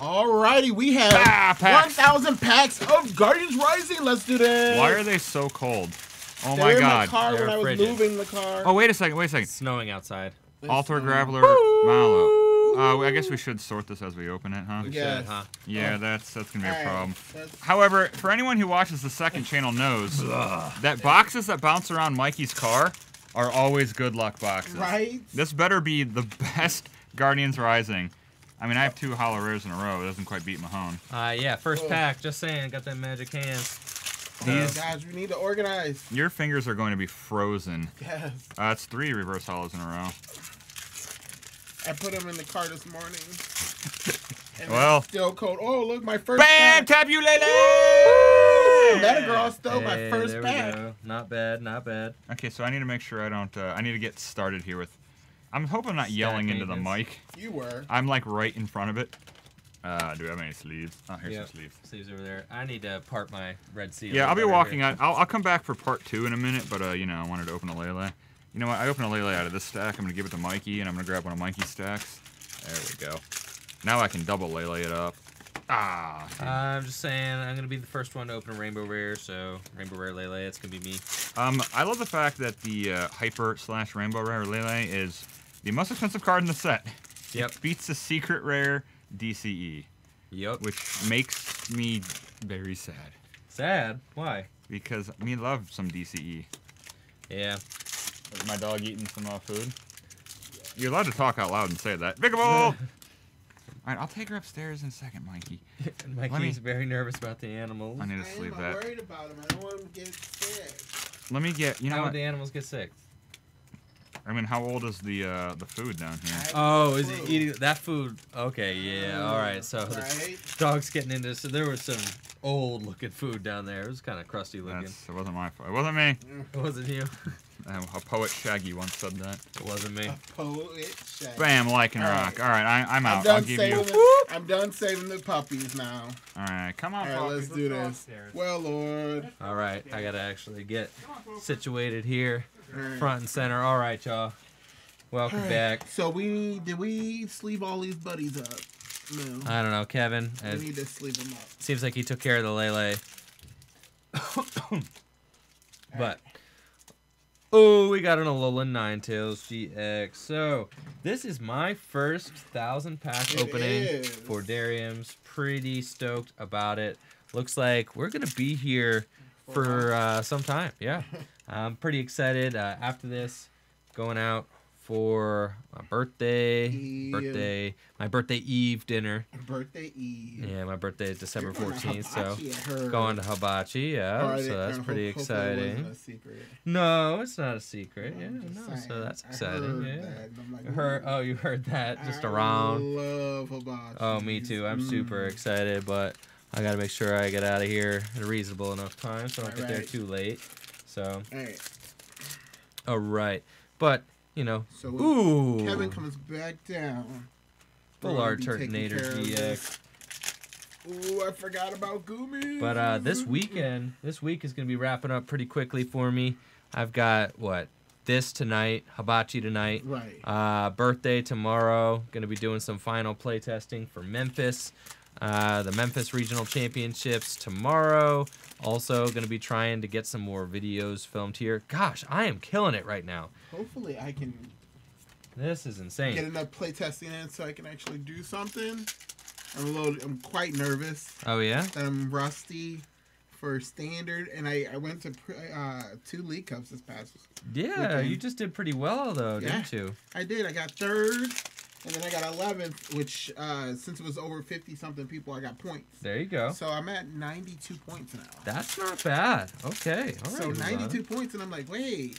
Alrighty, we have 1,000 packs of Guardians Rising. Let's do this. Why are they so cold? Oh They my were god. in my car when I was frigid. moving the car. Oh, wait a second. It's snowing outside. Altar Graveler Malo. I guess we should sort this as we open it, huh? We Yes. should, huh? Yeah, that's gonna be a Alright, problem. that's- However, for anyone who watches the second channel knows that boxes that bounce around Mikey's car are always good luck boxes. Right? This better be the best Guardians Rising. I mean, I have 2 hollow rares in a row. It doesn't quite beat Mahone. Yeah, first pack. Just saying, got that magic hands. Oh, guys, we need to organize. Your fingers are going to be frozen. Yes. It's 3 reverse hollows in a row. I put them in the car this morning. And Well. it's still cold. Oh, look, my first Bam! pack. Tabulele! Metagross stole my Hey, first there we pack. go. Not bad, not bad. Okay, so I need to make sure I don't. I need to get started here with. I'm hoping I'm not yelling into the maintenance. mic. You were. I'm like right in front of it. Do we have any sleeves? Oh, here's Yep. some sleeves. Sleeves over there. I need to part my red seal. Yeah, I'll be over walking here. out. I'll come back for part 2 in a minute, but you know, I wanted to open a Lele. You know what? I opened a Lele out of this stack. I'm gonna give it to Mikey, and I'm gonna grab one of Mikey's stacks. There we go. Now I can double Lele it up. Ah. I'm just saying, I'm gonna be the first one to open a Rainbow Rare, so Rainbow Rare Lele, it's gonna be me. I love the fact that the Hyper/Rainbow Rare Lele is the most expensive card in the set. Yep. It beats the Secret Rare DCE, Yep. which makes me very sad Sad. Why? because me love some DCE. Yeah. Is my dog eating some food? You're allowed to talk out loud and say that. Big All right, I'll take her upstairs in a second, Mikey. Mikey's very nervous about the animals. I need to I sleep am that. worried about him. I don't want him to get sick. Let me get. You know How what? would the animals get sick? I mean, how old is the food down here? Oh, is he eating that food? Okay, yeah, all right. So the Right? dog's getting into. So there was some old-looking food down there. It was kind of crusty looking. It wasn't my fault. It wasn't me. It wasn't you. A poet Shaggy once said that. It wasn't me. A poet shag. Bam, like and All rock. right. All right, I'm I'm out. done I'll give saving you. the, I'm done saving the puppies now. All right, come on, All right, Poppy, let's do go this. upstairs. Well, Lord. All right, I gotta actually get situated here, All right. front and center. All right, y'all. Welcome All right. back. So did we sleeve all these buddies up? No. I don't know, Kevin. We It need to sleeve them up. seems like he took care of the Lele. But oh, we got an Alolan Ninetales GX. So this is my first 1,000 pack It opening is. for Darium's. Pretty stoked about it. Looks like we're gonna be here for some time. Yeah, I'm pretty excited. After this, going out for my birthday, my birthday eve dinner. Birthday Eve. Yeah, my birthday is December You're going to 14th, so Hibachi, I heard. going to Hibachi, yeah, so that's pretty Hopefully it wasn't exciting. a secret. No, it's not a secret. Yeah, I'm just no, saying. so that's I exciting. heard Yeah. that, and I'm like, You heard? ooh. Oh, you heard that just I around. love hibachi. Oh, me too. I'm super excited, but I gotta make sure I get out of here at a reasonable enough time, so I don't get there Alright. too late. So, Alright, all right, but you know, so when ooh, Kevin comes back down. full we're art gonna be taking Turtonator care of GX. this. Ooh, I forgot about Gumi. But this week is gonna be wrapping up pretty quickly for me. I've got this tonight, Hibachi tonight. Right. Birthday tomorrow. Gonna be doing some final play testing for Memphis. The Memphis Regional Championships tomorrow. Also gonna be trying to get some more videos filmed here. Gosh, I am killing it right now. Hopefully I can This is get insane. enough playtesting in so I can actually do something. I'm quite nervous Oh yeah? that I'm rusty for standard, and I went to 2 League Cups this past. Yeah, weekend. you just did pretty well though, Yeah. didn't you? I did. I got 3rd, and then I got 11th, which since it was over 50-something people, I got points. There you go. So I'm at 92 points now. That's not bad. Okay. All right. So Luzana. 92 points, and I'm like, wait,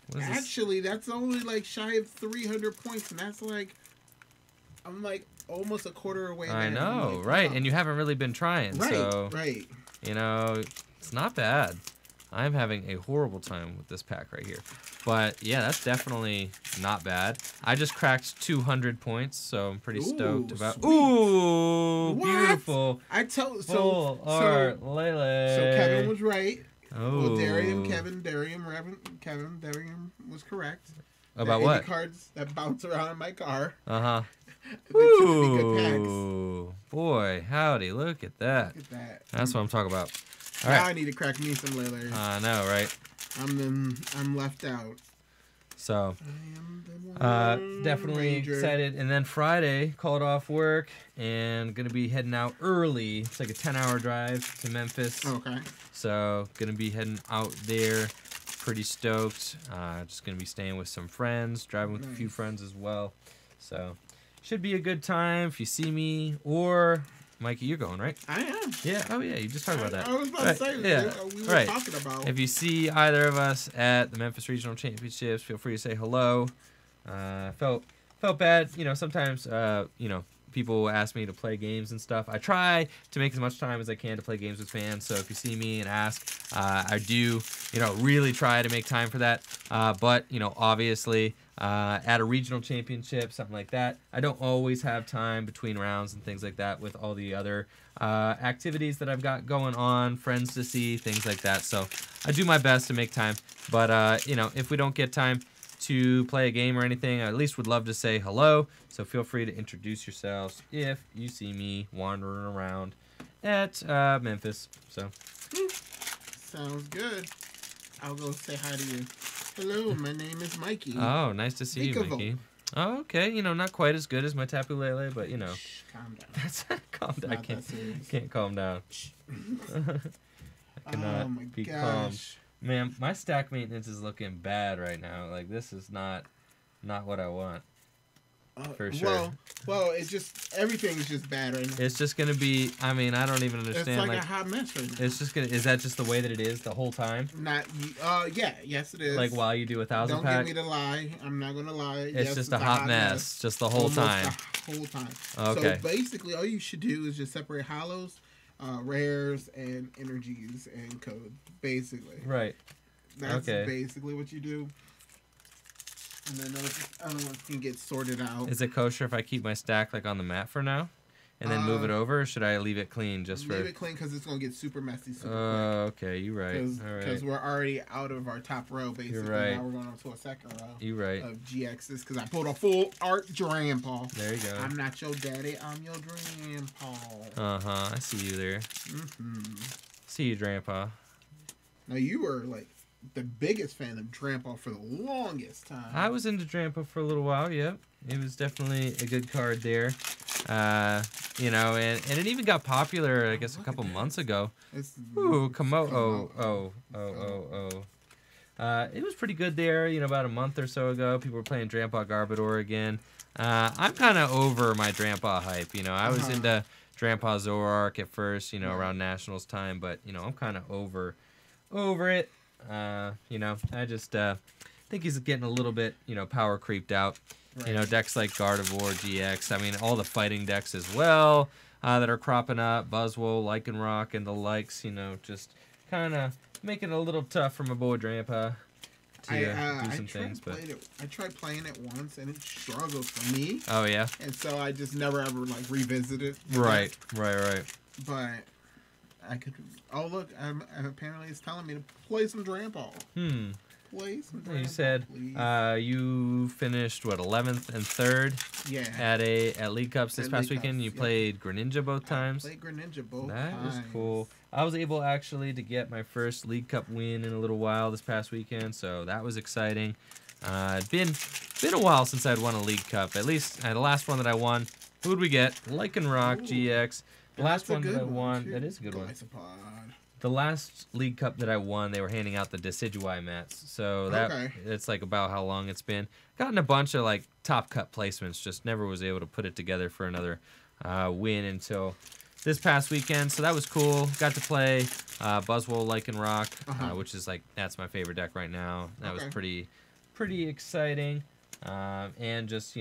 What is this? actually, that's only like shy of 300 points, and that's like, I'm like almost a quarter away. I there. I'm know, like, right? wow. And you haven't really been trying, Right, so right. you know, it's not bad. I'm having a horrible time with this pack right here. But yeah, that's definitely not bad. I just cracked 200 points, so I'm pretty stoked Ooh, about. sweet. Ooh, What? beautiful. I tell Full art Lele. So Kevin was right. Oh. Well, Darium was correct. About The what? cards that bounce around in my car. Uh huh. Pretty good packs. Ooh, boy, howdy! Look at that. Look at that. That's what I'm talking about. All Now right. I need to crack me some Lele. I know, right? I'm left out. So, I am the Lone definitely Ranger. excited. And then Friday, called off work and gonna be heading out early. It's like a 10-hour drive to Memphis. Okay. So, gonna be heading out there. Pretty stoked. Just gonna be staying with some friends, driving with a few Nice. friends as well. So, should be a good time if you see me. Or, Mikey, you're going, right? I am. Yeah. Oh, yeah. You just talked about that. I was about Right, to say, yeah, we were right. talking about. If you see either of us at the Memphis Regional Championships, feel free to say hello. Felt bad, sometimes, people ask me to play games and stuff. I try to make as much time as I can to play games with fans. So if you see me and ask, I do, really try to make time for that. But, obviously, at a regional championship, something like that, I don't always have time between rounds and things like that with all the other activities that I've got going on, friends to see, things like that. So I do my best to make time. But, if we don't get time to play a game or anything, I at least would love to say hello. So feel free to introduce yourselves if you see me wandering around at Memphis. So Sounds good. I'll go say hi to you. Hello, my name is Mikey. oh, nice to see you, Think of Mickey. Oh, okay. Not quite as good as my Tapu Lele, but Shh, calm down. that's calm down. I Not that serious. can't calm down. I cannot Oh my be calm. gosh. Man, my stack maintenance is looking bad right now. Like, this is not what I want. For sure. Well, it's just everything's just bad right now. It's just gonna be. I mean, I don't even It's understand. like a hot mess right now. It's just gonna. Is that just the way that it is the whole time? Yes, it is. Like while you do 1,000 Don't pack, get me to lie. I'm not gonna lie. it's Yes, just a hot mess, just the whole Almost time. The whole time. Okay. So basically, all you should do is just separate hollows, rares, and energies and code. Basically, Right. that's okay. basically what you do. And then those other ones can get sorted out. Is it kosher if I keep my stack like on the mat for now, and then move it over, or should I leave it clean just for? Leave it clean because it's gonna get super messy super Okay, you right. All right. Because we're already out of our top row, basically. right. Now we're going on to a second row You right. of GXs because I pulled a full art grandpa. There you go. I'm not your daddy, I'm your grandpa. I see you there. Mm-hmm. See you, Grandpa. Now, you were like the biggest fan of Grandpa for the longest time. I was into Drampa for a little while. Yep, it was definitely a good card there. And it even got popular, I guess, a couple months ago. Ooh, Komodo. It was pretty good there, about a month or so ago. People were playing Drampa Garbodor again. I'm kind of over my Drampa hype. I was into Drampa Zoroark at first, around Nationals time, but, I'm kind of over it. I just think he's getting a little bit, power creeped out. Right. Decks like Gardevoir, GX, I mean, all the fighting decks as well that are cropping up, Buzzwole, Lycanroc, and the likes, just kind of making it a little tough for my boy Drampa to do some things. But I tried playing it once, and it struggles for me. Oh, yeah? And so I just never ever, revisit it. Right. But I could... Oh, look, apparently it's telling me to play some Drampa. Play some Drampa, You said please. you finished, 11th and 3rd Yeah. at League Cups this At past League weekend. Cups, You yeah. played Greninja both times. I played Greninja both That times. was cool. I was able actually to get my first League Cup win in a little while this past weekend, so that was exciting. It'd been a while since I'd won a League Cup. At least the last one that I won. Who would we get? Lycanroc Ooh. GX. The And last that's a one that good I won. too. That is a good one. Glycopod. The last League Cup that I won, they were handing out the Decidueye mats. So it's like about how long it's been. Gotten a bunch of top cut placements, just never was able to put it together for another win until this past weekend. So that was cool. Got to play Buzzwole, Lycanroc, which is that's my favorite deck right now. That was pretty exciting. And just,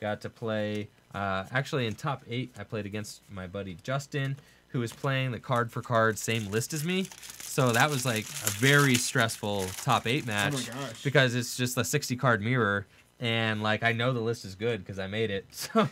got to play, actually in top 8, I played against my buddy Justin, who was playing the card for card same list as me. So that was a very stressful top 8 match. Oh my gosh. Because it's just a 60 card mirror. And I know the list is good because I made it. So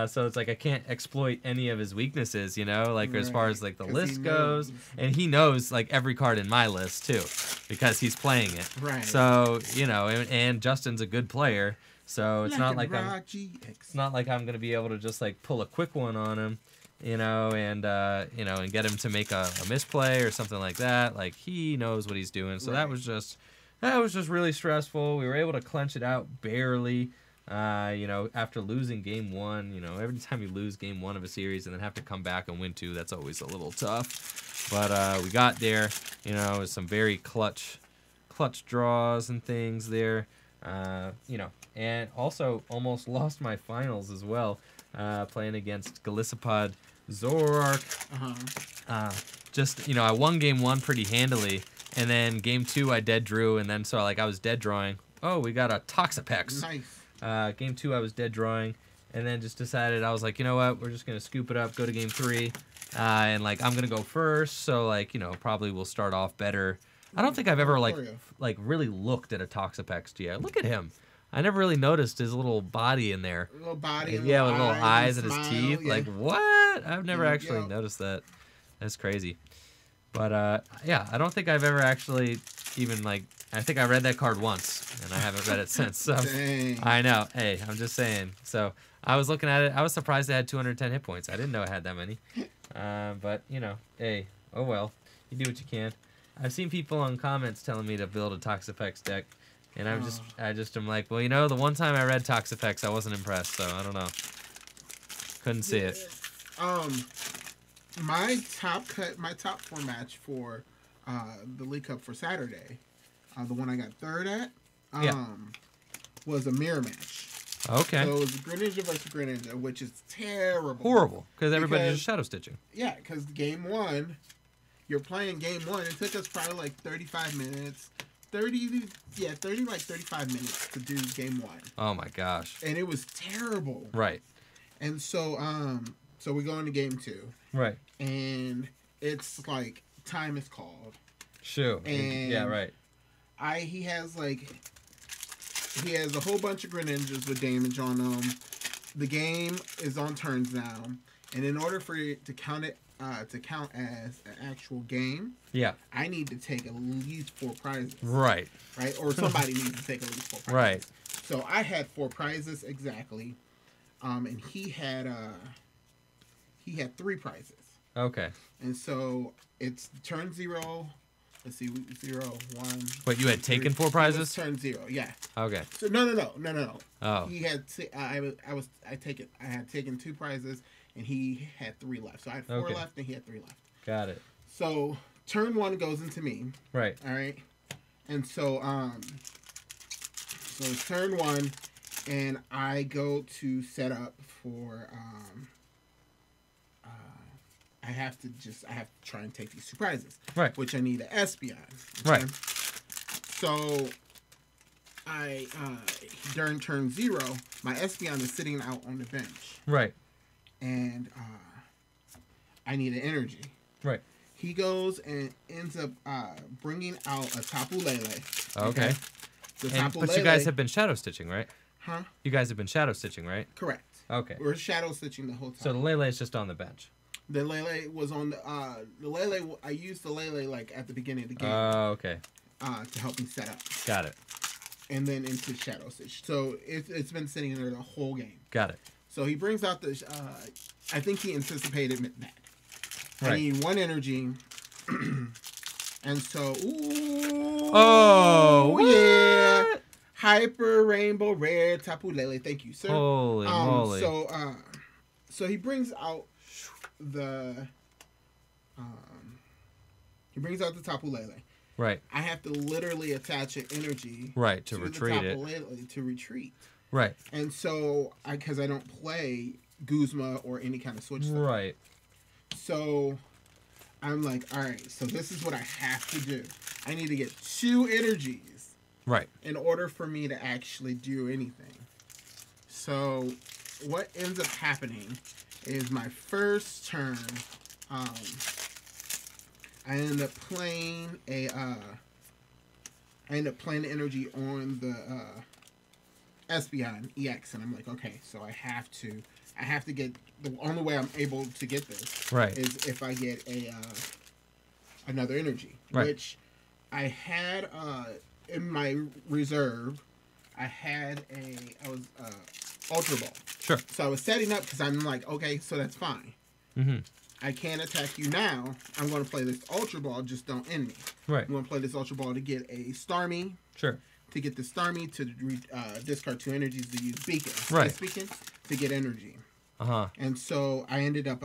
so it's I can't exploit any of his weaknesses, as far as the 'Cause list he goes. knows. And he knows every card in my list too, because he's playing it. Right. So, and Justin's a good player. So it's not like GX. it's not like I'm gonna be able to just like pull a quick one on him, you know, and and get him to make a misplay or something like that. Like he knows what he's doing. So that was just really stressful. We were able to clench it out barely. After losing game 1, every time you lose game 1 of a series and then have to come back and win 2, that's always a little tough. But we got there, with some very clutch draws and things there. And also almost lost my finals as well, playing against Galissapod Zoroark. I won game 1 pretty handily, and then game 2 I dead drew, and then I was dead drawing. Oh, we got a Toxapex. Nice. Game 2 I was dead drawing, and then just decided, I was like, you know what, we're just gonna scoop it up, go to game 3, and I'm gonna go first, so probably we'll start off better. I don't think I've ever really looked at a Toxapex yet. Look at him. I never really noticed his little body in there. Little body, with little eyes and his teeth. Yeah. Like what? I've never actually noticed that. That's crazy. But I don't think I've ever actually even I think I read that card once, and I haven't read it since. So Dang. I know. Hey, I'm just saying. So I was looking at it. I was surprised it had 210 hit points. I didn't know it had that many. But hey, oh well. You do what you can. I've seen people on comments telling me to build a Toxapex deck, and I just am like, well, the one time I read Toxapex, I wasn't impressed. So I don't know. Couldn't see it. My top 4 match for the League Cup for Saturday, the one I got 3rd at, was a mirror match. Okay. So it was Greninja versus Greninja, which is terrible. Horrible, because everybody's just shadow stitching. Yeah, because game 1, you're playing game 1. It took us probably 35 minutes. 35 minutes to do game 1. Oh my gosh. And it was terrible. Right. And so we go into game 2. Right. And it's time is called. Sure. And yeah, right. He has a whole bunch of Greninjas with damage on them. The game is on turns now, and in order for it to count as an actual game, I need to take at least 4 prizes. Right. Right, or somebody needs to take at least 4 prizes. Right. So I had 4 prizes exactly, and he had 3 prizes. Okay. And so it's turn 0. Let's see, 0, 1. Wait, you had taken 4 prizes? Turn 0, yeah. Okay. So no. Oh. He had I had taken 2 prizes, and he had 3 left. So I had 4 left, and he had 3 left. Got it. So turn 1 goes into me. Right. All right. And so it's turn 1, and I go to set up for I have to try and take these 2 prizes. Right. Which I need an Espeon. Okay? Right. So during turn 0, my Espeon is sitting out on the bench. Right. And I need an energy. Right. He goes and ends up bringing out a Tapu Lele. Okay. But you guys have been shadow stitching, right? Huh? You guys have been shadow stitching, right? Correct. Okay. We're shadow stitching the whole time. So the Lele is just on the bench. The Lele was on the Lele. I used the Lele at the beginning of the game. Oh, okay. To help me set up. Got it. And then into Shadow Stitch. So it's been sitting there the whole game. Got it. So he brings out the. I think he anticipated that. Right. I need 1 energy. And so. Ooh, oh yeah! Hyper Rainbow Rare Tapu Lele. Thank you, sir. Holy moly! So he brings out the. He brings out the Tapu Lele. Right. I have to literally attach an energy. Right, to retreat the it. Tapu Lele to retreat. Right. And so, because I don't play Guzma or any kind of switch stuff. Right. So, I'm like, all right, so this is what I have to do. I need to get 2 energies. Right. In order for me to actually do anything. So, what ends up happening is my first turn, I end up playing energy on the Espeon EX, and I'm like, okay, so I have to get, the only way I'm able to get this is if I get another energy, which I had in my reserve. I was Ultra Ball. Sure. So I was setting up because I'm like, okay, so that's fine. Mm-hmm. I can't attack you now. I'm going to play this Ultra Ball. Just don't end me. Right. I'm going to play this Ultra Ball to get a Starmie. Sure. To get the Starmie to discard 2 energies to use Beacon. Right. Beacon to get energy. Uh-huh. And so I ended up,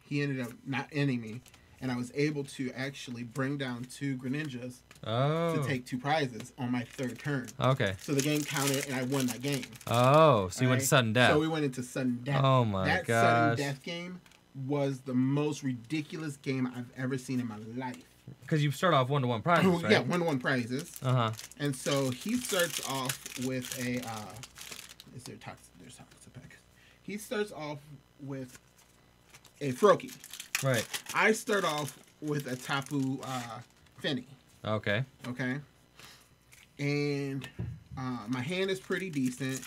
he ended up not ending me. And I was able to actually bring down 2 Greninjas Oh. to take 2 prizes on my 3rd turn. Okay. So the game counted and I won that game. Oh, so you went to sudden death. So we went into sudden death. Oh my that gosh. sudden death game was the most ridiculous game I've ever seen in my life. Because you start off 1-to-1 prizes, Oh, right? yeah, 1-to-1 prizes. Uh-huh. And so he starts off with a is there toxic? There's toxic pack. He starts off with a Froakie. Right. I start off with a Tapu Fini. Okay. Okay. And my hand is pretty decent.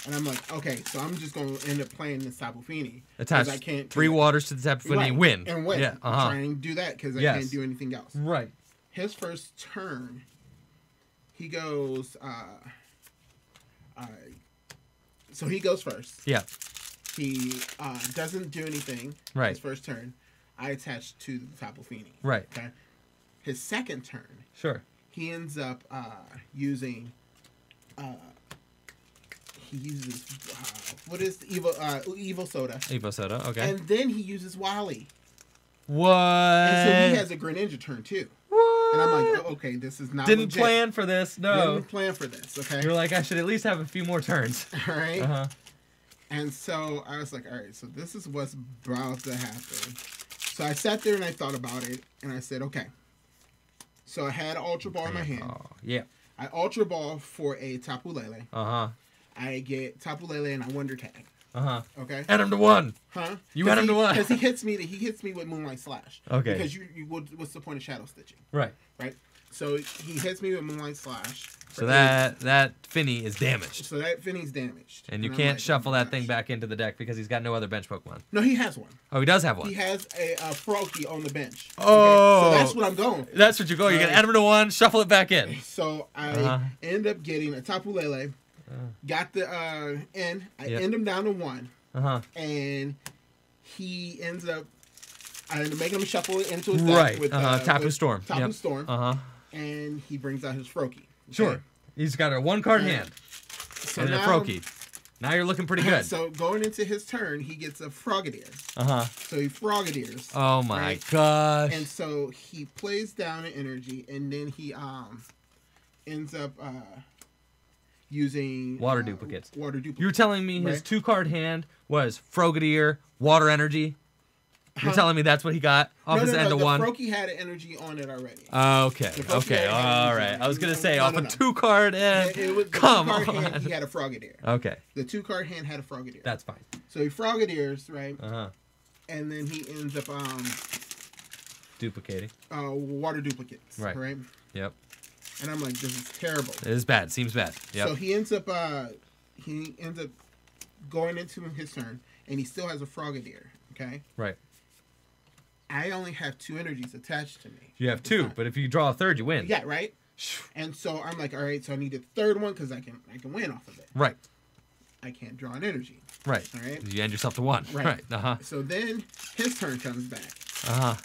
And I'm like, okay, so I'm just going to end up playing this Tapu Fini. Attach I can't 3 waters to the Tapu Fini and win. And win. Yeah. Uh-huh. Trying to do that because I Yes. can't do anything else. Right. His first turn, he goes, so he goes first. Yeah. He doesn't do anything. Right. His first turn, I attach to the Tapu Fini. Right. Okay. His second turn, Sure. he ends up using. He uses what is the Evo Soda, Evo Soda. Okay. and then he uses Wally, What? and so he has a Greninja turn too. What? And I'm like, oh, okay, this is not Didn't legit. plan for this. No. Didn't plan for this. Okay. You're like, I should at least have a few more turns. All right. Uh-huh. And so I was like, all right, so this is what's about to happen. So I sat there and I thought about it, and I said, okay. So I had Ultra Ball in my hand. Oh, yeah. I Ultra Ball for a Tapu Lele. Uh-huh. I get Tapu Lele and I Wonder Tag. Uh-huh. Okay. Add him to 1. Huh? You add him to 1. Because he hits me with Moonlight Slash. Okay. Because what's the point of Shadow Stitching? Right. Right. So he hits me with Moonlight Slash. So that Finny is damaged. So that Finny's damaged. And you I'm can't like, shuffle oh my that thing gosh. back into the deck because he's got no other bench Pokemon. No, he has one. Oh, he does have one. He has a Froakie on the bench. Oh. Okay? So that's what I'm going for. That's what you go. You're going to add him to 1, shuffle it back in. So I end up getting a Tapu Lele, got the end. I Yep. end him down to 1, Uh-huh. and he ends up. I end up making him shuffle it into his deck Right. with Tapu with Storm. Tapu Yep. Storm, Uh-huh. and he brings out his Froakie. Okay? Sure. He's got a 1-card hand So and a now, Froakie. Now you're looking pretty good. So going into his turn, he gets a Frogadier. Uh-huh. So he Frogadiers. Oh my Right. gosh. And so he plays down an energy, and then he ends up using Water duplicates. Water duplicates. You're telling me his Right. 2-card hand was Frogadier, Water Energy? You're Huh? telling me that's what he got off his end of the 1? Froakie had an energy on it already. Okay. The Froakie Okay. had All energy right. on I was it. going to say No, off no, a no. 2-card hand. It was the Come 2-card on. hand, he had a Frogadier. Okay. The 2-card hand had a Frogadier. That's fine. So he Frogadiers, right? Uh-huh. And then he ends up Duplicating. water duplicates. Right. Right. Yep. And I'm like, this is terrible. It is bad. Seems bad. Yep. So he ends up going into his turn, and he still has a Frogadier. Okay. Right. I only have 2 energies attached to me. You have at the 2, time. but if you draw a 3rd, you win. Yeah, right. And so I'm like, all right, so I need a 3rd one because I can win off of it. Right. I can't draw an energy. Right. All right. You end yourself to 1. Right. Right. Uh-huh. So then his turn comes back. Uh-huh.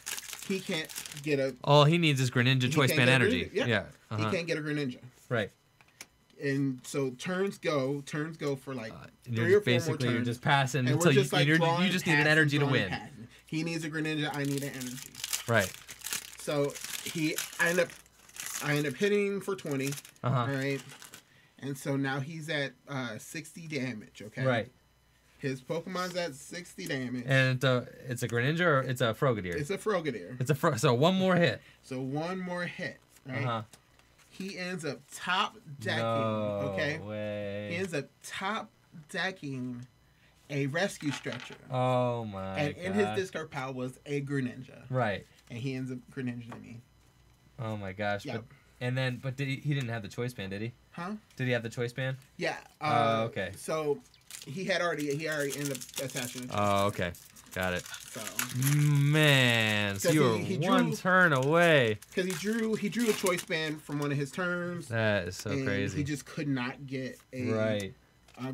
He can't get a. All he needs is Greninja He Choice can't Band get Energy. Greninja, yeah. Yeah. He Uh-huh. can't get a Greninja. Right. And so turns go for like And 3 you're or 4 more basically turns. you just passing and until we're just like you drawing, just need an passing, energy to drawing, win. passing. He needs a Greninja. I need an energy. Right. So I end up hitting for 20. Uh-huh. All right. And so now he's at 60 damage. Okay. Right. His Pokemon's at 60 damage. And it's a Greninja or it's a Frogadier? It's a Frogadier. It's so 1 more hit. So 1 more hit. Right. Uh-huh. He ends up top decking. No Okay. way. He ends up top decking a Rescue Stretcher. Oh my And in gosh. his discard pile was a Greninja. Right. And he ends up Greninja me. Oh my gosh. Yeah. But he didn't have the choice band, did he? Huh? Did he have the choice band? Yeah. Oh, okay. So he already ended up attaching it. Oh, okay. Got it. So Man, so 'Cause you were he one drew- turn away. because he drew a choice band from one of his turns, That is so and crazy. he just could not get a Right,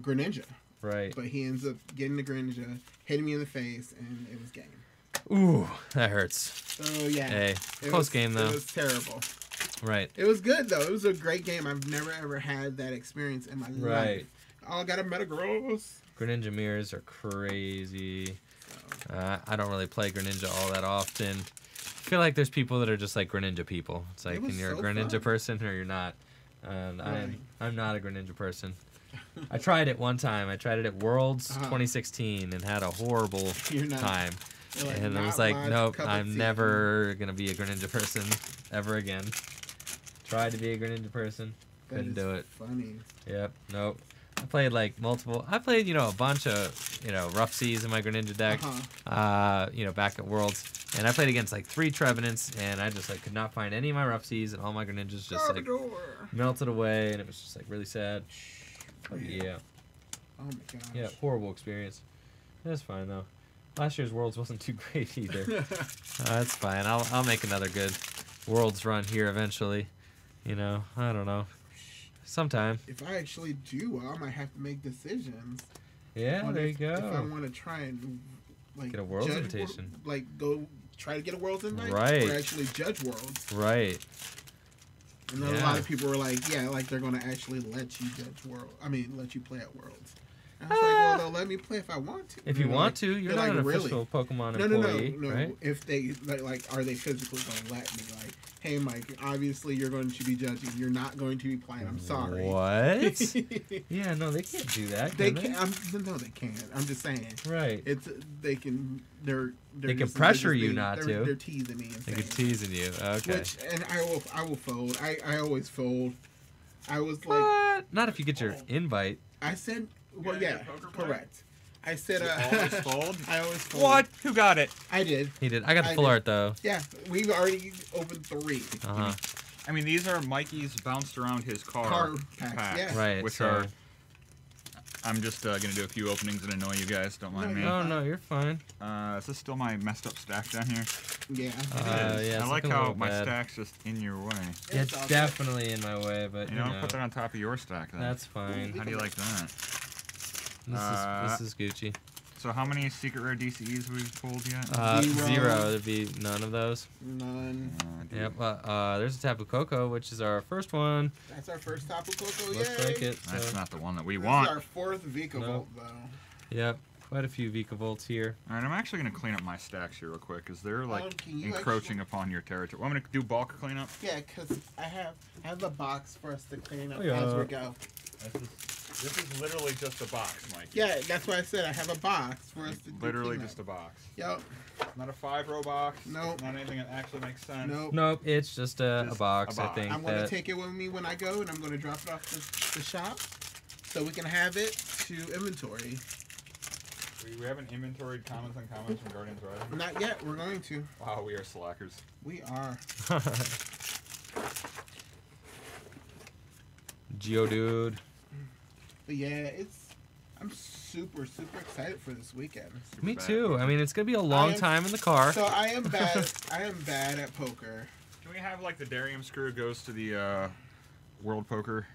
Greninja. right. But he ends up getting the Greninja, hitting me in the face, and it was game. Ooh, that hurts. So yeah, Hey, it close was- game though. It was terrible. Right, It was good though. It was a great game. I've never ever had that experience in my right. life. Oh, I got a Metagross. Greninja mirrors are crazy. So, I don't really play Greninja all that often. I feel like there's people that are just like Greninja people. It's like, was and you're so a Greninja fun. person or you're not. And Right. I'm not a Greninja person. I tried it one time. I tried it at Worlds 2016 and had a horrible You're not. time. you're like, And I was "Not like, my nope, cup of I'm tea." never gonna be a Greninja person ever again. Tried to be a Greninja person, That couldn't is do it. Funny. Yep, nope. I played like multiple. I played, a bunch of, rough seas in my Greninja deck. Uh-huh. Back at Worlds, and I played against like 3 Trevenants, and I just like could not find any of my rough seas, and all my Greninjas just like Garbodor. melted away, and it was just like really sad. But yeah, Oh my gosh. yeah, horrible experience. That's fine though. Last year's Worlds wasn't too great either. That's fine. I'll make another good Worlds run here eventually. I don't know. Sometime. If I actually do well, I might have to make decisions. Yeah, on there you if I go. want to try and like Get a Worlds judge invitation. Like go try to get a Worlds invite, Right. Or actually judge Worlds. Right. And then a Yeah. lot of people were like, yeah, like they're gonna actually let you judge World. I mean, let you play at Worlds. And I was like, well, they'll let me play if I want to. If And you they're want like- to, you're they're not like, an really? official Pokemon No, employee, no. right? If they like, are they physically gonna let me? Like, hey, Mike, obviously you're going to be judging. You're not going to be playing. I'm sorry. What? Yeah, no, they can't do that. They Can can't. No, they can't. I'm just saying. Right. It's they can. They're They can just- pressure they're just you being- not they're, to. They're teasing me. And They saying could teasing you. Okay. Which and I will fold. I always fold. I was like, What? Not if you get your invite. I said, well, gotta yeah, get poker player? correct. I said, You always fold? I always fold. What? Who got it? I did. He did. I got the I full did. art though. Yeah, we've already opened 3. Uh huh. I mean, these are Mikey's bounced around his car Packs, yeah. Right. which so. are. I'm just gonna do a few openings and annoy you guys. Don't mind me. Oh no, you're fine. Is this still my messed up stack down here? Yeah. Yeah, it's I like looking a how little my bad. stack's just in your way. It's all good. definitely in my way, but You know, put that on top of your stack then. that's fine. How do you like that? This is Gucci. So how many secret rare DCEs we've pulled yet? 0. There'd be none of those. None. Dude. Yep. There's a Tapu Koko, which is our first one. That's our first Tapu Koko. Looks Yay. like it. That's So, not the one that we This want. is our 4th Vika No. Volt, though. yep. Quite a few Vika Volts here. All right, I'm actually gonna clean up my stacks here real quick because they're like Can you encroaching upon your territory. Want me to do bulk cleanup? Yeah, because I have the box for us to clean up Oh, yeah. as we go. This is literally just a box, Mike. Yeah, that's why I said I have a box for us to do Literally cleanup. just a box. Yep. Not a 5-row box. Nope. Not anything that actually makes sense. Nope. Nope, it's just a Just box. a I box. think I'm going to that. take it with me when I go, and I'm going to drop it off the shop so we can have it to inventory. We haven't inventoried commons and commons from Guardians Rising. Not yet. We're going to. Wow, we are slackers. We are. Geodude. But yeah, I'm super excited for this weekend. Super Me bad too. at I poker. mean, it's gonna be a long am- time in the car. So I am bad. I am bad at poker. Can we have like the Darium screw goes to the World Poker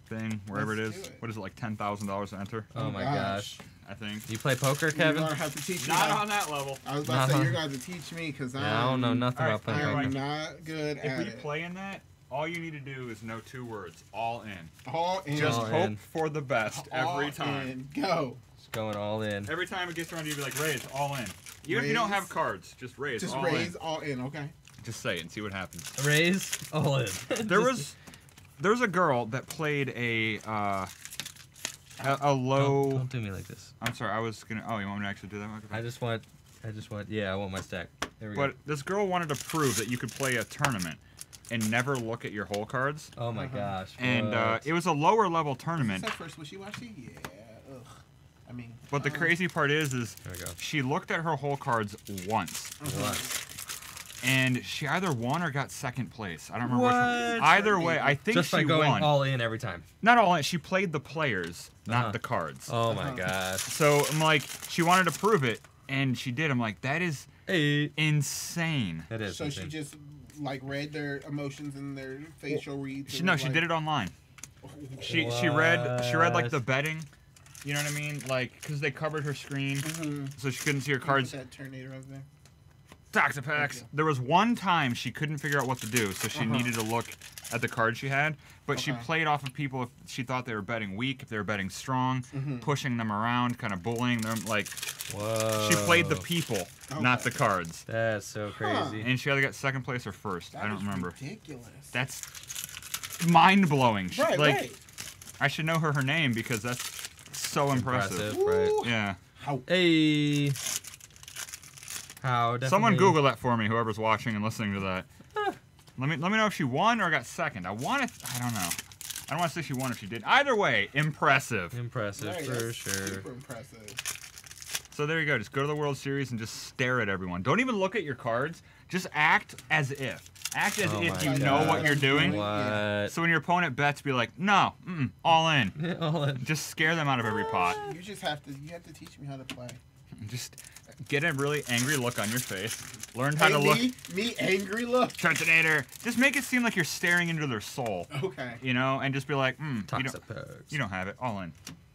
thing, wherever Let's it is? do it. What is it, like $10,000 to enter? Oh my gosh. I think. You play poker, You're Kevin? gonna have to teach me. Not how- on that level. I was about to say Uh-huh. you're going to have to teach me because Yeah, I don't know nothing All about right, playing I alright. poker. am not good If at we it. play in that, all you need to do is know 2 words: all in. All in. Just All hope in. for the best every All time. in. Go. Just going all in. Every time it gets around, you be like, raise, all in. Even if you don't Raise. have cards, just raise, Just all raise in. all in. Okay. Just say it and see what happens. Raise all in. There's a girl that played a low. Don't do me like this. I'm sorry, I was gonna. Oh, you want me to actually do that? Okay. I just want. Yeah, I want my stack. There we go. But this girl wanted to prove that you could play a tournament and never look at your hole cards. Oh my Uh-huh. gosh. And what? it was a lower level Is tournament. that first wishy-washy? Yeah. Ugh. I mean. But the crazy part is There we go. she looked at her hole cards once, What? and she either won or got second place. I don't remember which one. What? Either way, I think Just by she going won. all in every time. Not all in. She played the players, not Uh-huh. the cards. Oh my Uh-huh. gosh. So I'm like, she wanted to prove it, And she did. I'm like, that is Hey. insane. That is. So insane. she just like read their emotions and their facial reads. She did it online. She read like the betting. You know what I mean? Like, because they covered her screen, so she couldn't see her cards. That Terminator over there. Toxapex. There was one time she couldn't figure out what to do, so she needed to look at the cards she had. But she played off of people if she thought they were betting weak, if they were betting strong, pushing them around, kind of bullying them. Like, Whoa. she played the people, not the cards. That's so crazy. And she either got second place or first. I don't remember. Ridiculous. That's mind blowing. Right, like, right. I should know her name because that's so impressive. Right? Ooh. Yeah. How? Hey. How? Definitely. Someone Google that for me. Whoever's watching and listening to that. Let me know if she won or got second. I don't know. I don't want to say she won if she did. Either way, impressive. Impressive Right, for that's sure. Super impressive. So there you go. Just go to the World Series and just stare at everyone. Don't even look at your cards. Just act as if. Act as Oh if my you know God. what you're doing. What? So when your opponent bets, be like, no, all in. All in. Just scare them out of every pot. You just have to. You have to teach me how to play. Just get a really angry look on your face. Learn how to look. Me angry look. Trentonator. Just make it seem like you're staring into their soul. Okay. You know, and just be like, you Toxapex. don't have it. All in.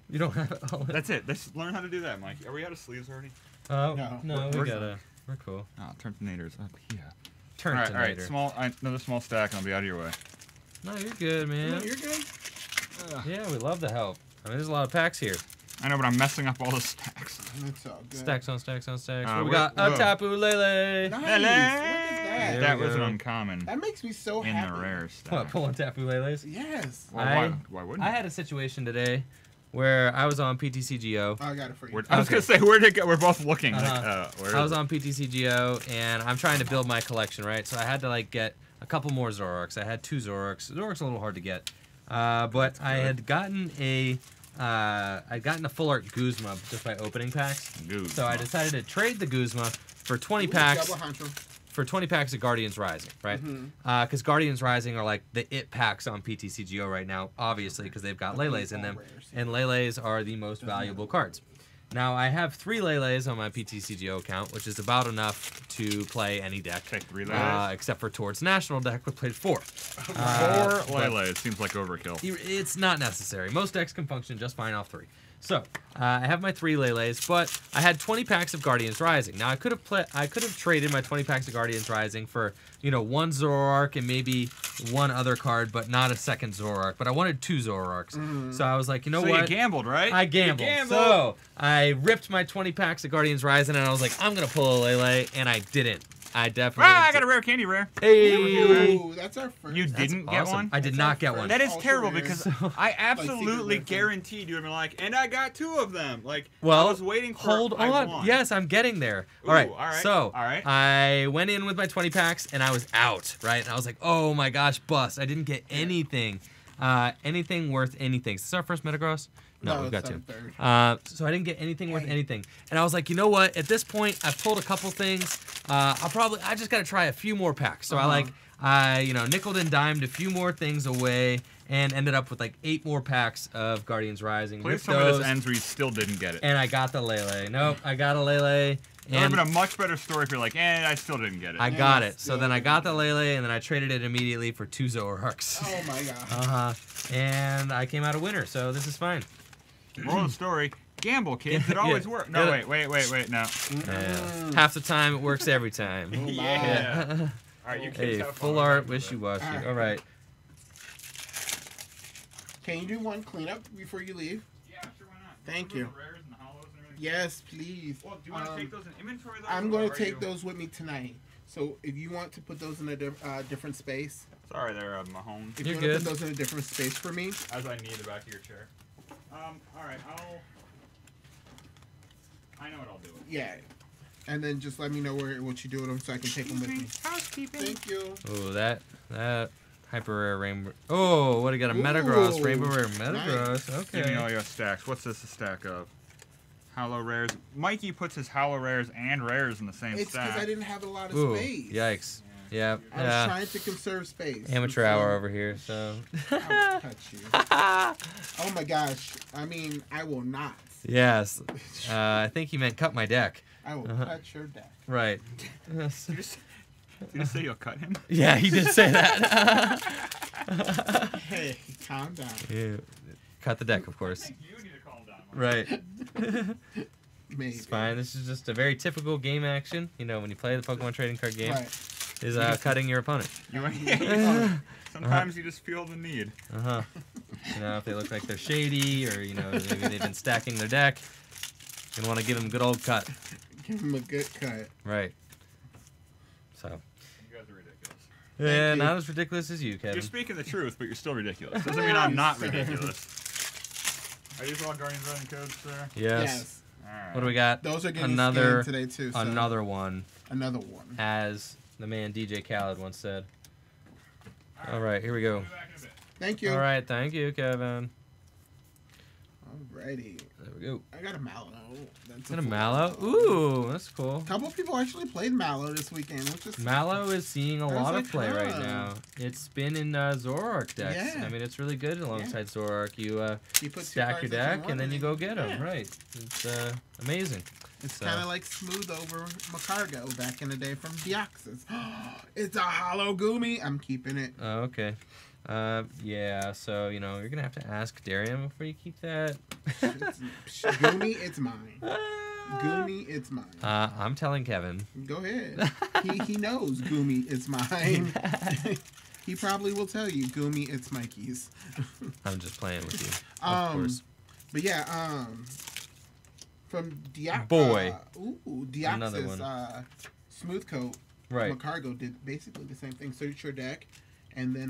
You don't have it all in. That's it. Let's learn how to do that, Mike. Are we out of sleeves already? Oh, No. no, We're- we gotta. We're cool. Oh, Trentonator's up here. Turn All right. Another small stack, and I'll be out of your way. No, you're good, No, man. you're good. Yeah, we love the help. I mean, there's a lot of packs here. I know, but I'm messing up all the stacks. That's all good. Stacks on stacks on stacks. Uh, What we we're- got a whoa. Tapu Lele. Nice. Hello. Look at that. There That we was an go. uncommon That makes me so in happy. the rare stack. What, pulling Tapu Leles? Yes. Well, why wouldn't I you? had a situation today where I was on PTCGO. I got it for you. I was Okay. gonna say, where'd it go? We're both looking. Where I is was it? on PTCGO and I'm trying to build my collection, right? So I had to like get a couple more Zoroarks. I had 2 Zoroarks. Zoroark's a little hard to get, but I had gotten a full art Guzma just by opening packs. Goose. So I decided to trade the Guzma for 20 Ooh, packs. Double Hunter. For 20 packs of Guardians Rising, right? Because Guardians Rising are like the it packs on PTCGO right now, obviously, because they've got Leles in them, and Leles are the most valuable cards. Now, I have 3 Leles on my PTCGO account, which is about enough to play any deck, Take 3 Leles. except for Tord's National deck, which played 4. 4 but Lele. It seems like overkill. It's not necessary. Most decks can function just fine off 3. So, I have my 3 Leles, but I had 20 packs of Guardians Rising. Now, I could have traded my 20 packs of Guardians Rising for, 1 Zoroark and maybe 1 other card, but not a second Zoroark. But I wanted 2 Zoroarks. So I was like, you know So what? you gambled, right? I gambled. So I ripped my 20 packs of Guardians Rising, and I was like, I'm going to pull a Lele, and I didn't. I definitely I got a rare candy rare. Hey! Ooh, that's our first. You didn't get Awesome. one? I did That's not our get one. first. That is Also terrible rare. because So- I absolutely Secret guaranteed you would be like, and I got 2 of them. Like, Well, I was waiting for hold I on. won. Yes, I'm getting there. Ooh, All right. all right, So all right. I went in with my 20 packs and I was out. Right. And I was like, oh my gosh, bust. I didn't get anything. Anything worth anything. Is this our first Metagross? No, we've got it's 2. our third. So I didn't get anything worth Dang. anything. And I was like, you know what? At this point, I've pulled a couple things. I just got to try a few more packs. So I nickeled and dimed a few more things away and ended up with like 8 more packs of Guardians Rising. Please with tell me those, this ends where you still didn't get it. and I got the Lele. Nope, I got a Lele. That would have And been a much better story if you're like, I still didn't get it. I got Yeah, it. So still then I didn't got the get Lele, and then I traded it immediately for 2 Zoroarks. Oh my god. And I came out a winner, so this is fine. Moral of the story, gamble, kids. It Yeah. always works. No, Yeah. wait, no. Half the time, it works every time. Oh my. Yeah. All right, you kids Hey, have fun. full art, wishy-washy. Alright. All right. Can you do one cleanup before you leave? Yeah, sure, why not? Thank Remember you. the rares and the hollows and everything? Yes, please. Well, do you want to take those in inventory, though? I'm or going are to take you- those with me tonight. So if you want to put those in a different space, Sorry there, Mahone. if You're you want to good. put those in a different space for me, As I knee the back of your chair. All right, I know what I'll do. yeah. And then just let me know what you do with them so I can take them with me. Housekeeping. Thank you. Oh, that hyper rare rainbow. Oh, what? I got a Metagross, Ooh, rainbow rare Metagross. Give me all Okay. your stacks. What's this a stack of? Hollow rares. Mikey puts his hollow rares and rares in the same It's because stack. I didn't have a lot of Ooh, space. yikes. Yeah. I was trying to conserve space. Amateur hour over here. So. I'll touch you. Oh my gosh. I mean, I will not. Yes. I think he meant cut my deck. I will cut your deck. Right. Did you just say you'll cut him? Yeah, he did say that. Hey, calm down. Yeah. Cut the deck, of course. You need to calm down. Right. Maybe. It's fine. This is just a very typical game action. You know, when you play the Pokemon trading card game, Right. is cutting your opponent. Sometimes you just feel the need. Uh-huh. You know, if they look like they're shady or, you know, maybe they've been stacking their deck, you want to give them a good old cut. Give him a good cut. Right. So. You guys are ridiculous. Yeah, you. not as ridiculous as you, Kevin. You're speaking the truth, but you're still ridiculous. Doesn't mean I'm not ridiculous. Are these all Guardians running codes, sir? Yes. Alright. What do we got? Those are getting Another- scanned today too. So Another one, Another one. as the man DJ Khaled once said. All right, here we go. I'll be back in a bit. Thank you. All right, thank you, Kevin. Alrighty. There we go. I got a Mallow. That's And a full Mallow. auto. Ooh, that's cool. A couple people actually played Mallow this weekend, which is Mallow is seeing a I was lot like, of play right huh. now. It's been in Zoroark decks. Yeah. I mean, it's really good alongside Zoroark. You you put two stack your cards that deck want and then in you it. go get them. Yeah. Right. It's amazing. It's So- kind of like Smooth over Macargo back in the day from Deoxys. It's a hollow Goomy. I'm keeping it. Oh, okay. Yeah, so, you know, you're going to have to ask Darian before you keep that. Goomy, it's mine. Goomy, it's mine. I'm telling Kevin. Go ahead. He knows Goomy, it's mine. He probably will tell you, Goomy, it's Mikey's. I'm just playing with you. Of course. But yeah, from Boy. Deoxys, one. Smooth Coat, Right. Macargo did basically the same thing. Search your deck, and then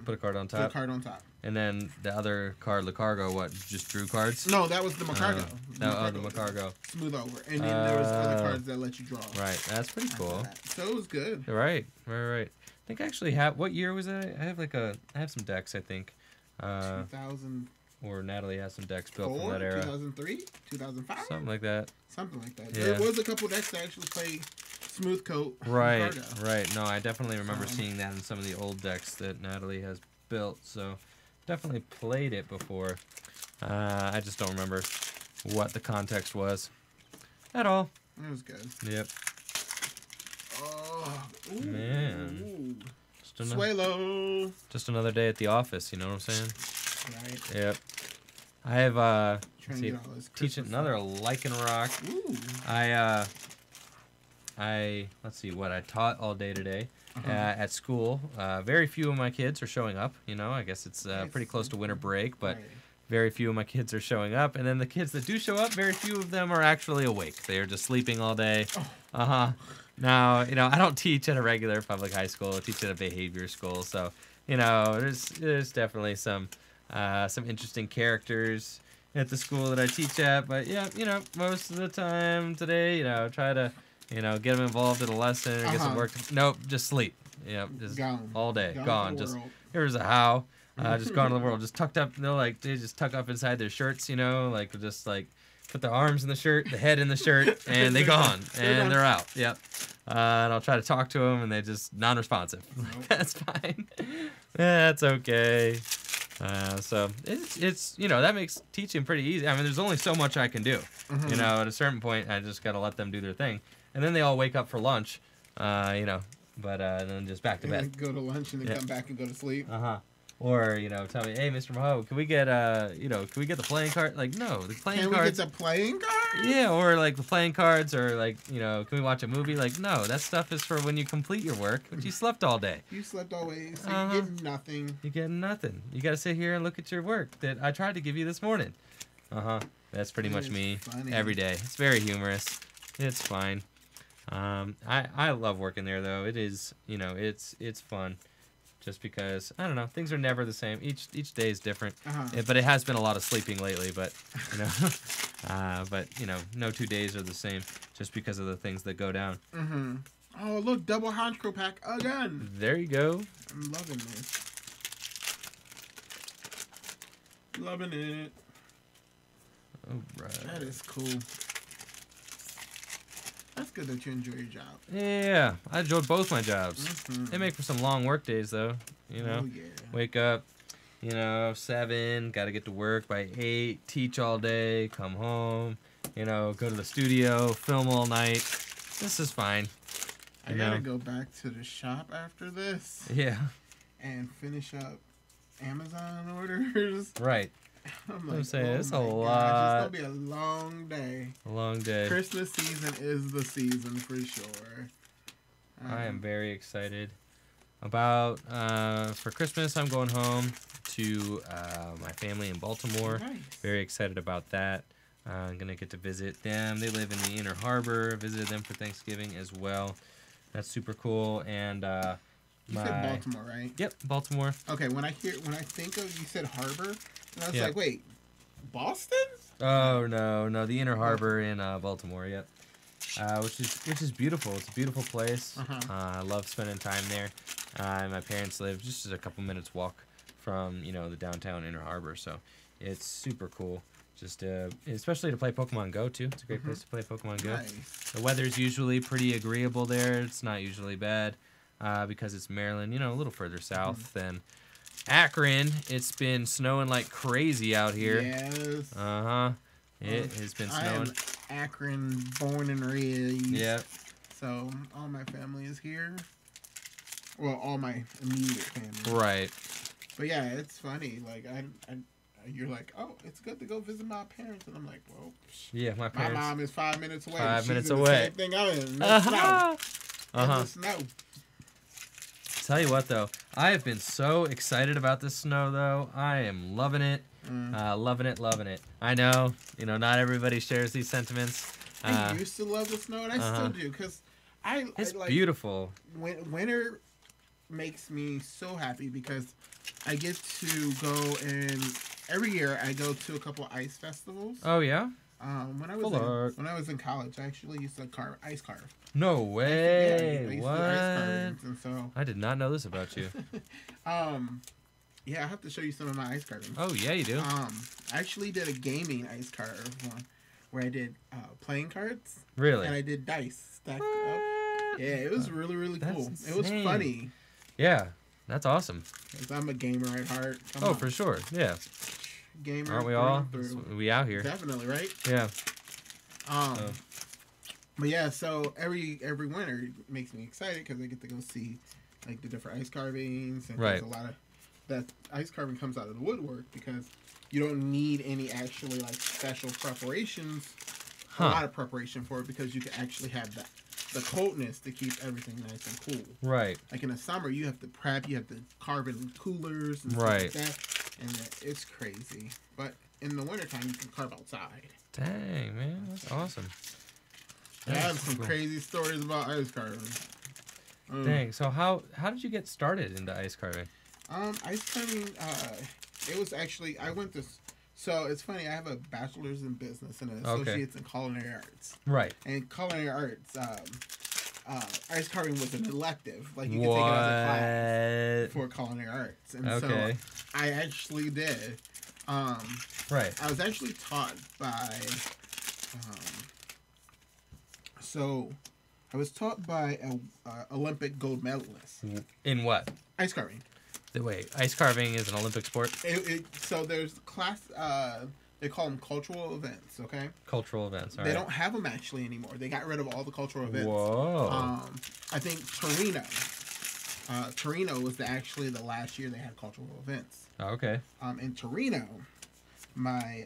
Put a card on put a top. card on top. And then the other card, Lucargo, what? Just drew cards? No, that was the Macargo. The Macargo. Smooth over, and then there was other cards that let you draw. Right. That's pretty after cool. that. So it was good. Right. I think I actually have. What year was that? I have some decks, I think. 2004, Or Natalie has some decks built from that era. 2003, 2005, Something like that. something like that. Yeah. There was a couple decks that actually played Smooth Coat. Right. Macargo. Right. No, I definitely remember So- seeing that in some of the old decks that Natalie has built. So definitely played it before. I just don't remember what the context was at all. It was good. Yep. Oh, ooh, Man. Ooh. Suelo. Just another day at the office. You know what I'm saying? Right. Yep. I have Trying to see, get all this teaching Christmas another stuff. Lycanroc. Ooh. I let's see what I taught all day today Uh-huh. at school. Very few of my kids are showing up. You know, I guess it's Nice. pretty close to winter break, but Right. very few of my kids are showing up. And then the kids that do show up, very few of them are actually awake. They are just sleeping all day. Oh. Now, you know, I don't teach at a regular public high school. I teach at a behavior school, so you know, there's definitely some interesting characters at the school that I teach at. But yeah, you know, most of the time today, you know, try to, you know, get them involved in a lesson or get some Uh-huh. work. Nope, just sleep. Yep, just Gone. all day, Gone gone. to the Just world. here's a how. Just gone to the world, just tucked up. They'll like they just tuck up inside their shirts, you know, like just like put their arms in the shirt, the head in the shirt, and they gone, and they're out. Yep. And I'll try to talk to them, and they just non-responsive. That's fine. That's okay. So it's you know that makes teaching pretty easy. I mean, there's only so much I can do. Mhm. You know, at a certain point, I just gotta let them do their thing, and then they all wake up for lunch. You know, but then just back to And then bed. go to lunch and then Yeah. come back and go to sleep. Or you know, tell me, hey, Mr. Maho, can we get can we get the playing card? Like, no, the playing Can we get cards. the playing card? Yeah, or like the playing cards, or like you know, can we watch a movie? Like, no, that stuff is for when you complete your work, but you slept all day. You slept always, so Uh-huh. you get nothing. You get nothing. You got to sit here and look at your work that I tried to give you this morning. That's pretty It much is me funny. every day. It's very humorous. It's fine. I love working there though. It is, you know, it's fun. Just because I don't know, things are never the same. Each day is different. But it has been a lot of sleeping lately. But you know, no 2 days are the same. Just because of the things that go down. Mm-hmm. Oh, look, double Honchkrow pack again. There you go. I'm loving this. Loving it. All right. That is cool. That's good that you enjoy your job. Yeah, I enjoyed both my jobs. Mhm. They make for some long work days though. You know. Oh, yeah. Wake up, you know, 7, got to get to work by 8, teach all day, come home, go to the studio, film all night. This is fine. I gotta go back to the shop after this Yeah. and finish up Amazon orders. Right. I'm saying, oh it's a my gosh, lot. It's gonna be a long day. A long day. Christmas season is the season for sure. I am very excited about for Christmas. I'm going home to my family in Baltimore. Nice. Very excited about that. I'm gonna get to visit them. They live in the Inner Harbor. Visited them for Thanksgiving as well. That's super cool. And You said Baltimore, right? Yep, Baltimore. Okay, when I think of, you said Harbor, and I was Yeah. like, wait, Boston? Oh no, the Inner Harbor in Baltimore. Yep. Which is beautiful. It's a beautiful place. Uh-huh. I love spending time there. My parents live just a couple minutes walk from the downtown Inner Harbor, so it's super cool. Just especially to play Pokemon Go too. It's a great place to play Pokemon Go. Nice. The weather's usually pretty agreeable there. It's not usually bad because it's Maryland, a little further south than Akron. It's been snowing like crazy out here. Yes. It has been I snowing. am Akron born and raised. Yep. So all my family is here. Well, all my immediate family. Right. But yeah, it's funny. Like you're like, oh, it's good to go visit my parents, and I'm like, well, Yeah, my my parents. mom is 5 minutes away. 5 She's minutes in the away. Same thing I'm in. No snow. Uh-huh. No snow. Tell you what, though, I have been so excited about this snow, though. I am loving it. Loving it. I know, not everybody shares these sentiments. I used to love the snow, and I still do, because It's like, beautiful. Winter makes me so happy because I get to go, and every year I go to a couple ice festivals. Oh, yeah? When I was in college, I actually used to ice carve. No Yeah, I way. used to do What? ice carvings, and so I did not know this about you. yeah, I have to show you some of my ice carvings. Oh, yeah, you do. I actually did a gaming ice carve one where I did playing cards Really? and I did dice stacked up. What? Yeah, it was really, really That's cool. It was insane. funny. Yeah, that's awesome. 'Cause I'm a gamer at heart. Come Oh, on. for sure. Yeah. Gamer. Aren't we through all? and through. We out here. Definitely, right? Yeah. Um, But yeah, so every winter it makes me excited because I get to go see like the different ice carvings, and Right. there's a lot of that ice carving comes out of the woodwork because you don't need any actually like special preparations, a lot of preparation for it, because you can actually have the coldness to keep everything nice and cool. Right. Like in the summer, you have to prep, you have to carve in coolers and stuff Right. like that, and it's crazy. But in the wintertime, you can carve outside. Dang, man. That's awesome. I have That's some cool. crazy stories about ice carving. Dang. So how did you get started into ice carving? Ice carving, it was actually, I went to, so it's funny, I have a bachelor's in business and an associate's in culinary arts. Right. And culinary arts, ice carving was an elective. Like you could take it as a class for culinary arts. And Okay. so I actually did. Right. I was actually taught by, so I was taught by a Olympic gold medalist. In what? Ice carving. Wait, ice carving is an Olympic sport? So there's class. They call them cultural events. Okay. Cultural events. All They right. don't have them actually anymore. They got rid of all the cultural events. Whoa. I think Torino. Torino was actually the last year they had cultural events. Okay. In Torino, my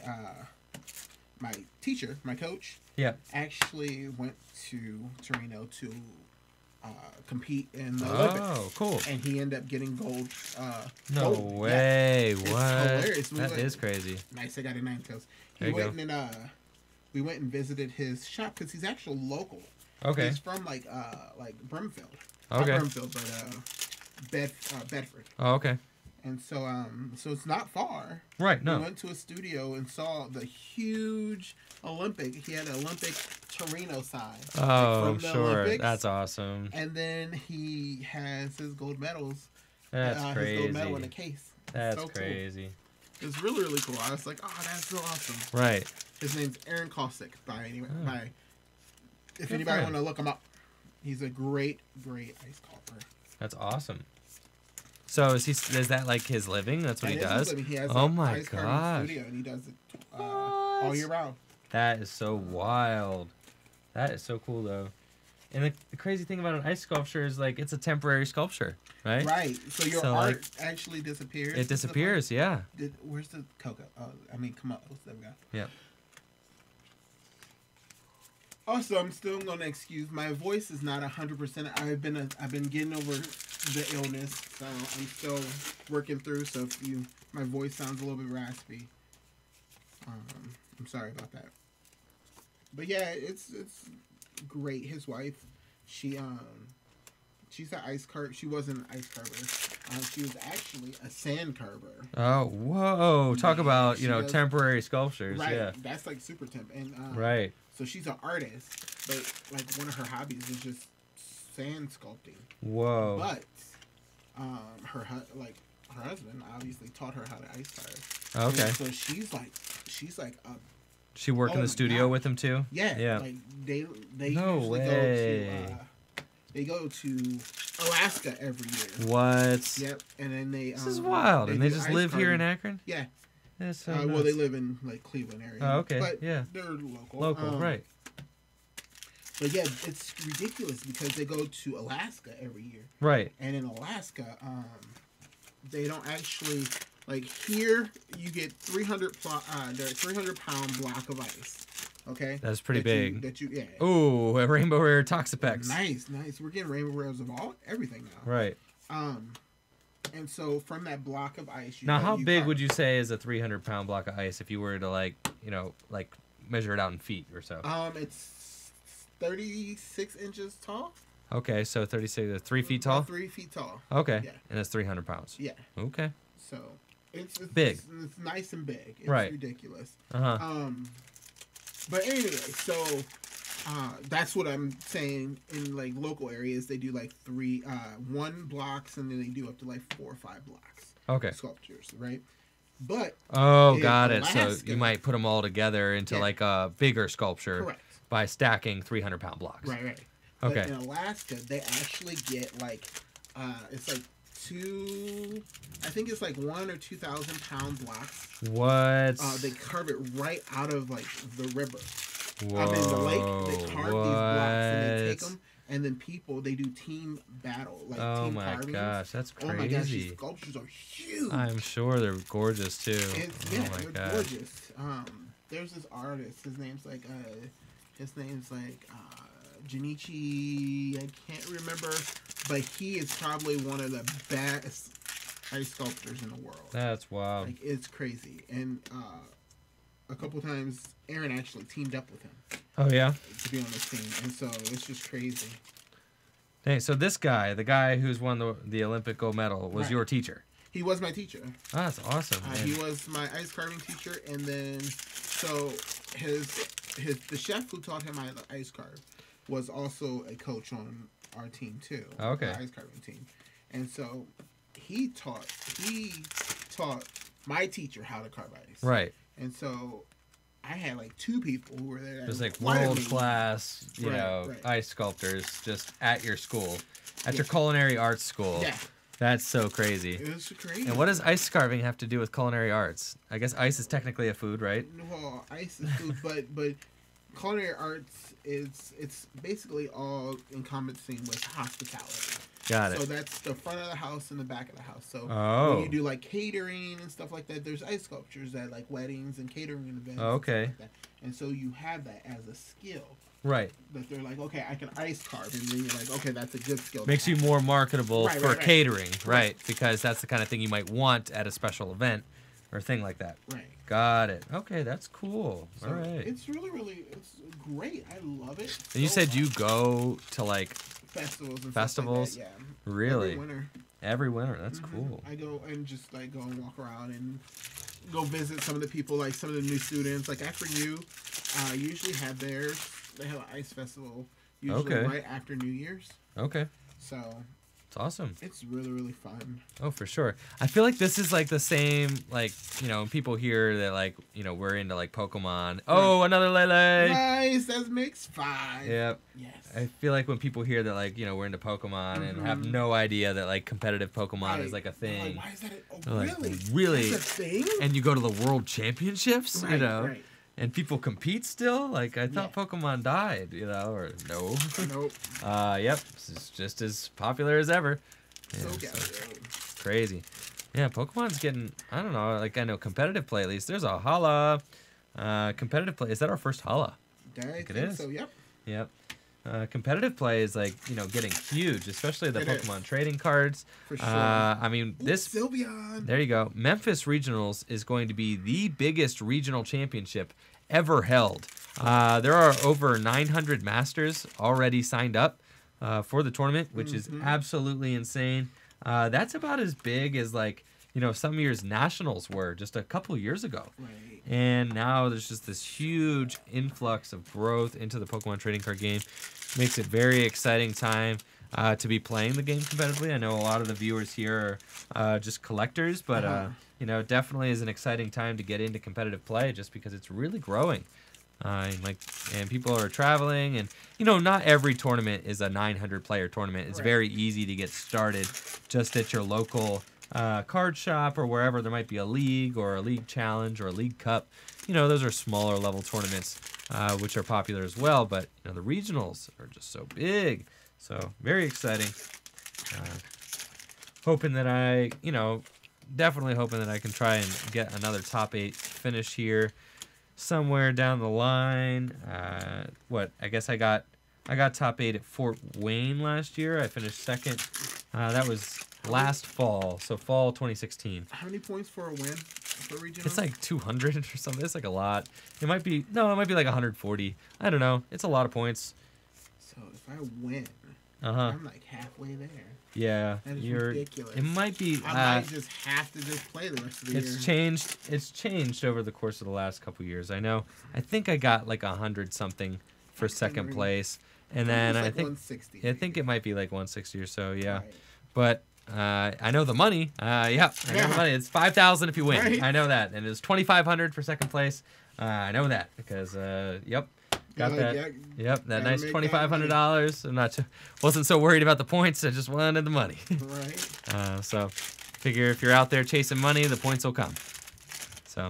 my teacher, my coach, Yeah. actually went to Torino to compete in the Olympics. Oh, cool. And he ended up getting gold. No gold. way. It's What? hilarious. That is crazy. Nice, I got a 9 tails. There you go. We went and visited his shop because he's actually local. Okay. He's from like Brimfield. Okay. Not Brimfield, but Bedford. Oh, okay. And so so it's not far. Right. We No. went to a studio and saw the huge Olympic. He had an Olympic Torino sign. Oh, from I'm the sure. Olympics. That's awesome. And then he has his gold medals. That's His gold medal in a crazy. case. That's so cool. crazy. It's really, really cool. I was like, oh, that's so awesome. Right. His name's Aaron Kosik. Oh. If for anybody him. want to look him up, he's a great, great ice carver. That's awesome. So is that like his living? That's what he That is does? his living. He has Oh an my ice carving gosh. studio, and he does it all year round. That is so wild. That is so cool, though. And the crazy thing about an ice sculpture is, like, it's a temporary sculpture, right? Right. So your So, art like, actually disappears. It disappears, yeah. Where's the cocoa? Oh, I mean, come on. There we go. Yeah. Also, I'm still gonna excuse my voice is not 100%. I've been getting over the illness, so I'm still working through. So if my voice sounds a little bit raspy, I'm sorry about that. But yeah, it's great. His wife, she's an ice carver. She wasn't an ice carver. She was actually a sand carver. Oh, whoa! Talk about She does- temporary sculptures. Right. Yeah. That's like super temp. And Right. so she's an artist, but like one of her hobbies is just sand sculpting. Whoa. But her husband obviously taught her how to ice carve. Okay. And so she's like She worked in Oh the my studio gosh. with him too. yeah. Yeah. Like they No usually way. they go to Alaska every year. What? Yep. And then they This is wild. And they do just ice live here in carving. Akron. Yeah. That's so Well, nuts. they live in like Cleveland area. Oh, okay. But Yeah. they're local. Local, right? But yeah, it's ridiculous because they go to Alaska every year. Right. And in Alaska, they don't actually like here. You get 300-pound block of ice. Okay, That's pretty big. Yeah. Ooh, a rainbow rare Toxapex. Nice. We're getting rainbow rares of everything now. Right. And so from that block of ice, Now, how big would you say is a 300-pound block of ice if you were to like measure it out in feet or so? It's 36 inches tall. Okay, so 36, 3 feet tall. 3 feet tall. Okay, Yeah. and it's 300 pounds. Yeah. Okay. So it's Big. It's nice and big. It's Right. ridiculous. Uh-huh. But anyway, so that's what I'm saying. In like local areas, they do like 1 blocks, and then they do up to like 4 or 5 blocks. Okay. Sculptures, right? But Oh, in got it. So Alaska- you might put them all together into Yeah. like a bigger sculpture correct. by stacking 300-pound blocks. Right. Okay. But in Alaska, they actually get like it's like 1 or 2,000 pound blocks. What? They carve it right out of like the river. Whoa. I mean, the lake. They carve these blocks and they take what? them, and then they do team battle, like Oh team my carvings. gosh, that's Oh my gosh, these crazy. sculptures are huge. I'm sure they're gorgeous too. It's, yeah, Oh my they're gosh. gorgeous. There's this artist. His name's like Junichi. I can't remember, but he is probably one of the best ice sculptors in the world. That's wild. Like it's crazy, and a couple times Aaron actually teamed up with him Oh yeah. to be on this team, and so it's just crazy. Hey, so this guy, the guy who's won the Olympic gold medal, was Right. your teacher. He was my teacher. Oh, that's awesome. He And- was my ice carving teacher, and then so the chef who taught him how to ice carve was also a coach on our team too. Okay. The ice carving team, and so he taught my teacher how to carve ice. Right. And so I had like 2 people who were there. that There's like inspired me. world class, Right. ice sculptors just at your school, at Yeah. your culinary arts school. Yeah, That's so crazy. it was crazy. And what does ice carving have to do with culinary arts? I guess ice is technically a food, right? Well, ice is food, but culinary arts it's basically all encompassing with hospitality. Got So it. that's the front of the house and the back of the house. So Oh. when you do like catering and stuff like that, there's ice sculptures at like weddings and catering events. Oh, and stuff okay. like that. And so you have that as a skill Right. that they're like, okay, I can ice carve, and then you're like, okay, that's a good skill. to Makes you have. more marketable Right, for right, right. catering, right? Because that's the kind of thing you might want at a special event or thing like that. Right. Got it. Okay, that's cool. So All right. It's really it's great. I love it. And you so said you much. go to like festivals and festivals? Stuff like that, yeah. really Every winter. every winter. That's Mhm. cool. I go and just like go and walk around and go visit some of the people, like some of the new students. Like Akron U, usually have theirs. They have an ice festival usually Okay. right after New Year's. Okay. So It's awesome. it's really fun. Oh, for sure. I feel like this is like the same, like, people hear that, like, we're into like Pokemon. Oh, another Lele. Nice, that's mix 5. Yep. Yes. I feel like when people hear that, like, we're into Pokemon and have Mhm. no idea that, like, competitive Pokemon Right. is like a They're thing. Like, why is that? Oh, They're like, really? really? That's a thing? And you go to the World Championships, Right, you know? right. and people compete still. Like I thought Yeah. Pokemon died, you know, or no. Nope. Yep, it's just as popular as ever. So Yeah, Galio. it's crazy. Yeah, Pokemon's getting, I don't know, like I know competitive play at least. There's a Hala. Competitive play. Is that our first Hala? I it think is. so. Yep. Yep. Competitive play is like, you know, getting huge, especially the It is. Pokemon trading cards. For sure. I mean, Ooh, this Sylveon. there you go. Memphis Regionals is going to be the biggest regional championship ever held. There are over 900 masters already signed up for the tournament, which is absolutely insane. That's about as big as like, you know, some years nationals were just a couple years ago. Right. And now there's just this huge influx of growth into the Pokemon trading card game. Makes it very exciting time to be playing the game competitively. I know a lot of the viewers here are just collectors, but you know, it definitely is an exciting time to get into competitive play just because it's really growing. And people are traveling, and you know, not every tournament is a 900 player tournament. It's Right. very easy to get started just at your local card shop or wherever there might be a league or a league challenge or a league cup. You know, those are smaller level tournaments which are popular as well, but you know, the regionals are just so big. So very exciting. Hoping that definitely hoping that I can try and get another top 8 finish here somewhere down the line. I guess I got top 8 at Fort Wayne last year. I finished second. That was last fall, so fall 2016. How many points for a win for regional? It's like 200 or something. It's like a lot. It might be like 140. I don't know. It's a lot of points. So if I win, Uh-huh. I'm like halfway there. Yeah. That is ridiculous. It might be I might just have to just play the rest of the year. it's changed over the course of the last couple years. I think I got like 100 something for second remember. place. And then It's I like think 160. I think it might be like 160 or so, yeah. Right. But I know the money. I know Yeah. the money. It's 5,000 if you win. Right. I know that, and it's 2,500 for second place. I know that because got You're like, that. yeah, Yep, that gotta nice make that $2,500. Wasn't so worried about the points. I just wanted the money. right. So figure if you're out there chasing money, the points will come. So,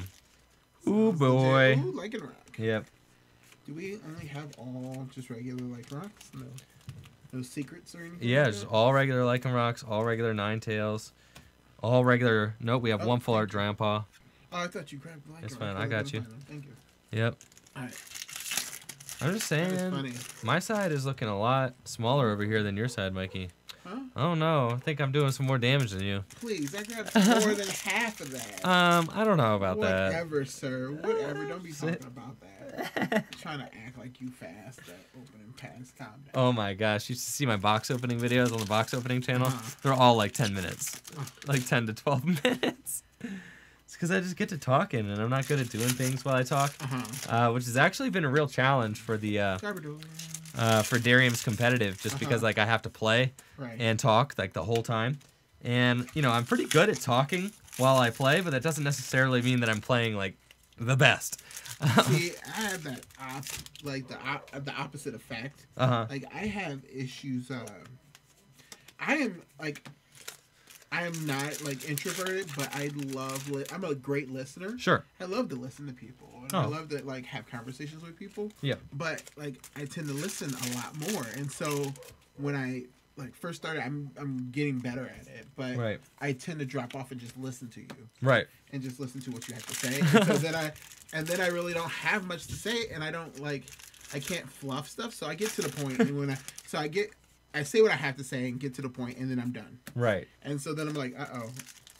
ooh Sounds boy. legit. Ooh, Lycan Rock. Yep. Do we only have all just regular Lycan Rocks? No secrets or anything? Yeah, like just that? all regular Lycan Rocks, all regular Ninetales, all regular. Nope, we have Oh, one full art thank you. Grandpa. Oh, I thought you grabbed Lycan It's Rock. fine, I was got gonna you. find them. Thank you. Yep. All right. I'm just That is saying, funny. my side is looking a lot smaller over here than your side, Mikey. Huh? Oh no, I think I'm doing some more damage than you. Please, I grabbed more than half of that. I don't know about that. Whatever, sir. Whatever. Don't be Sit. talking about that. Trying to act like you fast at opening pass. Calm down. Oh my gosh, you should see my box opening videos on the box opening channel. Uh-huh. They're all like 10 minutes. Oh. Like 10 to 12 minutes. It's because I just get to talking and I'm not good at doing things while I talk. Which has actually been a real challenge for the Garbodor. for Darium's competitive, just because Uh-huh. like I have to play Right. and talk like the whole time. And you know, I'm pretty good at talking while I play, but that doesn't necessarily mean that I'm playing like the best. See, I have that the opposite effect. Uh-huh. Like I have issues. I am not like introverted, but I love. I'm a great listener. Sure. I love to listen to people, and I Oh. love to like have conversations with people. Yeah. But like I tend to listen a lot more, and so when I like first started, I'm getting better at it. But Right. I tend to drop off and just listen to you Right. and just listen to what you have to say. And so then I really don't have much to say, and I can't fluff stuff. So I get to the point, and I say what I have to say and get to the point, and then I'm done. Right. And so then I'm like,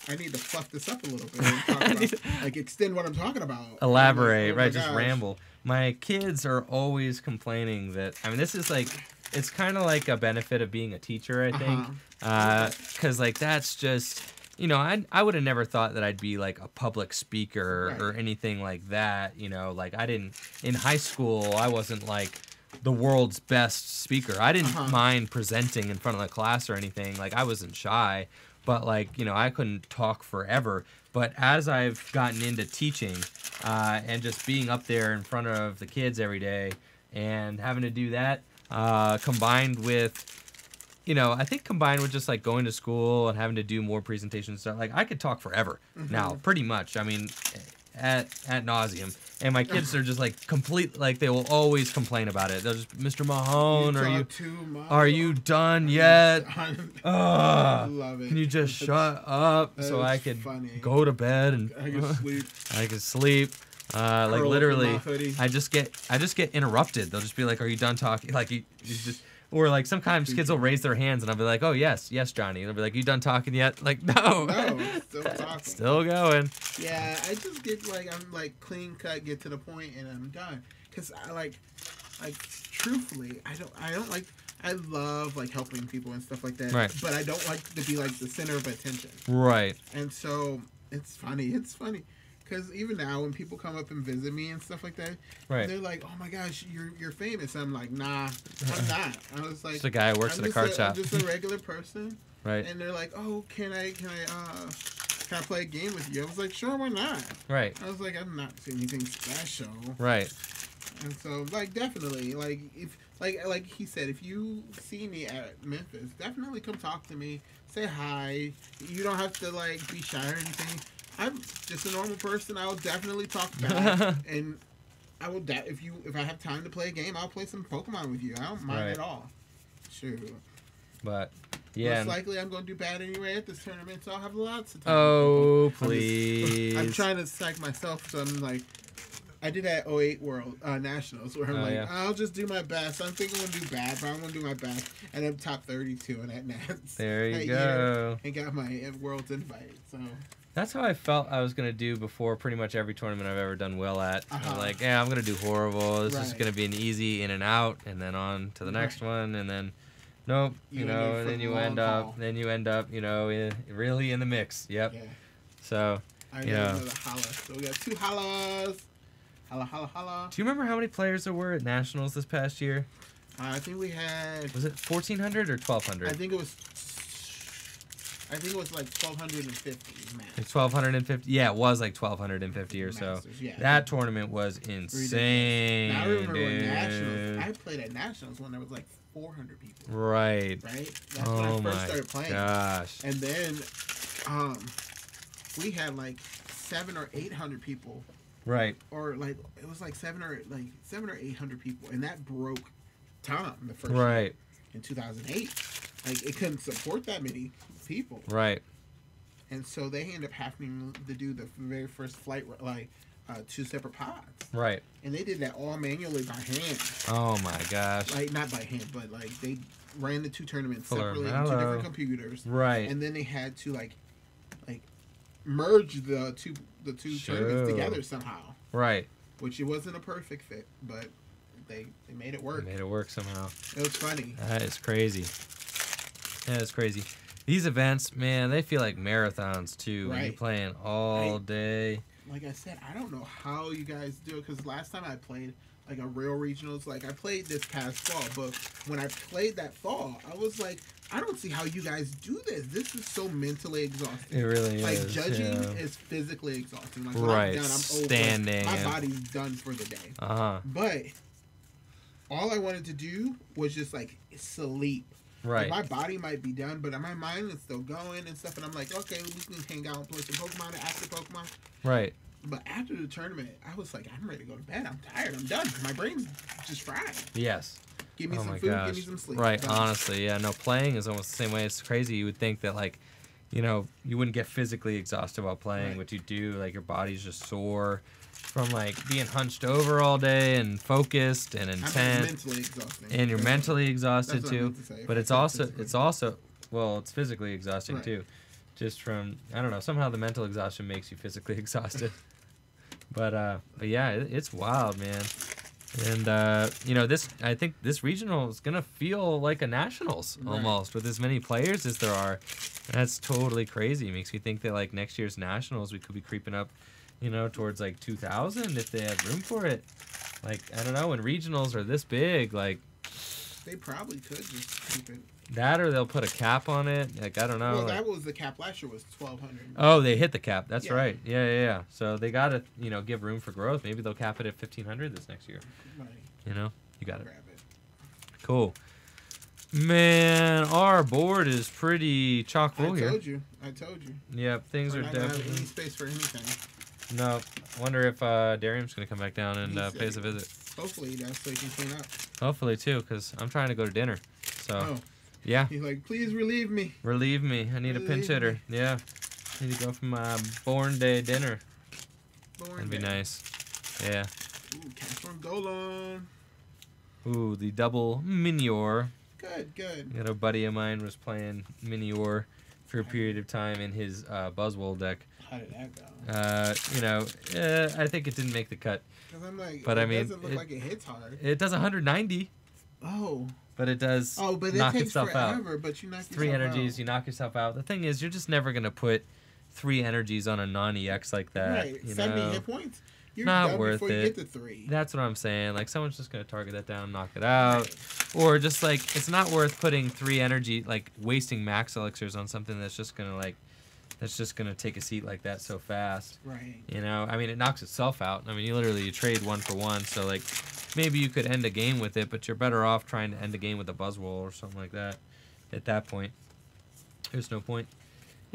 I need to fluff this up a little bit and talk about, like extend what I'm talking about. Elaborate, And I'm like, oh my right? Just gosh. ramble. My kids are always complaining that. I mean, this is like, it's kind of like a benefit of being a teacher, I think, because like that's just, you know, I would have never thought that I'd be like a public speaker or Right. anything like that. You know, like I didn't in high school. I wasn't like the world's best speaker. I didn't mind presenting in front of the class or anything. Like I wasn't shy, but like, you know, I couldn't talk forever. But as I've gotten into teaching and just being up there in front of the kids every day and having to do that, combined with, you know, I think combined with just like going to school and having to do more presentations and stuff, like I could talk forever now, pretty much. I mean, at nauseum. And my kids are just like complete, like they will always complain about it. They'll just, Mr. Mahone, are you done yet? I love it. Can you just shut up so I could go to bed and I can sleep. I can sleep. Like Curl up in literally, my hoodie. I just get interrupted. They'll just be like, "Are you done talking?" Like you just. Or like sometimes kids will raise their hands and I'll be like, "Oh yes, Johnny." And they'll be like, "You done talking yet?" Like, no. No, still talking. Still going. Yeah, I just get like I'm like clean cut, get to the point, and I'm done. Cause I like truthfully, I don't like. I love like helping people and stuff like that. Right. But I don't like to be like the center of attention. Right. And so it's funny. It's funny. Because even now, when people come up and visit me and stuff like that, Right. they're like, "Oh my gosh, you're famous." I'm like, "Nah, I'm not." I was like, Just a guy who works at a card shop. I'm just a regular person. Right. And they're like, "Oh, can I play a game with you?" I was like, "Sure, why not?" Right. I was like, "I'm not doing anything special." Right. And so, like, definitely, like, if like he said, if you see me at Memphis, definitely come talk to me, say hi. You don't have to like be shy or anything. I'm just a normal person. I will definitely talk back, and I will. If I have time to play a game, I'll play some Pokemon with you. I don't mind Right. at all. Sure. But yeah. Most likely, I'm going to do bad anyway at this tournament, so I'll have lots of time. Oh, I'm please. trying to psych myself, so I'm like, I did that 08 World Nationals where I'm like, yeah. I'll just do my best. I'm thinking I'm going to do bad, but I'm going to do my best. And I'm top 32 in that Nats. There you that go. year, and got my World's invite. So That's how I felt I was gonna do before pretty much every tournament I've ever done well at. I was Uh-huh. like, yeah, I'm gonna do horrible. This is Right. gonna be an easy in and out, and then on to the next one, and then nope, You you end know, up and for then the you long end haul. up, you know, really in the mix. Yep. yeah. So, I Yeah. got another holla. So we got 2 hollas. Holla, holla, holla. do you remember how many players there were at nationals this past year? I think we had. Was it 1,400 or 1,200? I think it was like 1,250 max. It's 1,250. Yeah, it was like 1,250 or so. Masters, yeah. That tournament was insane. Now, I remember when dude. Nationals. I played at Nationals when there was like 400 people. Right. Right. That's when Oh I first my started playing. gosh. And then, we had like 700 or 800 people, Right. or like it was like 700 or 800 people, and that broke Tom the first Right. year in 2008. Like it couldn't support that many people, Right. and so they ended up having to do the very first flight like 2 separate pods, Right. and they did that all manually by hand. Oh my gosh. Like not by hand, but like they ran the 2 tournaments Fuller separately on 2 Mellow. different computers. Right. And then they had to like merge the two tournaments together somehow, Right. which it wasn't a perfect fit, but they made it They work. made it work somehow. It was funny. That is crazy. That is crazy. These events, man, they feel like marathons too. When you're Right. playing all day. Like I said, I don't know how you guys do it, because last time I played like a real regionals, like I played this past fall, but when I played that fall, I was like, I don't see how you guys do this. This is so mentally exhausting. It really Like is. judging yeah. is physically exhausting. Like when Right, I'm done, I'm over. standing My and- body's done for the day. Uh-huh. But all I wanted to do was just like sleep. Right. Like, my body might be done, but my mind is still going and stuff. And I'm like, okay, we can hang out and play some Pokemon after Pokemon. Right. But after the tournament, I was like, I'm ready to go to bed. I'm tired. I'm done. My brain's just fried. Yes. Give me Oh some my food. gosh. Give me some sleep. Right. Done. Honestly, yeah. No, playing is almost the same way. It's crazy. You would think that like, you know, you wouldn't get physically exhausted while playing, Right. but you do. Like your body's just sore from like being hunched over all day and focused and I'm intent. mentally exhausting. And you're mentally exhausted That's what I too. meant to say. But it's also well, it's physically exhausting Right. too. Just from I don't know, somehow the mental exhaustion makes you physically exhausted. But yeah, it's wild, man. And you know, I think this regional is gonna feel like a nationals Right. almost with as many players as there are. That's totally crazy. It makes me think that like next year's nationals we could be creeping up, you know, towards like 2,000 if they have room for it. Like I don't know, when regionals are this big, like They probably could just keep it. that or they'll put a cap on it. Like I don't know. Well, like- that was the cap last year was 1,200. Oh, they hit the cap. That's Yeah. right. Yeah. So they gotta, you know, give room for growth. Maybe they'll cap it at 1,500 this next year. Right. You know, you got it. Grab it. Cool. Man, our board is pretty chock full I here. told you. Yep, things We're are not gonna have definitely. any space for anything. No. I wonder if Darium's going to come back down and He's pay us a visit. Hopefully that's so he can clean up. Hopefully, too, because I'm trying to go to dinner. So, Oh, yeah. he's like, please relieve me. Relieve me. I need a pinch hitter. Yeah. Need to go for my born day dinner. That'd be nice. Yeah. Ooh, catch from Golan. Ooh, the double Minior. Good, good. You know, a buddy of mine was playing Minior for a period of time in his Buzzwole deck. How did that go? You know, I think it didn't make the cut. Because I'm like, But it I mean, doesn't look like it hits hard. It does 190, Oh. but it does Oh, but it knock takes itself out. forever, but you knock yourself 3 energies, out. you knock yourself out. The thing is, you're just never going to put 3 energies on a non-EX like that. Right, You 70 know? hit points. You're Not done worth before you it. get to 3. That's what I'm saying. Like, someone's just going to target that down, knock it out. Or just, like, it's not worth putting 3 energy, like, wasting max elixirs on something that's just going to, like, take a seat like that so fast. Right. You know, I mean, it knocks itself out. I mean, you trade 1 for 1, so, like, maybe you could end a game with it, but you're better off trying to end a game with a Buzzwole or something like that at that point. There's no point.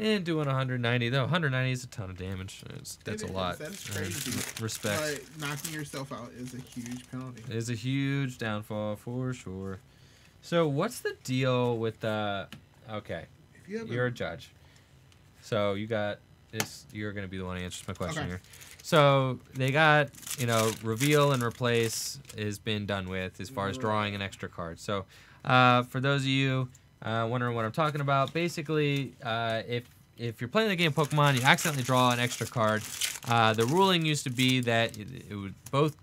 And doing 190, though. 190 is a ton of damage. That's a lot. That is crazy. Respect. But knocking yourself out is a huge penalty. It is a huge downfall for sure. So what's the deal with the... Okay, If you have you're a judge. So you got this. You're going to be the one who answers my question Okay. here. So they got, you know, reveal and replace has been done with as far as drawing an extra card. So for those of you wondering what I'm talking about, basically, if you're playing the game Pokemon, you accidentally draw an extra card. The ruling used to be that it would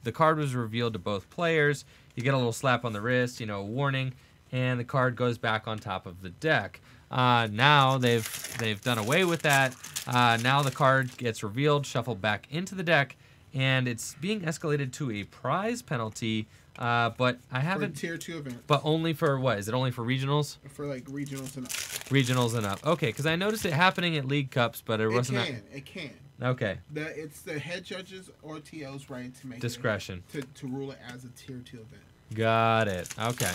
the card was revealed to both players. You get a little slap on the wrist, you know, a warning, and the card goes back on top of the deck. Now they've done away with that. Now the card gets revealed, shuffled back into the deck, and it's being escalated to a prize penalty. But I for haven't. tier 2 event. But only for what? Is it only for regionals? For like regionals and up. Regionals and up. Okay, because I noticed it happening at League Cups, but it wasn't. It can. Okay. It's the head judges or TO's right to make Discretion. To rule it as a tier 2 event. Got it. Okay.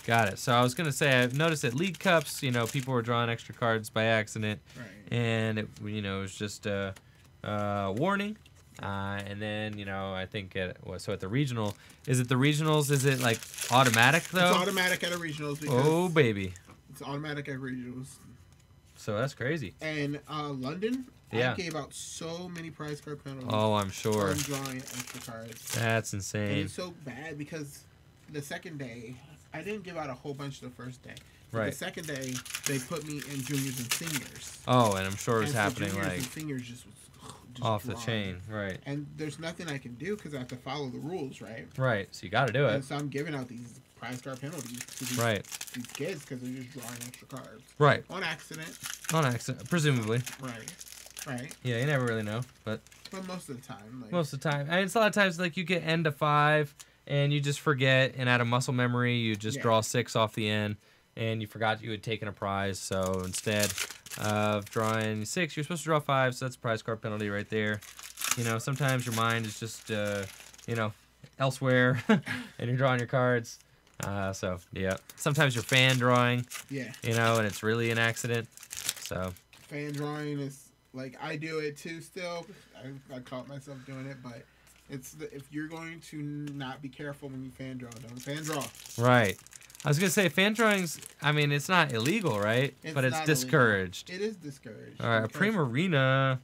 Got it. So I was gonna say I've noticed at League Cups, you know, people were drawing extra cards by accident, Right. and it, you know, it was just a warning. And then, you know, I think so at the regional, is it the regionals? Is it like automatic though? It's automatic at a regionals because Oh baby. it's automatic at regionals. So that's crazy. And London, Yeah. I gave out so many prize card penalties. Oh, I'm sure. from drawing extra cards. That's And insane. it's so bad because the second day, I didn't give out a whole bunch the first day. But Right. The second day, they put me in juniors and seniors. Oh, and I'm sure it was And so happening juniors like and seniors just off the drawing. chain. Right. And there's nothing I can do because I have to follow the rules, right? Right. So you got to do it. And so I'm giving out these prize card penalties to these, Right. these kids because they're just drawing extra cards. Right. On accident. On accident, presumably. Right. Right. Yeah, you never really know, but But most of the time, like, most of the time, and it's a lot of times like you get end to 5 and you just forget, and out of muscle memory you just Yeah. draw 6 off the end, and you forgot you had taken a prize. So instead of drawing 6, you're supposed to draw 5. So that's a prize card penalty right there. You know, sometimes your mind is just you know, elsewhere, and you're drawing your cards. So yeah, sometimes you're fan drawing, yeah. you know, and it's really an accident. So Fan drawing is like I do it too. Still, I caught myself doing it, but if you're going to not be careful when you fan draw, don't fan draw. right. I was gonna say fan drawings. I mean, it's not illegal, right? But it's not discouraged. illegal. It is discouraged. All right, a because- Primarina,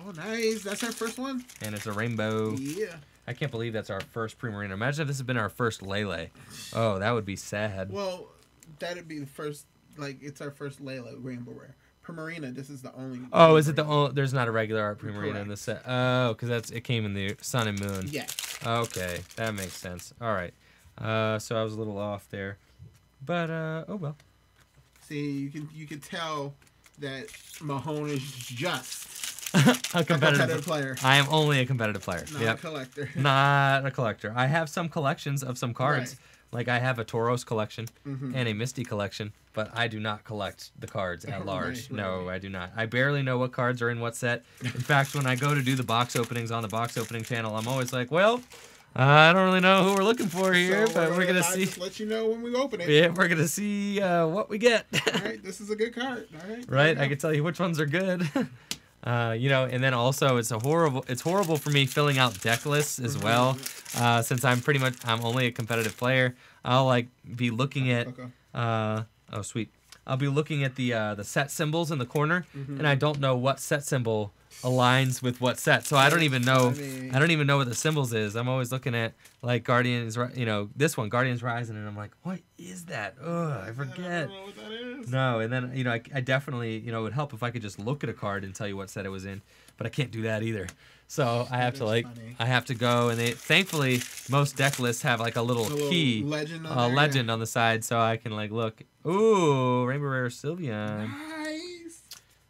Oh, nice. That's our first one. and it's a rainbow. Yeah. I can't believe that's our first Primarina. Imagine if this had been our first Lele. Oh, that would be sad. Well, that'd be the first. Like it's our first Layla Rainbow Rare. Primarina. This is the only. Oh, is it the only? There's not a regular art Primarina in Correct. the set. Oh, because it came in the Sun and Moon. Yeah. Okay, that makes sense. All right. So I was a little off there, but oh well. See, you can tell that Mahone is just a a competitive competitive player, I am only a competitive player. not Yep. a collector. Not a collector. I have some collections of some cards. Right. Like I have a Tauros collection Mhm. and a Misty collection, but I do not collect the cards at large. Right, No, right. I do not. I barely know what cards are in what set. In fact, when I go to do the box openings on the box opening channel, I'm always like, well, I don't really know who we're looking for here, So but we're gonna I'll see. Just let you know when we open it. Yeah, we're gonna see what we get. All right, this is a good card. All right. Right? there I you can tell you which ones are good. You know, and then also it's horrible for me filling out deck lists as well, since I'm only a competitive player. I'll like be looking at oh sweet, I'll be looking at the set symbols in the corner, and I don't know what set symbol aligns with what set, so I don't even know what the symbols is. I'm always looking at like Guardians, you know, this one, Guardians Rising, and I'm like, what is that? Ugh, I forget. I don't know what that is. No, and then, you know, I definitely, you know, it would help if I could just look at a card and tell you what set it was in, but I can't do that either. So I have to like, funny. I have to go, and thankfully most deck lists have like a little key, legend on the side, so I can like look. Ooh, Rainbow Rare Sylveon. Nice.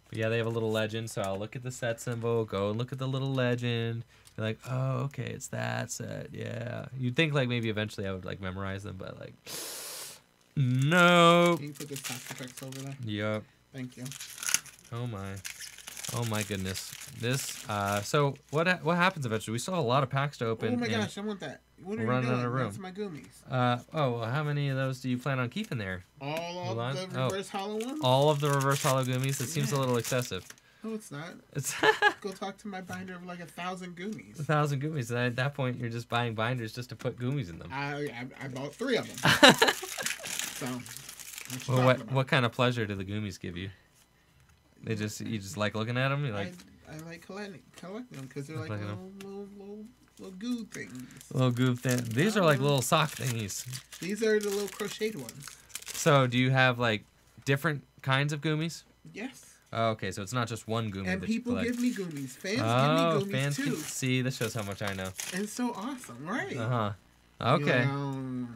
But yeah, they have a little legend, so I'll look at the set symbol, go and look at the little legend. You're like, oh, okay, it's that set. Yeah, you'd think like maybe eventually I would like memorize them, but like, no. Can you put this top effects over there? Yep. Thank you. Oh my goodness. This. So what happens eventually? We still have a lot of packs to open. Oh my gosh, I want that. What are we're you running doing? out of room. That's my gummies. Well, how many of those do you plan on keeping there? All of the reverse hollow ones? All of the reverse hollow gummies? It seems a little excessive. No, it's not. It's Go talk to my binder of like 1,000 gummies. 1,000 gummies. And at that point, you're just buying binders just to put gummies in them. I bought 3 of them. So, Well, what kind of pleasure do the gummies give you? You just like looking at them? You like I like collecting them because they're like Collecting little goo things. little goof thing. These are like little sock thingies. These are the little crocheted ones. So do you have like different kinds of gummies? Yes. Oh, okay, so it's not just one gummy And that people you collect. give me gummies. Fans Oh, give me gummies fans too. see, this shows how much I know. And it's so awesome, right? Uh-huh. You're Okay. like,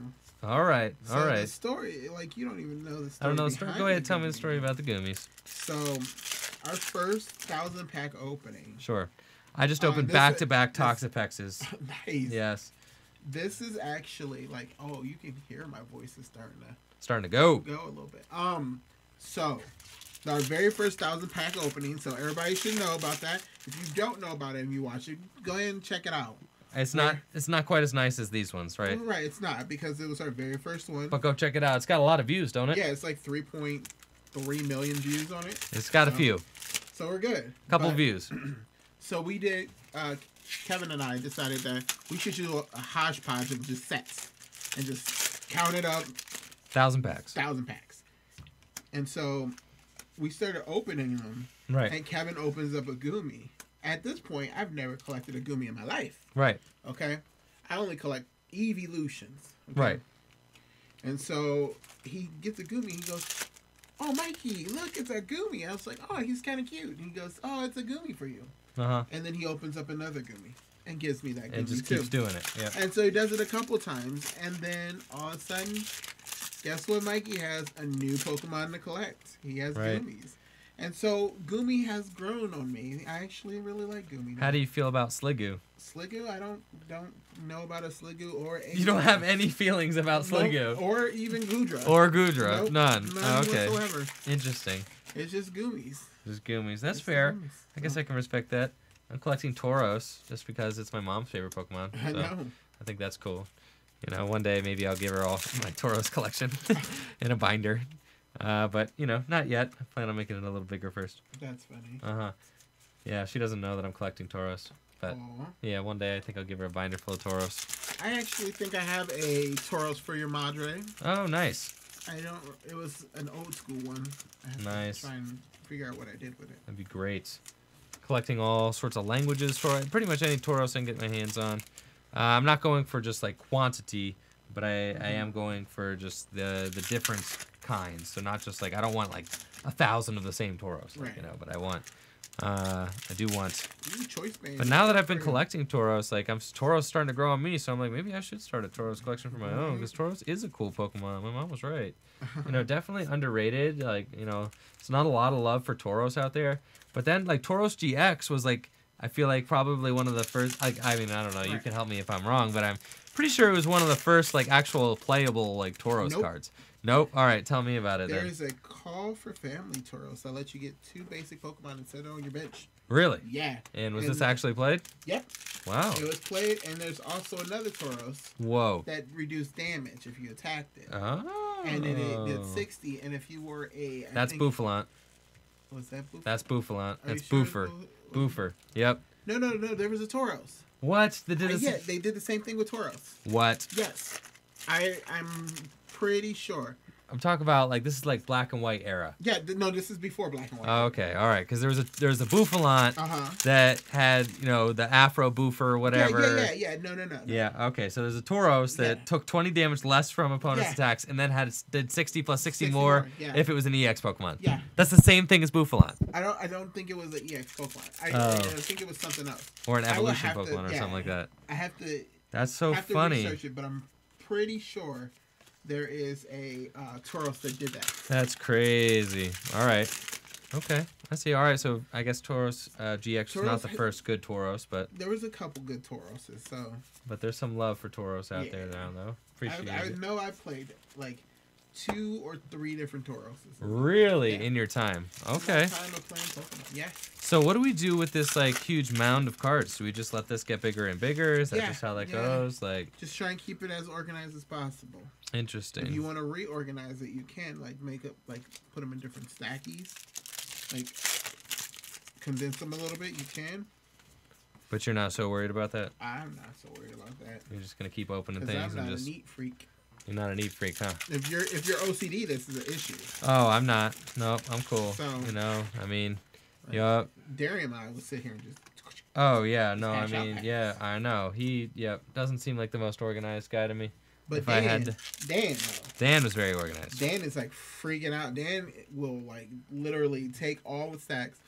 All right. so All The right. story, like, you don't even know the story. I don't know the story. behind Go ahead, the tell me the gummies. story about the gummies. So, our first 1,000 pack opening. Sure. I just opened this- back-to-back this- Toxapexes. Nice. Yes. This is actually like, oh, you can hear my voice is starting to Starting to go. go a little bit. So our very first 1,000 pack opening. So everybody should know about that. If you don't know about it and you watch it, go ahead and check it out. It's not quite as nice as these ones, right? Right, it's not because it was our very first one. But go check it out. It's got a lot of views, don't it? Yeah, it's like 3.3 million views on it. It's got a few. So we're good. Couple But- views. So we did. Kevin and I decided that we should do a hodgepodge of just sets and just count it up. 1,000 packs. 1,000 packs. And so we started opening them. Right. And Kevin opens up a gumi. At this point, I've never collected a gumi in my life. Right. Okay? I only collect evolutions. Okay? Right. And so he gets a gumi. He goes, "Oh, Mikey, look, it's a gumi." I was like, "Oh, he's kind of cute." And he goes, "Oh, it's a gumi for you." Uh-huh. And then he opens up another gumi and gives me that gumi And just too. keeps doing it. Yeah. And so he does it a couple times, and then all of a sudden, guess what? Mikey has a new Pokemon to collect. He has Right. Goomies. And so Gumi has grown on me. I actually really like Gumi now. How do you feel about Sliggoo? Sliggoo? I don't know about a Sliggoo or a You don't have any feelings about Nope. Sliggoo. Or even Goodra. Or Goodra. Nope, None. None Oh, okay. whatsoever. Interesting. It's just Goomies. Just gummies. That's It's fair. Goomies. I guess I can respect that. I'm collecting Tauros just because it's my mom's favorite Pokemon. I So know. I think that's cool. You know, one day maybe I'll give her all my Tauros collection in a binder. But, you know, not yet. I plan on making it a little bigger first. That's funny. Uh-huh. Yeah, she doesn't know that I'm collecting Tauros. But, Aw. yeah, one day I think I'll give her a binder full of Tauros. I actually think I have a Tauros for your Madre. Oh, nice. I don't. It was an old school one. I have Nice. to try and figure out what I did with it. That'd be great. Collecting all sorts of languages for pretty much any Tauros I can get my hands on. I'm not going for just like quantity, but I am going for just the different kinds. So not just like I don't want like 1,000 of the same Tauros, like, Right. you know. But I do want. Ooh, choice band. But now that I've been collecting Tauros, like Tauros starting to grow on me, so I'm like maybe I should start a Tauros collection for my own because Tauros is a cool Pokemon. My mom was right. You know, definitely underrated. Like, you know, it's not a lot of love for Tauros out there. But then, like, Tauros GX was, like, I feel like probably one of the first, like, I mean, I don't know. You Right. can help me if I'm wrong, but I'm pretty sure it was one of the first, like, actual playable, like, Tauros Nope. cards. Nope. All right, tell me about it There then. is a call for family Tauros that lets you get 2 basic Pokemon and set it on your bench. Really? Yeah. And was And- this actually played? Yep. Wow. It was played, and there's also another Tauros Whoa. that reduced damage if you attacked it. Oh. And then it did 60, and if you were a... I That's think- Bouffalant. Was that Boofer? That's Bouffalant. Are you That's sure it's Boofer. Boo- Boofer. Yep. No. There was a Tauros. What? They did Yeah, they did the same thing with Tauros. What? Yes. I'm pretty sure. I'm talking about like this is like black and white era. Yeah, no, this is before Black and White. Oh, okay, all right. Because there was a Bouffalant Uh-huh. that had the Afro Boofer or whatever. Yeah. No. Yeah. Okay. So there's a Tauros that Yeah. took 20 damage less from opponent's Yeah. attacks, and then did 60 plus 60 60 more more, yeah. if it was an EX Pokemon. Yeah. That's the same thing as Bouffalant I don't think it was an EX Pokemon. I Oh. think it was something else. or an I would evolution have to- Pokemon or yeah. something like that. I have to That's so have to funny. research it, but I'm pretty sure there is a Tauros that did that. That's crazy. All right. Okay. I see. All right. So I guess Tauros GX is not Tauros the ha- first good Tauros, but There was a couple good Tauroses, so there's some love for Tauros out Yeah. there now, though. Appreciate I it. know I played like 2 or 3 different Tauroses. Really, Yeah. in your time. In my Okay. time of playing Pokemon. Yeah. So what do we do with this like huge mound of cards? Do we just let this get bigger and bigger? Is that Yeah, just how that yeah. goes? Like, Just try and keep it as organized as possible. interesting. If you want to reorganize it, you can put them in different stackies, like condense them a little bit. You can. But you're not so worried about that. I'm not so worried about that You're just gonna keep opening because things I'm and not just. a neat freak. You're not a neat freak, huh? If you're OCD, this is an issue. Oh, I'm not. Nope, I'm cool. So- I mean, Like, yup. Darian and I would sit here and just. Oh yeah, no, I hash out mean, packs. yeah, I know. Doesn't seem like the most organized guy to me. But If I Dan, had to- Dan though. Dan was very organized. Dan is like freaking out. Dan will like literally take all the stacks,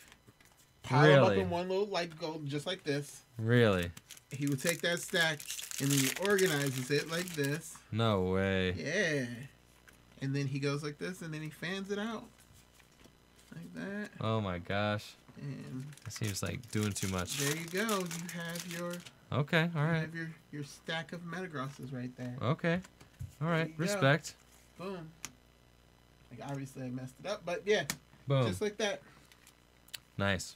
pile them up Really? in one little go just like this. Really? He would take that stack and then he organizes it like this. No way. Yeah. And then he goes like this and then he fans it out. Like that. Oh my gosh. And That seems like doing too much. there you go. You have your Okay, all right. your stack of Metagrosses right there. Okay. All There right. you go. Respect. Boom. Like obviously I messed it up, but yeah, Boom. just like that. Nice.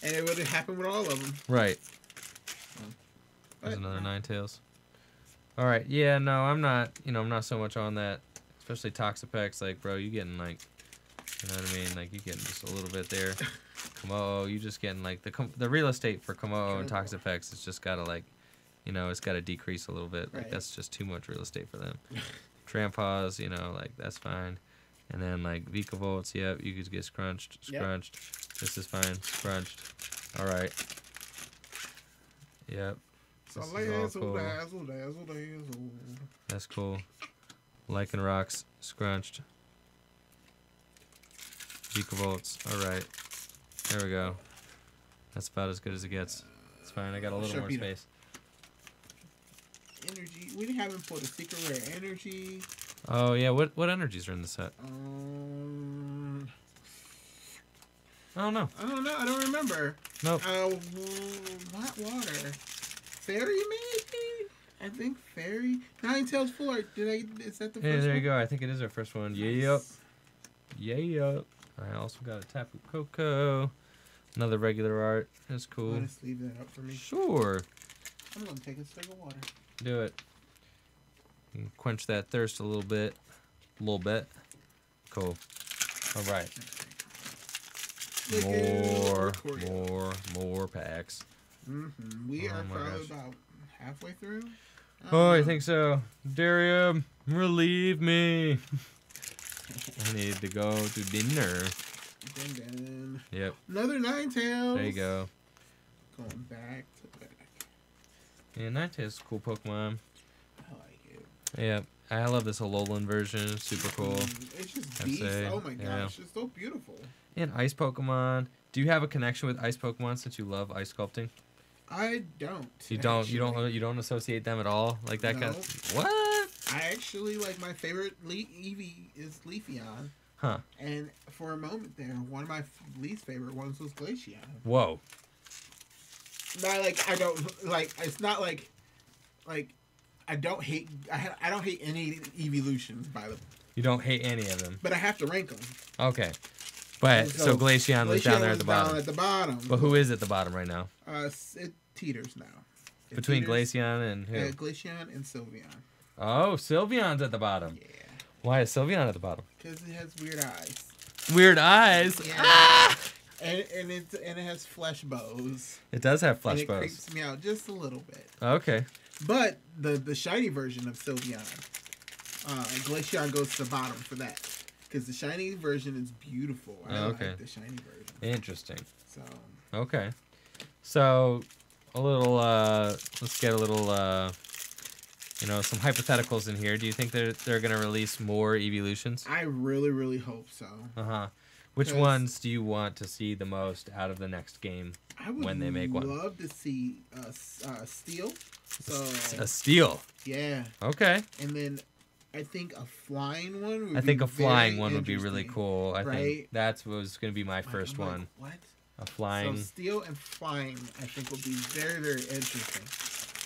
And it would have happened with all of them. Right. But, There's another Ninetales. All right. Yeah, no, I'm not, I'm not so much on that. Especially Toxapex. Like, bro, you getting like, you know what I mean? Like, you getting just a little bit there. Komodo, you just getting like the real estate for Komodo and Toxapex has just got to like, it's got to decrease a little bit. Like, Right. that's just too much real estate for them. Trampas, like, that's fine. And then like Vikavolt, yep, you could get scrunched. Yep. This is fine, scrunched. All right. Yep. So This is all cool. dazzle. That's cool. Lichen Rocks, scrunched. Vikavolts, alright. There we go. That's about as good as it gets. It's fine, I got a little more Sharpedo. space. Energy. We haven't pulled a secret rare energy. Oh yeah, what energies are in the set? I don't know. I don't know. I don't remember. Nope. Hot water. Fairy maybe? I think fairy. Ninetales Floor. Is that the first Hey, there you one? go. I think it is our first one. Yep. Nice. Yep. I also got a Tapu Koko. Another regular art. That's I'm cool. gonna sleeve that up for me. Sure. I'm gonna take a swig of water. Do it. You can quench that thirst a little bit. Cool. All right. Look at More packs. We Oh are my probably gosh. about halfway through. Oh, I know. think so. Darium, relieve me. I need to go to dinner. Dun. Yep. Another Ninetales. There you go. Going back to back. Yeah, Ninetales is a cool Pokemon. I like it. Yeah, I love this Alolan version. It's super cool. It's just I'd beast. say, Oh my yeah. gosh, it's so beautiful. And Ice Pokemon. Do you have a connection with Ice Pokemon since you love ice sculpting? I don't. You don't. actually. You don't associate them at all like that guy. No. What? I actually like my favorite Eevee is Leafeon, Huh? and for a moment there, one of my least favorite ones was Glaceon. Whoa. Not like I don't like. It's not like I don't hate. I don't hate any evolutions by the. You don't hate any of them. But I have to rank them. Okay. But so Glaceon was down there at the Down bottom. at the bottom. But who is at the bottom right now? It teeters now. It Between teeters, Glaceon and who? Glaceon and Sylveon. Oh, Sylveon's at the bottom. Yeah, Why is Sylveon at the bottom? because it has weird eyes. Weird eyes. Yeah. Ah! And it has flesh bows. It does have And flesh it bows. creeps me out just a little bit. Okay. But the shiny version of Sylveon, Glaceon goes to the bottom for that. Because the shiny version is beautiful. I Okay. like the shiny version. Interesting. So Okay. So, a little, let's get a little, some hypotheticals in here. Do you think they're going to release more evolutions? I really, really hope so. Uh-huh. Which 'Cause- ones do you want to see the most out of the next game? I would When they make one. love to see Steel. So A steel. yeah, Okay. and then I think a flying one. Would I think be a flying very one would be really interesting. cool. I think right? that's what was going to be my Like, first I'm like, one. What? A flying. So steel and flying, I think, would be very, very interesting.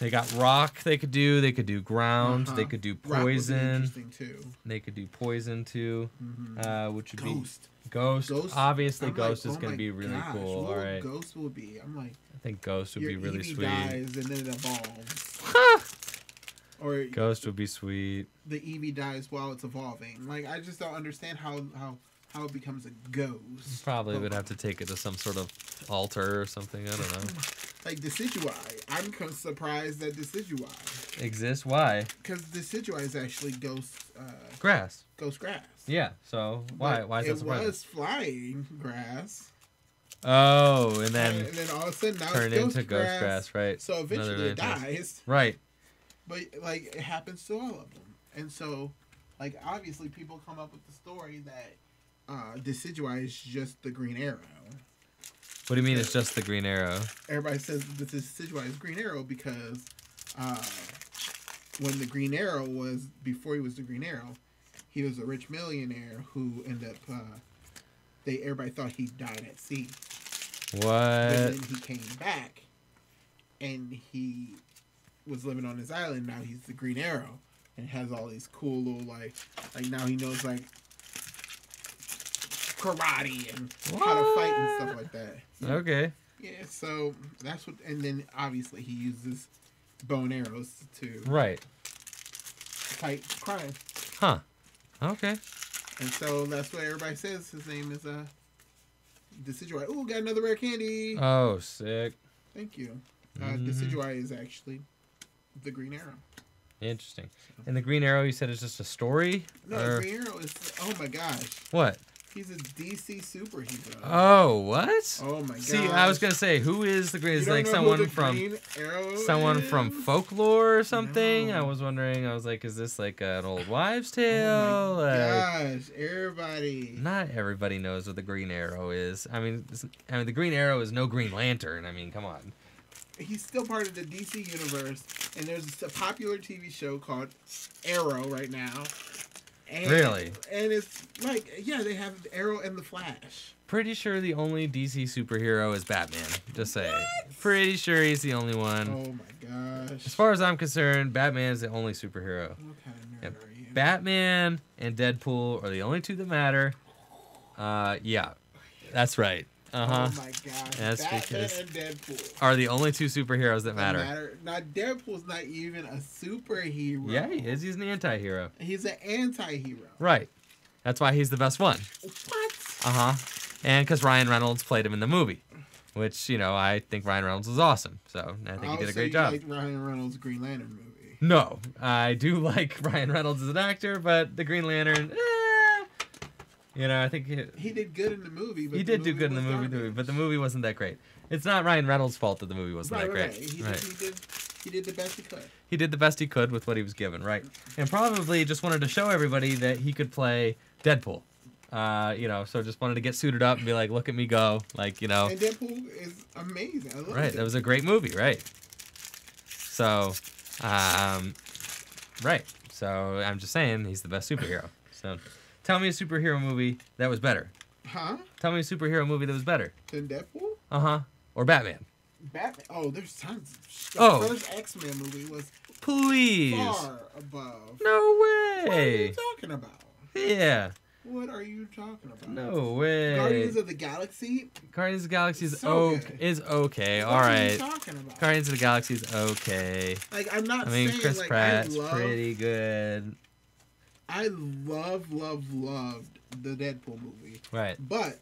They got rock they could do. They could do ground. They Uh-huh. could do Rock would be poison. interesting too. They could do poison too. Mhm. Which would Ghost. be Ghost. Ghost. Obviously, I'm Ghost like, is oh going my to be really gosh, cool. what All would right. Ghost will be. I'm like, I think Ghost would your be really Eevee sweet. dies and then it evolves, or Ghost would be sweet. the Eevee dies while it's evolving. Like, I just don't understand how it becomes a ghost. Probably would have to take it to some sort of altar or something. I don't know. Like Decidueye. I'm surprised that Decidueye, Exists? Why? because Decidueye is actually ghost Grass. grass. Yeah. So why? But Why is that it surprising? was flying grass, Oh, and then and then all of a sudden now turned it's into ghost grass, right? So eventually Another it dies, Right. but like it happens to all of them, and so like obviously people come up with the story that Decidueye is just the Green Arrow. What do you mean it's just the green arrow? Everybody says that Decidueye is Green Arrow because when the Green Arrow was, before he was the Green Arrow, he was a rich millionaire who ended up everybody thought he died at sea. What? But then he came back and he was living on his island. Now he's the Green Arrow and has all these cool little like now he knows like karate and how to fight and stuff like that. Okay. Yeah, so that's what, and then obviously he uses bow and arrows to Right. fight crime. Huh. Okay. And so that's what everybody says. His name is Decidueye. Ooh, got another rare candy. Oh, sick. Thank you. Mhm. Decidueye is actually the Green Arrow. Interesting. And the green arrow, you said, is just a story? No, Or- the Green Arrow is. Oh my gosh, What? he's a DC superhero. Oh, what? Oh my gosh. See, I was gonna say, who is the green? You Is don't like know someone who the from Green Arrow someone from is? folklore or something? I No. was wondering. I was like, is this like an old wives' Oh tale? my Like, gosh, everybody. not everybody knows what the green arrow is. I mean, the green arrow is no Green Lantern. I mean, come on. He's still part of the DC universe, and there's a popular TV show called Arrow right now. And, Really? And it's like, yeah, they have Arrow and the Flash. Pretty sure the only DC superhero is Batman. Just saying. Pretty sure he's the only one. Oh my gosh. As far as I'm concerned, Batman is the only superhero. What kind of nerd Yep. are you? Batman and Deadpool are the only two that matter. Yeah, that's right. Uh-huh. Oh my gosh. That's Batman because- and Deadpool. Are the only two superheroes that matter. Now, Deadpool's not even a superhero. Yeah, he is. He's an anti-hero. He's an anti-hero. Right. That's why he's the best one. What? Uh-huh. And because Ryan Reynolds played him in the movie, which, I think Ryan Reynolds was awesome. So I think he did a great job. Like Ryan Reynolds' Green Lantern movie. No, I do like Ryan Reynolds as an actor, but the Green Lantern, I think He did good in the movie. But he the did do movie good in the was movie, garbage. but the movie wasn't that great. It's not Ryan Reynolds' fault that the movie wasn't that great. He did the best he could. He did the best he could with what he was given, right? And probably just wanted to show everybody that he could play Deadpool. So just wanted to get suited up and be like, look at me go. Like, And Deadpool is amazing. I love right. it. That was a great movie, right? So, right. So I'm just saying he's the best superhero. So tell me a superhero movie that was better. Huh? Tell me a superhero movie that was better. Then Deadpool? Uh-huh. Or Batman. Batman. Oh, there's tons. The Oh. first X-Men movie was Please. far above. No What are you way. talking about? Yeah. What are you talking about? No way. Guardians of the Galaxy? Guardians of the Galaxy is So okay. good. Is okay. What All are right. you talking about? Guardians of the Galaxy is okay. Like, I'm not I mean, saying, Chris like, Pratt's I love... pretty good. I loved the Deadpool movie, Right. but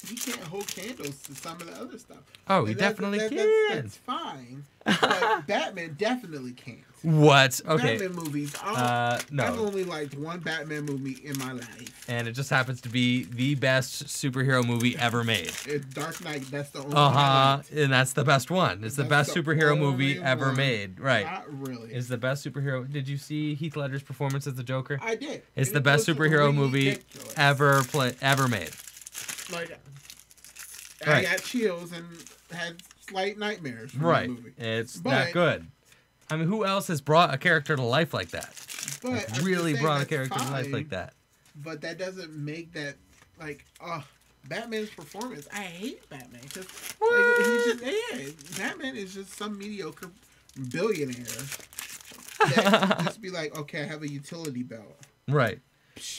he can't hold candles to some of the other stuff. Oh, he And definitely can. That's fine. But Batman definitely can't. What? Okay. Batman movies. I've No. only liked one Batman movie in my life. And it just happens to be the best superhero movie ever made. It's Dark Knight. That's the only one I liked. And that's the best one. It's the That's best the superhero movie only ever one. made. Right. Not really. It's the best superhero. Did you see Heath Ledger's performance as the Joker? I did. It's And the it best was superhero movie ridiculous. ever made. Like, Right. I got chills and had slight nightmares from Right. the movie. It's But- that good. I mean, who else has brought a character to life like that? But Like, I'm just really saying brought a that's character to life fine, like that. But that doesn't make that like Batman's performance. I hate Batman because he's just Batman is just some mediocre billionaire that just be like, okay, I have a utility belt. Right.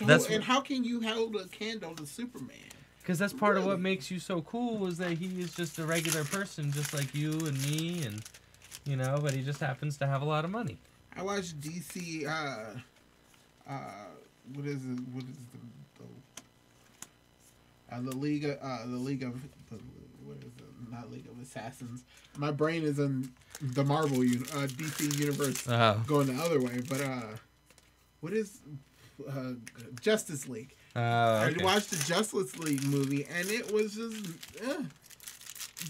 And how can you hold a candle to Superman? Because that's part of what Really? makes you so cool is that he is just a regular person, just like you and me, and but he just happens to have a lot of money. I watched DC. What is it? What is the League of what is it? Not League of Assassins. My brain is in the Marvel DC universe Oh. going the other way. But what is Justice League? Okay. I watched the Justice League movie and it was just.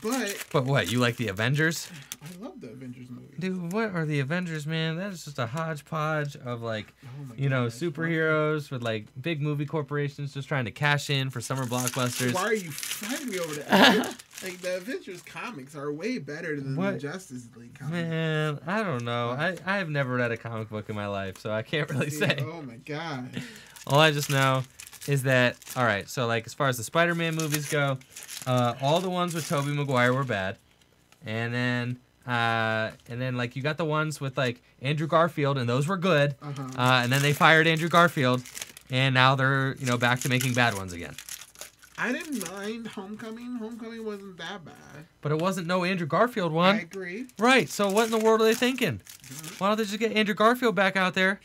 But But what, you like the Avengers? I love the Avengers movie. Dude, what are the Avengers, man? That is just a hodgepodge of like, Oh my gosh, superheroes with like big movie corporations just trying to cash in for summer blockbusters. Why are you fighting me over that? Like the Avengers comics are way better than What? the Justice League comics. Man, I don't know. I have never read a comic book in my life, so I can't really say. Oh my god. All I just know is that, all right, so like as far as the Spider-Man movies go, all the ones with Tobey Maguire were bad. And then like you got the ones with like Andrew Garfield, and those were good. Uh-huh. And then they fired Andrew Garfield, and now they're back to making bad ones again. I didn't mind Homecoming. Homecoming wasn't that bad. But it wasn't no Andrew Garfield I one, agree. right? So what in the world are they thinking? Why don't they just get Andrew Garfield back out there,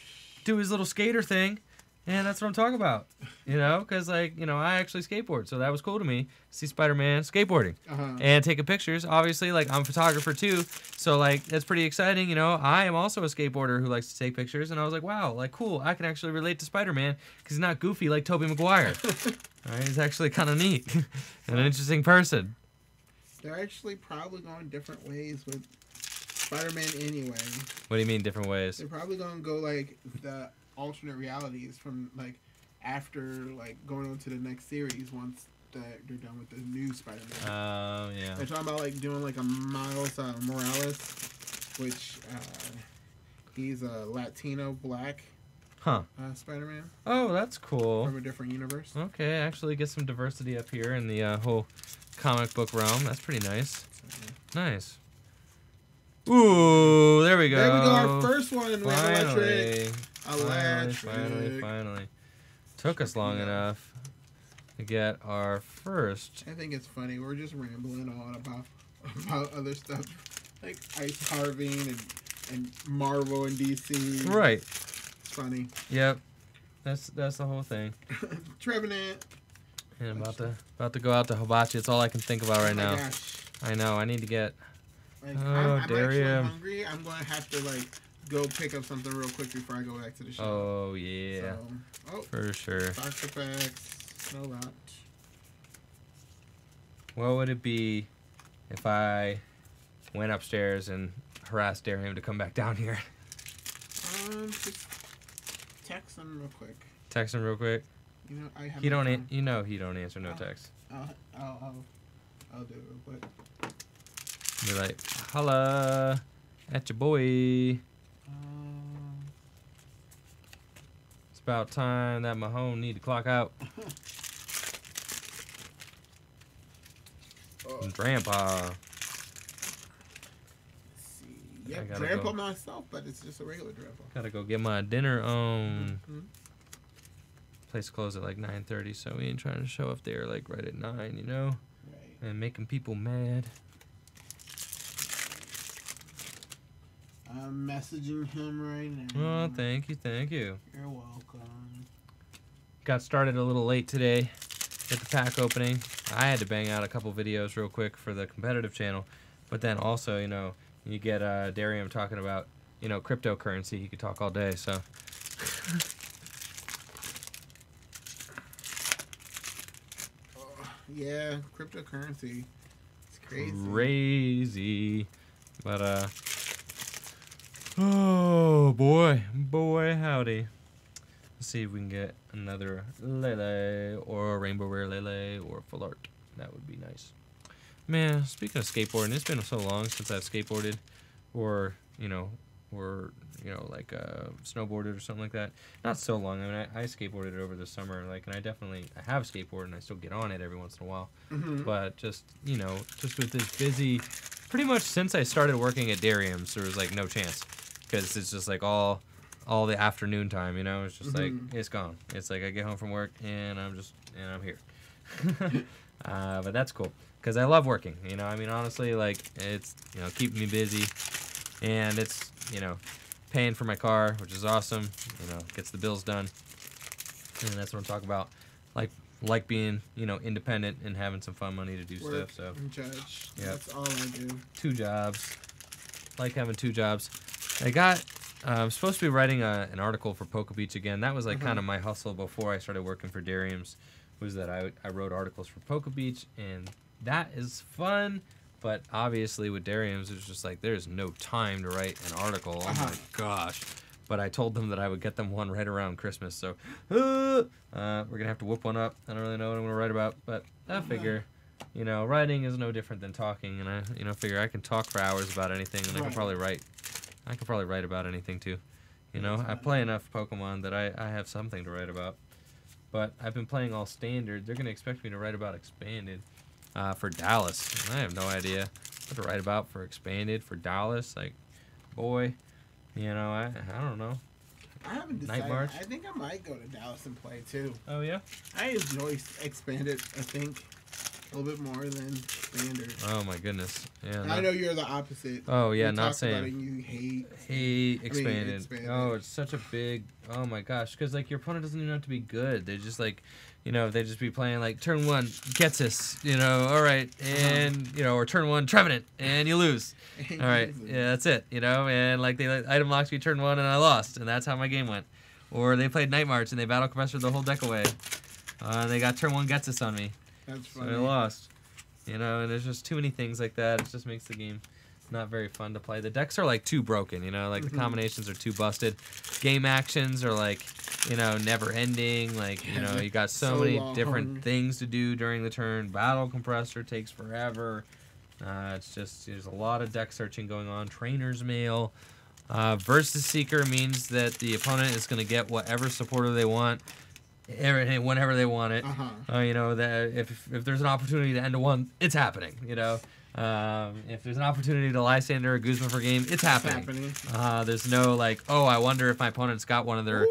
do his little skater thing, and that's what I'm talking about. Because like I actually skateboard, so that was cool to me. See Spider-Man skateboarding. Uh-huh. And taking pictures. Obviously, like I'm a photographer too, so like that's pretty exciting. I am also a skateboarder who likes to take pictures, and I was like, wow, like cool. I can actually relate to Spider-Man because he's not goofy like Tobey Maguire. All right, he's actually kind of neat and an interesting person. They're actually probably going different ways with Spider-Man anyway. What do you mean different ways? They're probably going to go like the alternate realities from like after like going on to the next series once they're done with the new Spider-Man. Yeah. They're talking about like doing like a Miles Morales, which he's a Latino black Huh. Spider-Man Oh, that's cool. from a different universe. Okay, actually get some diversity up here in the whole comic book realm. That's pretty nice. Nice. Ooh, there we go. There we go. Our first one. We have electric. Finally. Took us long enough to get our first. I think it's funny. We're just rambling on about other stuff like ice carving and Marvel and DC. Right. It's funny. Yep. That's the whole thing. Trevenant. And I'm about to go out to Hibachi. It's all I can think about right Oh my now. gosh. I know. I need to get. Like, Oh, I'm actually Daria. hungry. I'm going to have to like go pick up something real quick before I go back to the show. Oh yeah. So, oh, For sure. Dr. Facts. No lot. What would it be if I went upstairs and harassed Darium to come back down here? Just text him real quick. Text him real quick. I have. He my don't. phone. He don't answer no text. I'll do it real quick. Be like, holla at your boy. It's about time that Mahone need to clock out. Grandpa. Let's see. I Yep, gotta grandpa go. myself, but it's just a regular grandpa. Gotta go get my dinner on. Mhm. Place closed at like 9:30, so we ain't trying to show up there like right at 9, Right. and making people mad. I'm messaging him right now. Oh, thank you, thank you. You're welcome. Got started a little late today with the pack opening. I had to bang out a couple videos real quick for the competitive channel, but then also, you know, you get Darium talking about, you know, cryptocurrency. He could talk all day, so. Yeah, cryptocurrency. It's crazy. Crazy. But, oh, boy. Boy, howdy. Let's see if we can get another Lele or Rainbow Rare Lele or Full Art. That would be nice. Man, speaking of skateboarding, it's been so long since I've skateboarded or, like snowboarded or something like that. Not so long. I mean, I skateboarded over the summer, like, and I have skateboarded and I still get on it every once in a while. Mm-hmm. But just with this busy, pretty much since I started working at Darium's, there was like no chance because it's just like all the afternoon time, you know. It's just like it's gone. It's like I get home from work and I'm here. But that's cool because I love working. You know, I mean, honestly, like it's keeping me busy, and it's paying for my car, which is awesome. Gets the bills done, and that's what I'm talking about. Like being independent and having some fun money to do Work stuff. So and judge. Yep. That's all I do. 2 jobs. Like having 2 jobs. I'm supposed to be writing an article for Poke Beach again. That was like kind of my hustle before I started working for Darium's. Was that I wrote articles for Poke Beach, and that is fun. But obviously with Darium's, it's just like there's no time to write an article. Oh my gosh. But I told them that I would get them one right around Christmas. So we're going to have to whip one up. I don't really know what I'm going to write about, but I figure, writing is no different than talking. And I figure I can talk for hours about anything, and I can probably write about anything too. I play enough Pokemon that I have something to write about. But I've been playing all standard. They're going to expect me to write about expanded for Dallas. I have no idea what to write about for expanded for Dallas. Like, boy, I don't know. I haven't decided. Night March? I think I might go to Dallas and play too. Oh, yeah? I enjoy expanded, I think, a little bit more than standard. Oh, my goodness. Yeah. I know you're the opposite. Oh, yeah, You not talked about it saying. and you Hate expanded. expanded. Oh, it's such a big. Oh my gosh, because like your opponent doesn't even have to be good. They just like, they just be playing like turn 1 gets us, all right, and or turn 1 Trevenant and you lose. All right, yeah, that's it, and like they item locked me turn 1 and I lost, and that's how my game went. Or they played Night March and they battle compressor the whole deck away. They got turn 1 gets us on me. That's So funny. I lost. And there's just too many things like that. It just makes the game not very fun to play. The decks are like too broken, like the combinations are too busted. Game actions are like, never ending. Like, you got so many long. different things to do during the turn. Battle compressor takes forever. It's just, there's a lot of deck searching going on. Trainer's Mail. Versus Seeker means that the opponent is going to get whatever supporter they want. Whenever they want it, that if there's an opportunity to end a 1, it's happening. If there's an opportunity to Lysander or Guzma for game, it's happening. There's no like, oh, I wonder if my opponent's got one of their,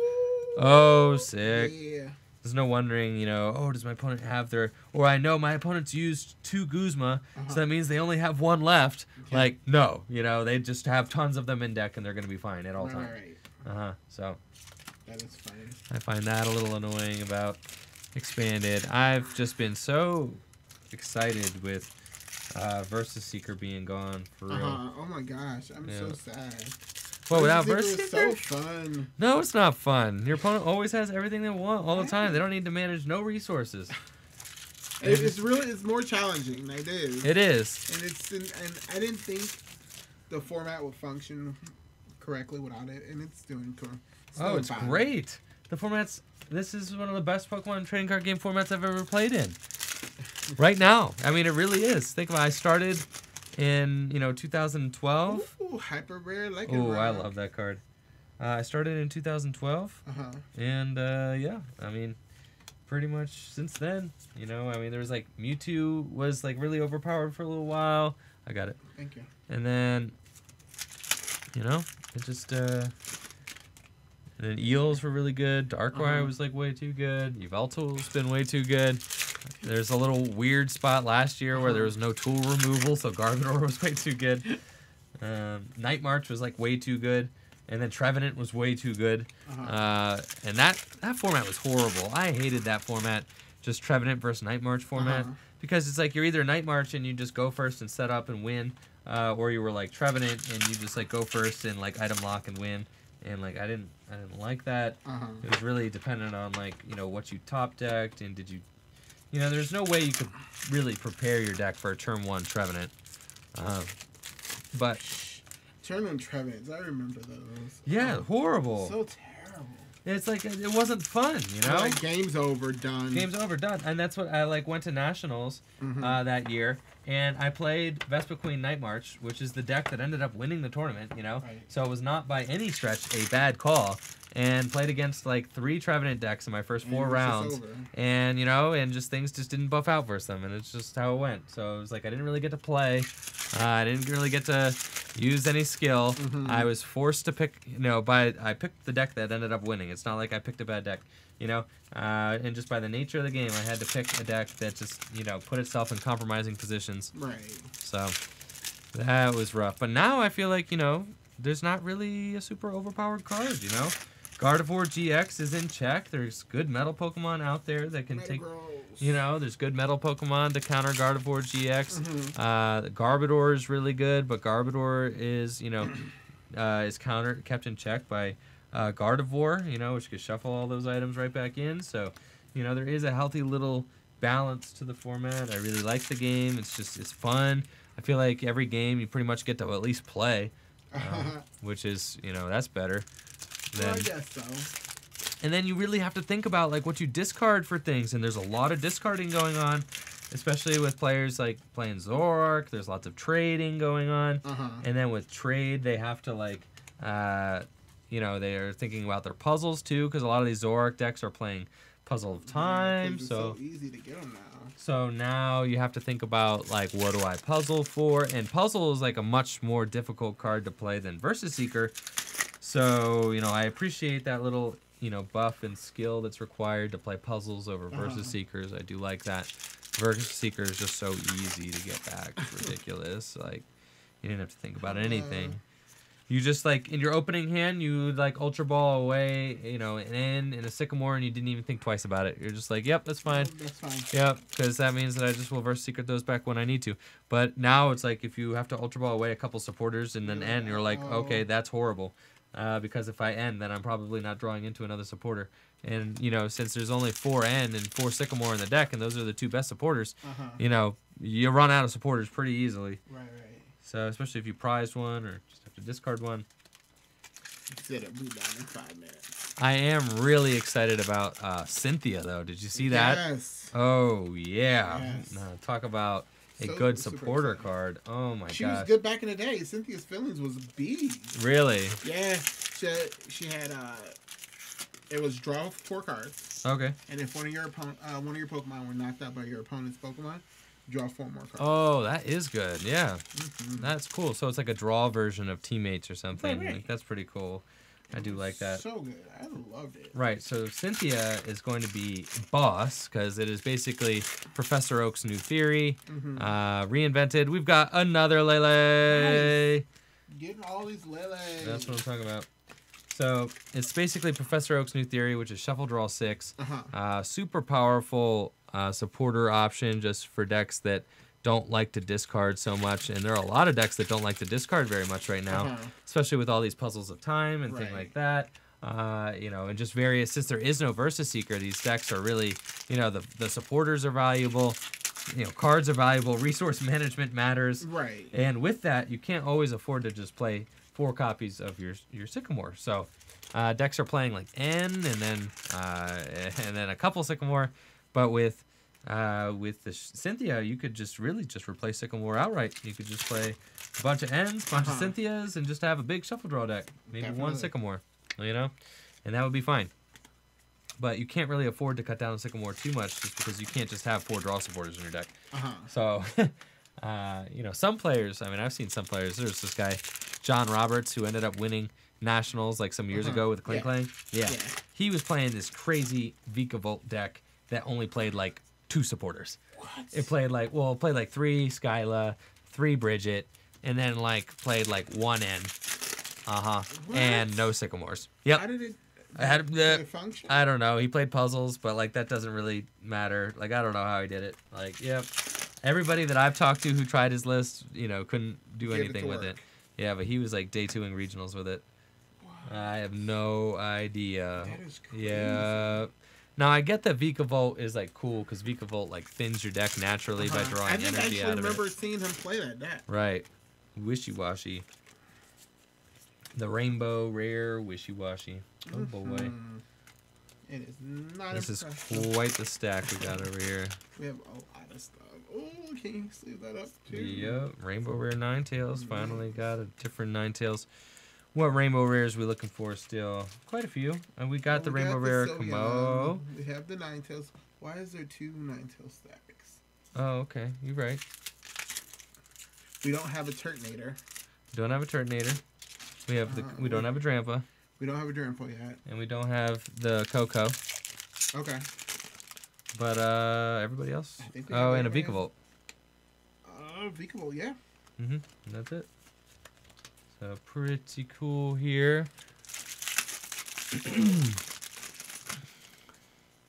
sick. Yeah. There's no wondering, oh, does my opponent have their, or I know my opponent's used 2 Guzma, so that means they only have 1 left. Okay. Like, no, they just have tons of them in deck and they're gonna be fine at all times. Right. So. That is funny. I find that a little annoying about expanded. I've just been so excited with Versus Seeker being gone for real. Oh my gosh, I'm so sad. Well, without Versus Versus Seeker Seeker? was so fun. No, it's not fun. Your opponent always has everything they want all the time. They don't need to manage no resources. It's more challenging. Like, it is. It is. And I didn't think the format would function correctly without it, and it's doing cool. Oh, it's great. This is one of the best Pokemon trading card game formats I've ever played in. Right now. I mean, it really is. Think about it. I started in, 2012. Ooh, hyper rare, like Oh, I love that card. I started in 2012. And, yeah, I mean, pretty much since then, there was like Mewtwo was like really overpowered for a little while. I got it. Thank you. And then, it just, and then Eels were really good. Darkrai was like way too good. Yveltal's been way too good. There's a little weird spot last year where there was no tool removal, so Garbodor was way too good. Night March was like way too good, and then Trevenant was way too good. And that format was horrible. I hated that format, just Trevenant versus Night March format, because it's like you're either Night March and you just go first and set up and win, or you were like Trevenant and you just like go first and like item lock and win. And like I didn't like that. It was really dependent on like what you top decked and did you. There's no way you could really prepare your deck for a turn 1 Trevenant. But turn 1 Trevenants, I remember those. Yeah, horrible. So terrible. It's like it wasn't fun, Like, game's over, done. Game's over, done. And that's what I like went to nationals that year, and I played Vespa Queen Night March, which is the deck that ended up winning the tournament. Right. So it was not by any stretch a bad call. And played against like 3 Trevenant decks in my first 4 rounds, and and just things just didn't buff out versus them, and it's just how it went. So it was like I didn't really get to play, I didn't really get to use any skill. I was forced to pick, I picked the deck that ended up winning. It's not like I picked a bad deck, and just by the nature of the game, I had to pick a deck that just put itself in compromising positions. Right. So that was rough. But now I feel like there's not really a super overpowered card. Gardevoir GX is in check. There's good metal Pokemon out there that can take, there's good metal Pokemon to counter Gardevoir GX. Garbodor is really good, but Garbodor is, is kept in check by Gardevoir, which could shuffle all those items right back in. So, there is a healthy little balance to the format. I really like the game. It's fun. I feel like every game you pretty much get to at least play, which is, that's better. Well, I guess so. And then you really have to think about like what you discard for things, and there's a lot of discarding going on, especially with players like playing Zoroark. There's lots of trading going on, and then with trade they have to like, they are thinking about their puzzles too, because a lot of these Zoroark decks are playing Puzzle of Time. It's so easy to get them now. So now you have to think about like what do I puzzle for, and puzzle is like a much more difficult card to play than Versus Seeker. So, I appreciate that little, buff and skill that's required to play puzzles over Versus Seekers. I do like that. Versus Seeker is just so easy to get back. It's ridiculous. Like, you didn't have to think about anything. You just, like, in your opening hand, you, like, Ultra Ball away, an N and a Sycamore, and you didn't even think twice about it. You're just like, yep, that's fine. That's fine. Yep, because that means that I just will Versus Secret those back when I need to. But now it's like if you have to Ultra Ball away a couple supporters and then N, you're like, okay, that's horrible. Because if I end, then I'm probably not drawing into another supporter. And, since there's only 4 N and 4 Sycamore in the deck, and those are the 2 best supporters, you run out of supporters pretty easily. Right. So, especially if you prized one or just have to discard one. Sit it, move down in 5 minutes. I am really excited about Cynthia, though. Did you see that? Yes. Oh, yeah. Yes. talk about a good supporter card. Oh my gosh. She was good back in the day. Cynthia's Feelings was a beast. Really? Yeah. She had it was draw 4 cards. Okay. And if one of your Pokemon were knocked out by your opponent's Pokemon, draw 4 more cards. Oh, that is good. Yeah. That's cool. So it's like a draw version of Teammates or something. Right. Like, that's pretty cool. I do like that. So good. I loved it. Right, so Cynthia is going to be boss, because it is basically Professor Oak's new theory, reinvented. We've got another Lele. Nice. Getting all these Lele. That's what I'm talking about. So it's basically Professor Oak's new theory, which is shuffle draw 6. Super powerful supporter option just for decks that don't like to discard so much, and there are a lot of decks that don't like to discard very much right now, especially with all these puzzles of time and things like that. And just various, since there is no Versus Seeker, these decks are really, the supporters are valuable, cards are valuable, resource management matters. Right. And with that, you can't always afford to just play 4 copies of your Sycamore. So decks are playing like N and then a couple Sycamore, but with the Cynthia, you could just replace Sycamore outright. You could just play a bunch of N's, a bunch of Cynthias, and just have a big shuffle draw deck. Maybe 1 Sycamore, and that would be fine. But you can't really afford to cut down Sycamore too much, just because you can't just have 4 draw supporters in your deck. So, some players. I mean, I've seen some players. There's this guy, John Roberts, who ended up winning nationals like some years ago with Clang Clang. Yeah, he was playing this crazy Vikavolt deck that only played like 2 supporters. What? It played like 3 Skyla, 3 Bridget, and then like played like one N. What? And no sycamores. Yep. How did it? I had did the. it function? I don't know. He played puzzles, but like that doesn't really matter. Like I don't know how he did it. Like yep. Everybody that I've talked to who tried his list, couldn't do Get it anything to with work. it. Yeah, but he was like day 2ing regionals with it. I have no idea. That is crazy. Yeah. Now I get that Vikavolt is like cool because Vikavolt like thins your deck naturally by drawing I didn't energy actually out of remember it. seeing him play that deck. Right. Wishy Washy. The rainbow rare Wishy Washy. Oh boy. Mhm. It is not This is impressive. quite the stack we got over here. We have a lot of stuff. Oh, can you sleeve that up too? Yep. Rainbow rare Ninetales. Finally got a different Ninetales. What rainbow rares we looking for still? Quite a few. And we got the We rainbow got the rare Sylveon. Kamo. We have the Ninetales. Why is there 2 Ninetales stacks? Oh, okay. You're right. We don't have a Turtonator. Don't have a Turtonator. We have the. We don't have a Drampa. We don't have a Drampo yet. And we don't have the Coco. Okay. But everybody else. I think we Oh, have and a everything. Vikavolt. Vikavolt, yeah. And that's it. So pretty cool here.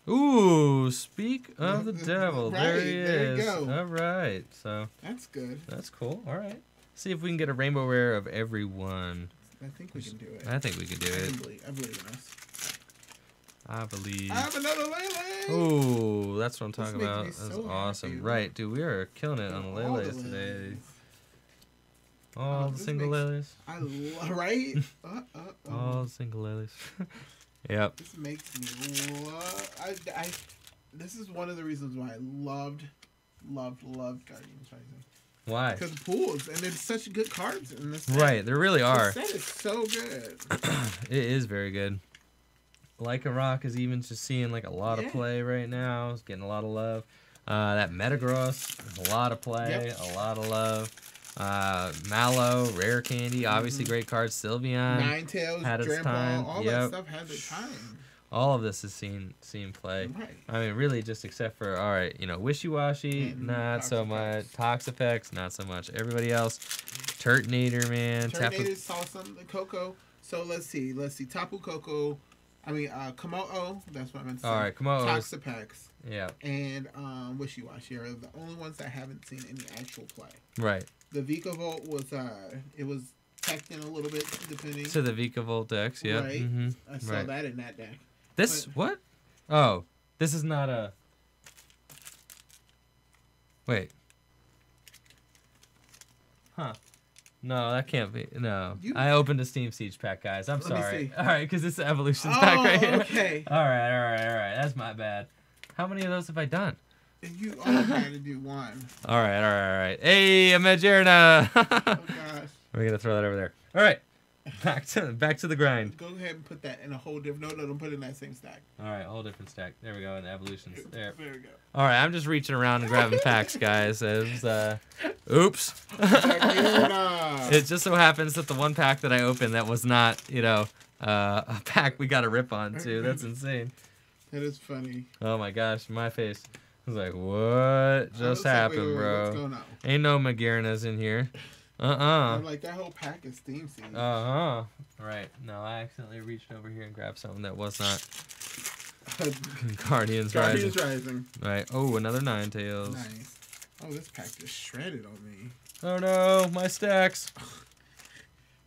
Ooh, speak of the devil. There Right, he there you is. go. All right. So That's good. that's cool. All right. See if we can get a rainbow rare of everyone. I think we can do it. I think we can do it. I believe in us. I believe. I have another Lele! Ooh, that's what I'm This talking makes about. me That's so awesome. happy. Right, dude, we are killing it on the All the Lele's today. Leles. All the this single makes- Lele's. Right? All the single Lele's. Yep. This makes me love. This is one of the reasons why I loved Guardians Rising. Why? Because pools, and it's such good cards in this set. Right, there really are. This set is so good. It is very good. Leica Rock is even just seeing like a lot of Yeah. play right now. It's getting a lot of love. That Metagross, a lot of play, Yep. a lot of love. Mallow, Rare Candy, obviously great cards. Sylveon, Ninetales, had its Drampa, time. all Yep. that stuff had their time. all of this is seen play. Right. I mean, really, just except for Wishy Washy, And not so Toxapex. much. Toxapex, not so much. Everybody else, Turtonator, man. Terminator saw some the Coco. So let's see. Tapu Koko. Komodo. That's what I meant to say. All right, Komodo. Toxapex Yeah, and Wishy Washy are the only ones that haven't seen any actual play. right. The Vikavolt was it was teched in a little bit depending. To the Vikavolt decks, yeah. Right. Mm-hmm. I saw right. that in that deck. This But- what? Oh, this is not a. Wait. Huh. No, that can't be. No. You- I opened a Steam Siege pack, guys. I'm Let me sorry. see. All right, because it's the Evolutions Oh, pack right here. okay. All right. That's my bad. How many of those have I done? And you only had to do one. All right. Hey, a Majerna. Oh gosh. We're gonna throw that over there. All right. Back to the grind. Go ahead and put that in a whole different. No, don't put it in that same stack. All right, whole different stack. There we go. In the Evolutions. There. There we go. All right, I'm just reaching around and grabbing packs, guys. It was, oops. Majerna. It just so happens that the one pack that I opened that was not, a pack we got a rip on too. That's insane. That is funny. Oh my gosh, my face. I was like, what just I was like, happened, wait, bro? What's going on? Ain't no Magernas in here. I'm like, that whole pack is Steam Siege. Right. No, I accidentally reached over here and grabbed something that was not Guardians Guardians Rising. Rising. Right. Oh, another Ninetales. Nice. Oh, this pack just shredded on me. Oh no, my stacks.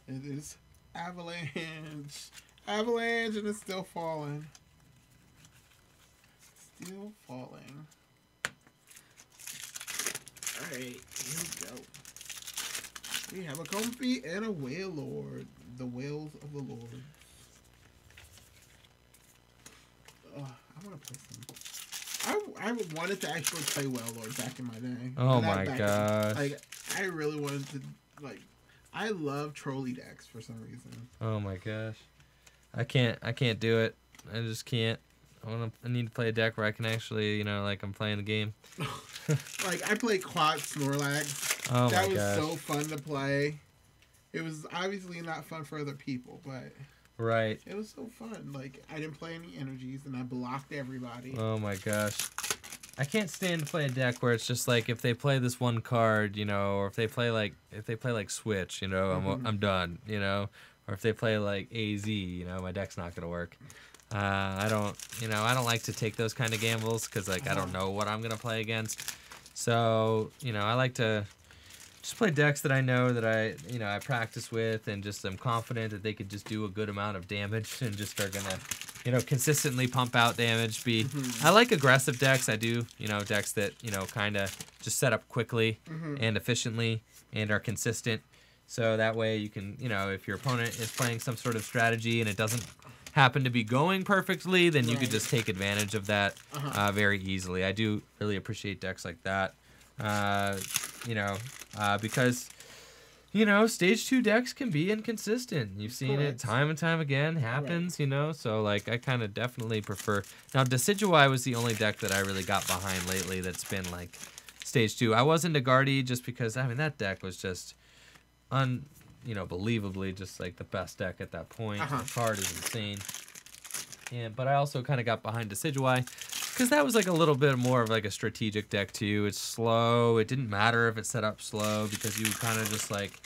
It is Avalanche. Avalanche, and it's still falling. Still falling. Alright, here we go. We have a Comfy and a Whale Lord. The Whales of the Lord. I want to play some. I wanted to actually play Whale Lord back in my day. Oh Not my back in- gosh. Like, I really wanted to, I love trolley decks for some reason. Oh my gosh. I can't do it. I just can't. I need to play a deck where I can actually, I'm playing the game. I played Quad Snorlax. Oh That my was gosh. so fun to play. It was obviously not fun for other people, but Right. it was so fun. I didn't play any energies, and I blocked everybody. Oh my gosh. I can't stand to play a deck where it's just like if they play this one card, you know, or if they play like Switch, you know, I'm done, you know, or if they play like AZ, you know, my deck's not gonna work. I don't like to take those kind of gambles because like I don't know what I'm gonna play against. So you know, I like to just play decks that I know that I practice with and just am confident that they could just do a good amount of damage and just are gonna, you know, consistently pump out damage. I like aggressive decks. I do, you know, decks that, you know, kind of just set up quickly and efficiently and are consistent. So that way you can, you know, if your opponent is playing some sort of strategy and it doesn't happen to be going perfectly, then you could just take advantage of that very easily. I do really appreciate decks like that. You know, because, you know, stage 2 decks can be inconsistent. You've seen it time and time again. Happens, you know. So, like, I kind of definitely prefer. Now, Decidueye was the only deck that I really got behind lately that's been, like, stage 2. I was into Guardy just because, I mean, that deck was just, believably just, like, the best deck at that point. The card is insane. But I also kind of got behind Decidueye because that was like a little bit more of like a strategic deck too. It's slow. It didn't matter if it set up slow because you would kind of just like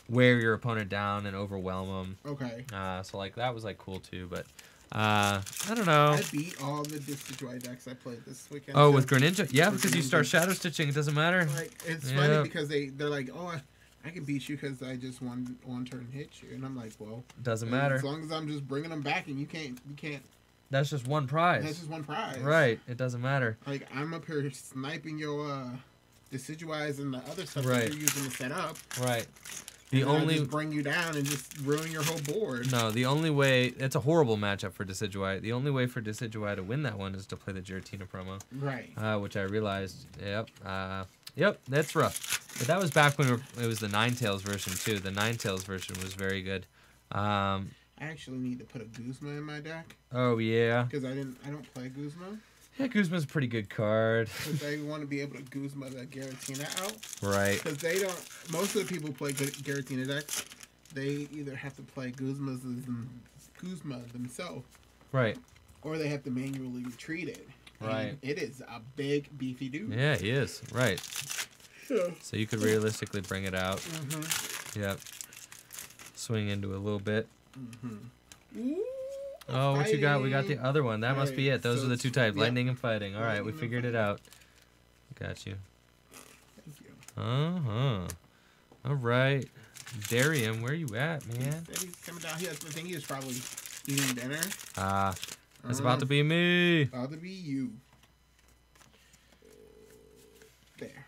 wear your opponent down and overwhelm them. Okay. So like that was like cool too. But I don't know. I beat all the Decidueye decks I played this weekend. Oh, with Greninja? Yeah, because you start Shadow Stitching. It doesn't matter. Like it's funny because they're like, oh, I can beat you because I just one turn hit you, and I'm like, well, doesn't matter. As long as I'm just bringing them back, and you can't. That's just one prize. That's just one prize. Right. It doesn't matter. Like, I'm up here sniping your Decidueyes and the other stuff right. that you're using to set up. Right. I just bring you down and just ruin your whole board. No, the only way... It's a horrible matchup for Decidueye. The only way for Decidueye to win that one is to play the Giratina promo. Right. Which I realized... Yep, that's rough. But that was back when it was the Ninetales version, too. The Ninetales version was very good. I actually need to put a Guzma in my deck. Oh yeah. Because I don't play Guzma. Yeah, Guzma's a pretty good card. Because I want to be able to Guzma the Giratina out. Right. Because they don't. Most of the people play Giratina decks. They either have to play Guzma themselves. Right. Or they have to manually retreat it. Right. And it is a big beefy dude. Yeah, he is. Right. Yeah. So you could realistically bring it out. Yep. Swing into a little bit. Ooh, oh, what you got? We got the other one. That must be it. Those so are the two types, lightning and fighting. All right, Lightning we and figured it out. Got you. Thank you. All right. Darium, where you at, man? He's coming down here. I think he was probably eating dinner. That's about to be me. About to be you. There.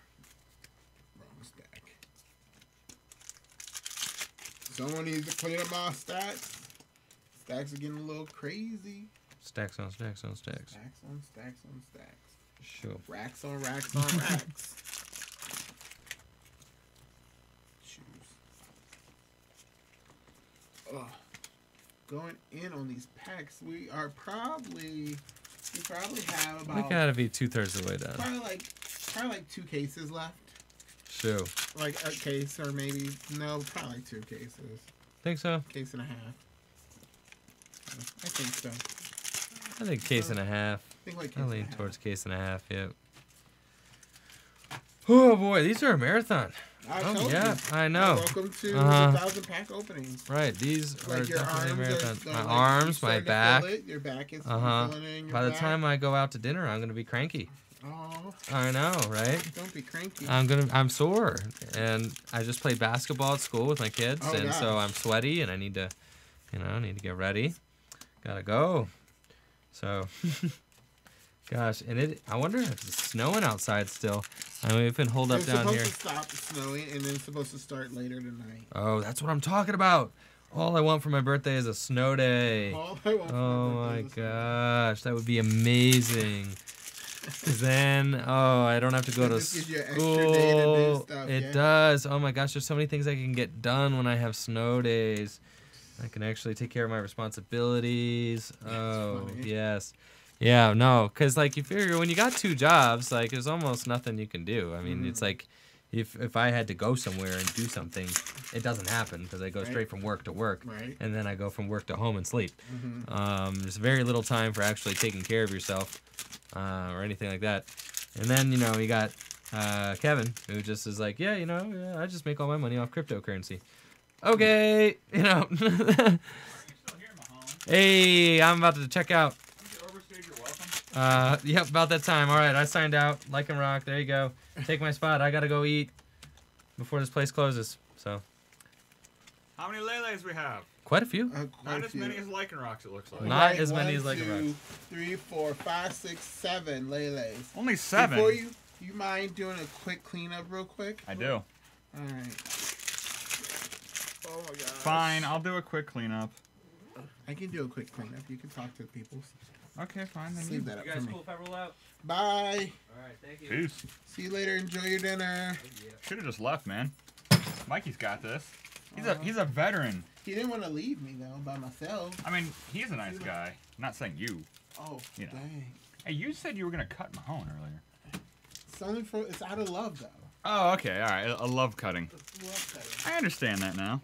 Wrong stack. Someone needs to clean up my stacks. Stacks are getting a little crazy. Stacks on stacks on stacks. Stacks on stacks on stacks. Sure. Racks on racks on racks. Shoes. Ugh. Going in on these packs, we probably have about. We gotta be 2/3 of the way down. Probably like 2 cases left. Sure. Like a case or maybe probably like 2 cases. Think so? Case and a half. I think so. I think case and a half. I think like case I and a lean half. towards case and a half. Yep. Oh boy, these are a marathon. I told yeah, you. I know. Welcome to the 1,000 pack openings. Right, these are Like your definitely a arms marathon. My like arms, my back. Your back is filling in your By the back. time I go out to dinner, I'm gonna be cranky. Oh, I know, right? don't be cranky. I'm sore, and I just played basketball at school with my kids, Oh, and so gosh. I'm sweaty, and I need to get ready. Gotta go. So, gosh, and I wonder if it's snowing outside still. I mean, we've been holed up It's down supposed here. to stop snowing, and then it's supposed to start later tonight. Oh, that's what I'm talking about. All I want for my birthday is a snow day. All I want for Oh my my birthday is a snow day. gosh, that would be amazing. 'Cause then, I don't have to go It to just gives you an extra day to do school. stuff, It yeah. does. Oh my gosh, there's so many things I can get done when I have snow days. I can actually take care of my responsibilities. Oh, funny. yes. Yeah, no, because, like, you figure when you got 2 jobs, like, there's almost nothing you can do. I mean, it's like if I had to go somewhere and do something, it doesn't happen because I go Right. straight from work to work. Right. And then I go from work to home and sleep. Mm-hmm. There's very little time for actually taking care of yourself or anything like that. And then, you know, you got Kevin, who just is like, yeah, you know, yeah, I just make all my money off cryptocurrency. Okay, you know. Hey, I'm about to check out. Yep, about that time. All right, I signed out. Like and rock. There you go. Take my spot. I gotta go eat before this place closes. So. How many Lele's we have? Quite a few. Not as many as Lycan Rocks, it looks like. Not as many as Lycan Rocks. 1, 2, 3, 4, 5, 6, 7 Lele's. Only 7. Before you mind doing a quick cleanup real quick? I do. Alright. Oh my god. Fine, I'll do a quick cleanup. I can do a quick cleanup. You can talk to the people. Okay, fine. Then Leave that up for me. if I roll out? Bye. Alright, thank you. Peace. See you later. Enjoy your dinner. Should have just left, man. Mikey's got this. He's a veteran. He didn't want to leave me though by myself. I mean, he's a nice guy. I'm not saying you. Oh, You know. dang. Hey, you said you were gonna cut Mahone earlier. It's only for it's out of love though. Oh, okay. All right. A love cutting. It's love cutting. I understand that now.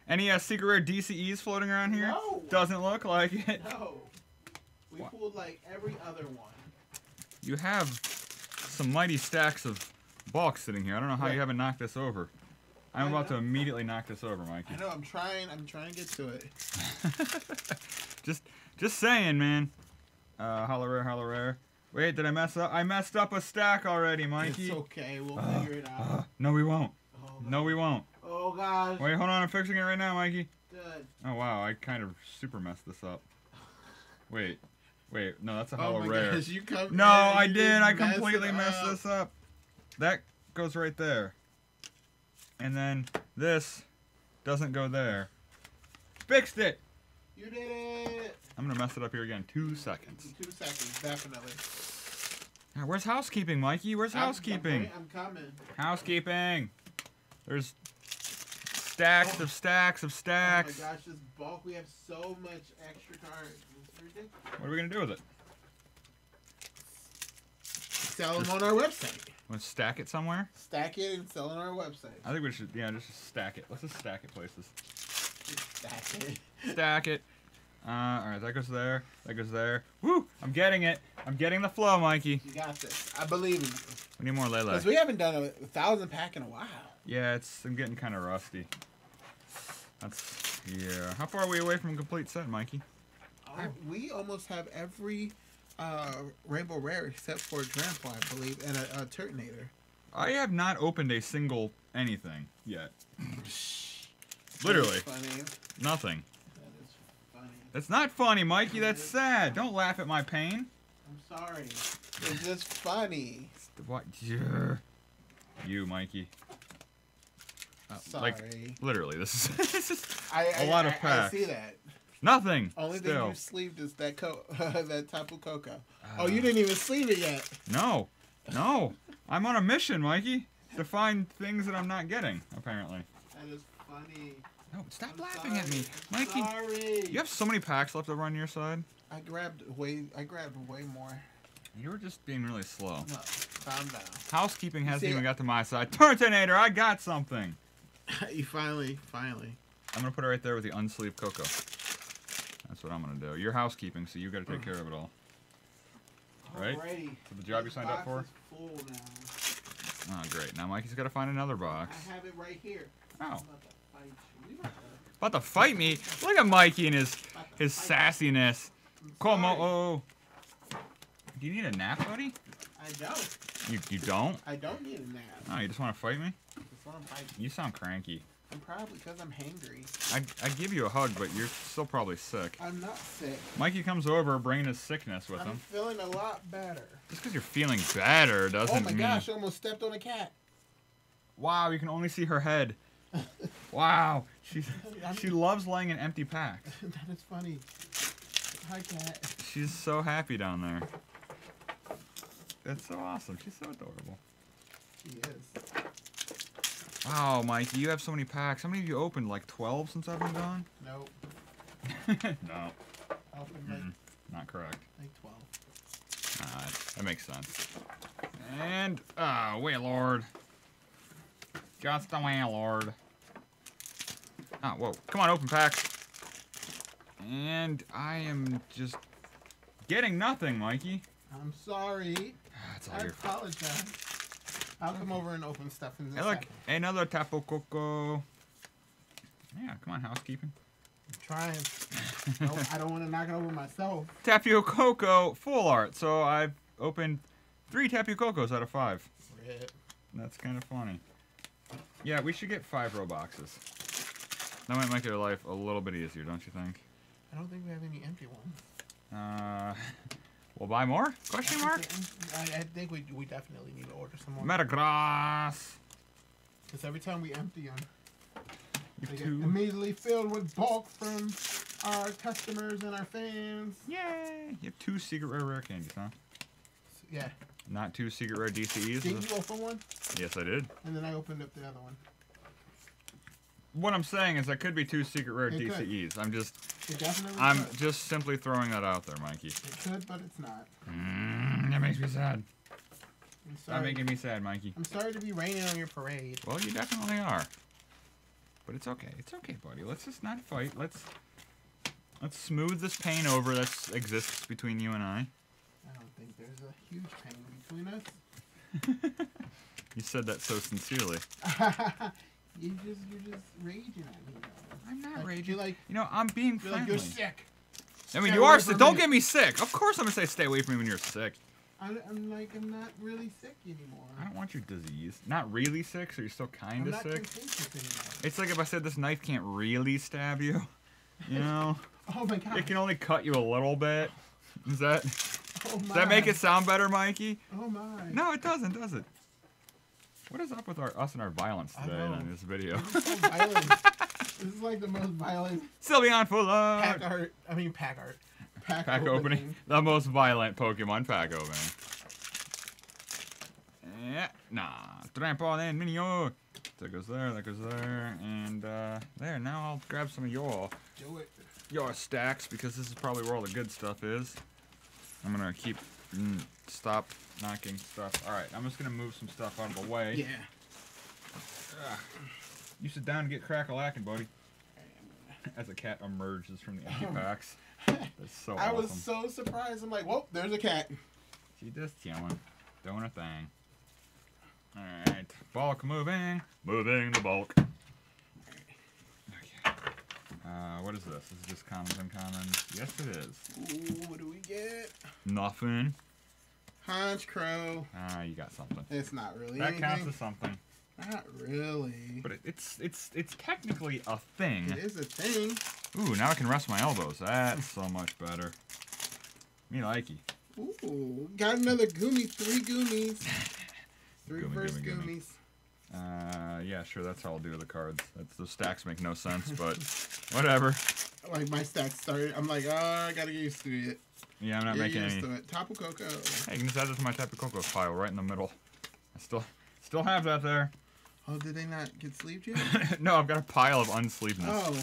Any secret rare DCEs floating around here? No. Doesn't look like it. No. We What? pulled like every other one. You have some mighty stacks of bulk sitting here. I don't know how you Right. haven't knocked this over. I'm I about to know. immediately knock this over, Mikey. I know. I'm trying to get to it. Just saying, man. Hollow rare. Wait, did I mess up? I messed up a stack already, Mikey. It's okay. We'll figure it out. No, we won't. Oh, No, we won't. oh gosh. Wait, hold on. I'm fixing it right now, Mikey. Good. Oh, wow. I kind of super messed this up. Wait. No, that's a Oh hollow my rare. gosh. You come. No, in, I you did. just I messed completely it messed up. this up. That goes right there. And then this doesn't go there. Fixed it. You did it. I'm going to mess it up here again. 2 seconds. 2 seconds, definitely. Now, where's housekeeping, Mikey? Where's housekeeping? I'm coming. Housekeeping. There's stacks of stacks of stacks. Oh my gosh, this bulk. We have so much extra cards. It's ridiculous. What are we going to do with it? Sell them on our website. Want to stack it somewhere? Stack it and sell on our website. I think we should, just stack it. Let's just stack it places. Stack it. Stack it. Alright, that goes there. That goes there. Woo! I'm getting it. I'm getting the flow, Mikey. You got this. I believe in you. We need more Lele. Because we haven't done a 1,000 pack in a while. Yeah, I'm getting kind of rusty. Yeah. How far are we away from a complete set, Mikey? Oh, we almost have every Rainbow Rare except for Grandpa, I believe, and a Turtonator. I have not opened a single anything yet. Literally. That is funny. Nothing. That is funny. It's not funny, Mikey. That's sad. Don't laugh at my pain. I'm sorry. It's just funny. What? You, Mikey. Sorry. Like, literally, this is I a lot of packs. I see that. Nothing. Only thing Still. you sleeved is that that Tapu Koko. Oh, you didn't even sleeve it yet. No. I'm on a mission, Mikey, to find things that I'm not getting, apparently. That is funny. No, stop I'm laughing sorry. at me. I'm Mikey, sorry. you have so many packs left over on your side. I grabbed way more. You were just being really slow. No, calm down. Housekeeping hasn't see- even got to my side. Turtonator, I got something. You finally. I'm going to put it right there with the unsleeved Coco. That's what I'm going to do. You're housekeeping, so you got to take care of it all. Right? Alrighty. So the job you This signed up for? box is full now. Oh, great. Now Mikey's got to find another box. I have it right here. Oh. I'm about to fight you. You about to- About to fight me? Look at Mikey and his about to fight sassiness. you. I'm Call Mo. sorry. Oh. Do you need a nap, buddy? I don't. You don't? I don't need a nap. Oh, you just want to fight me? Just want to fight you. You sound cranky. I'm probably because I'm hangry. I'd give you a hug, but you're still probably sick. I'm not sick. Mikey comes over bringing his sickness with I'm him. feeling a lot better. Just because you're feeling better doesn't Oh my mean... gosh, I almost stepped on a cat. Wow, you can only see her head. Wow, she loves laying in empty packs. That is funny. Hi, cat. She's so happy down there. It's so awesome. She's so adorable. She is. Wow, Mikey, you have so many packs. How many have you opened? Like 12 since I've been gone? Nope. No, I opened like, not correct. like 12. That makes sense. And, Wailord. Just a Wailord. Oh, whoa. Come on, open packs. And I am just getting nothing, Mikey. I'm sorry. That's all I your fault. apologize. I'll come over and open stuff in this. Hey, look, another Tapu Koko. Yeah, come on, housekeeping. I'm trying. No, I don't want to knock it over myself. Tapu Koko full art. So I've opened 3 Tapu Kokos out of 5. Rip. That's kind of funny. Yeah, we should get 5 Robloxes. That might make your life a little bit easier, don't you think? I don't think we have any empty ones. We'll buy more? Question mark? I think we definitely need to order some more. Metagross. Because every time we empty them, You they get two. immediately filled with bulk from our customers and our fans. Yay! You have 2 secret rare candies, huh? Yeah. Not 2 secret rare DCEs? Didn't you open one? Yes, I did. And then I opened up the other one. What I'm saying is that could be 2 secret rare It could. DCEs. It definitely I'm could. just simply throwing that out there, Mikey. It could, but it's not. That makes me sad. I'm Stop sorry. making me sad, Mikey. I'm sorry to be raining on your parade. Well, you definitely are. But it's okay. It's okay, buddy. Let's just not fight. Let's smooth this pain over that exists between you and I. I don't think there's a huge pain between us. You said that so sincerely. you're just raging at me. Though. I'm not Like, raging. You're like, You know, I'm being you're friendly. like, you're sick. I mean, Stay you away are sick. from Don't me. get me sick. Of course I'm going to say stay away from me when you're sick. I'm like, I'm not really sick anymore. I don't want your disease. Not really sick, so you're still kind I'm of not sick. contagious anymore. It's like if I said this knife can't really stab you. You know? Oh my god. It can only cut you a little bit. Does that Oh my. does that make it sound better, Mikey? Oh my. No, it doesn't, does it? What is up with us and our violence I today know. on this video? This is so violent. This is like the most violent Sylveon full of pack art. I mean, pack art. pack opening. The most violent Pokemon pack opening. Yeah, nah. Trampoline Minio. That goes there, that goes there, and there. Now I'll grab some of Do it. your stacks because this is probably where all the good stuff is. I'm gonna stop knocking stuff. All right, I'm just gonna move some stuff out of the way. Yeah. You sit down and get crack-a-lackin', buddy. As a cat emerges from the empty packs. That's so I awesome. was so surprised. I'm like, whoa, there's a cat. She just chilling, doing her thing. Alright, bulk moving. Moving the bulk. Okay. What is this? Is it just commons and commons? Yes, it is. Ooh, what do we get? Nothing. Honchkrow. Ah, you got something. It's not really That anything. counts as something. Not really. But it's technically a thing. It is a thing. Ooh, now I can rest my elbows. That's so much better. Me likey. Ooh, got another Goomy. 3 Goomies. 3 Goomy, first goomy, goomy. Goomies. Yeah, sure, that's how I'll do the cards. Those stacks make no sense, but whatever. Like my stats started. I'm like, oh, I gotta get used to it. Yeah, I'm not Get making used any. to it. Tapu Koko. Hey, you can just add this to my Tapu Koko pile right in the middle. I still have that there. Oh, did they not get sleeved yet? No, I've got a pile of unsleevedness. Oh.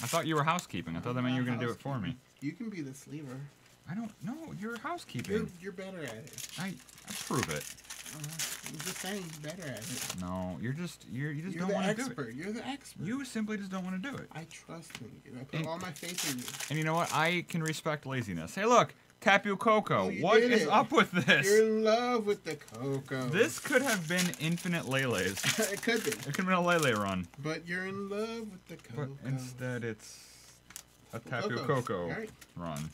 I thought you were housekeeping. I thought that meant you were going to do it for me. You can be the sleever. I don't know. You're housekeeping. You're better at it. I prove it. I'm just saying you're better at it. No, you just You're don't the want to do it. expert. You're the expert. You simply just don't want to do it. I trust in you. I put all my faith in you. And you know what? I can respect laziness. Hey, look, Tapu Koko. Oh, you What did is it. up with this? You're in love with the Coco. This could have been infinite Lele's. It could be. It could have been a Lele run. But you're in love with the But Coco. instead it's a Tapu Cocos. Koko Right. run.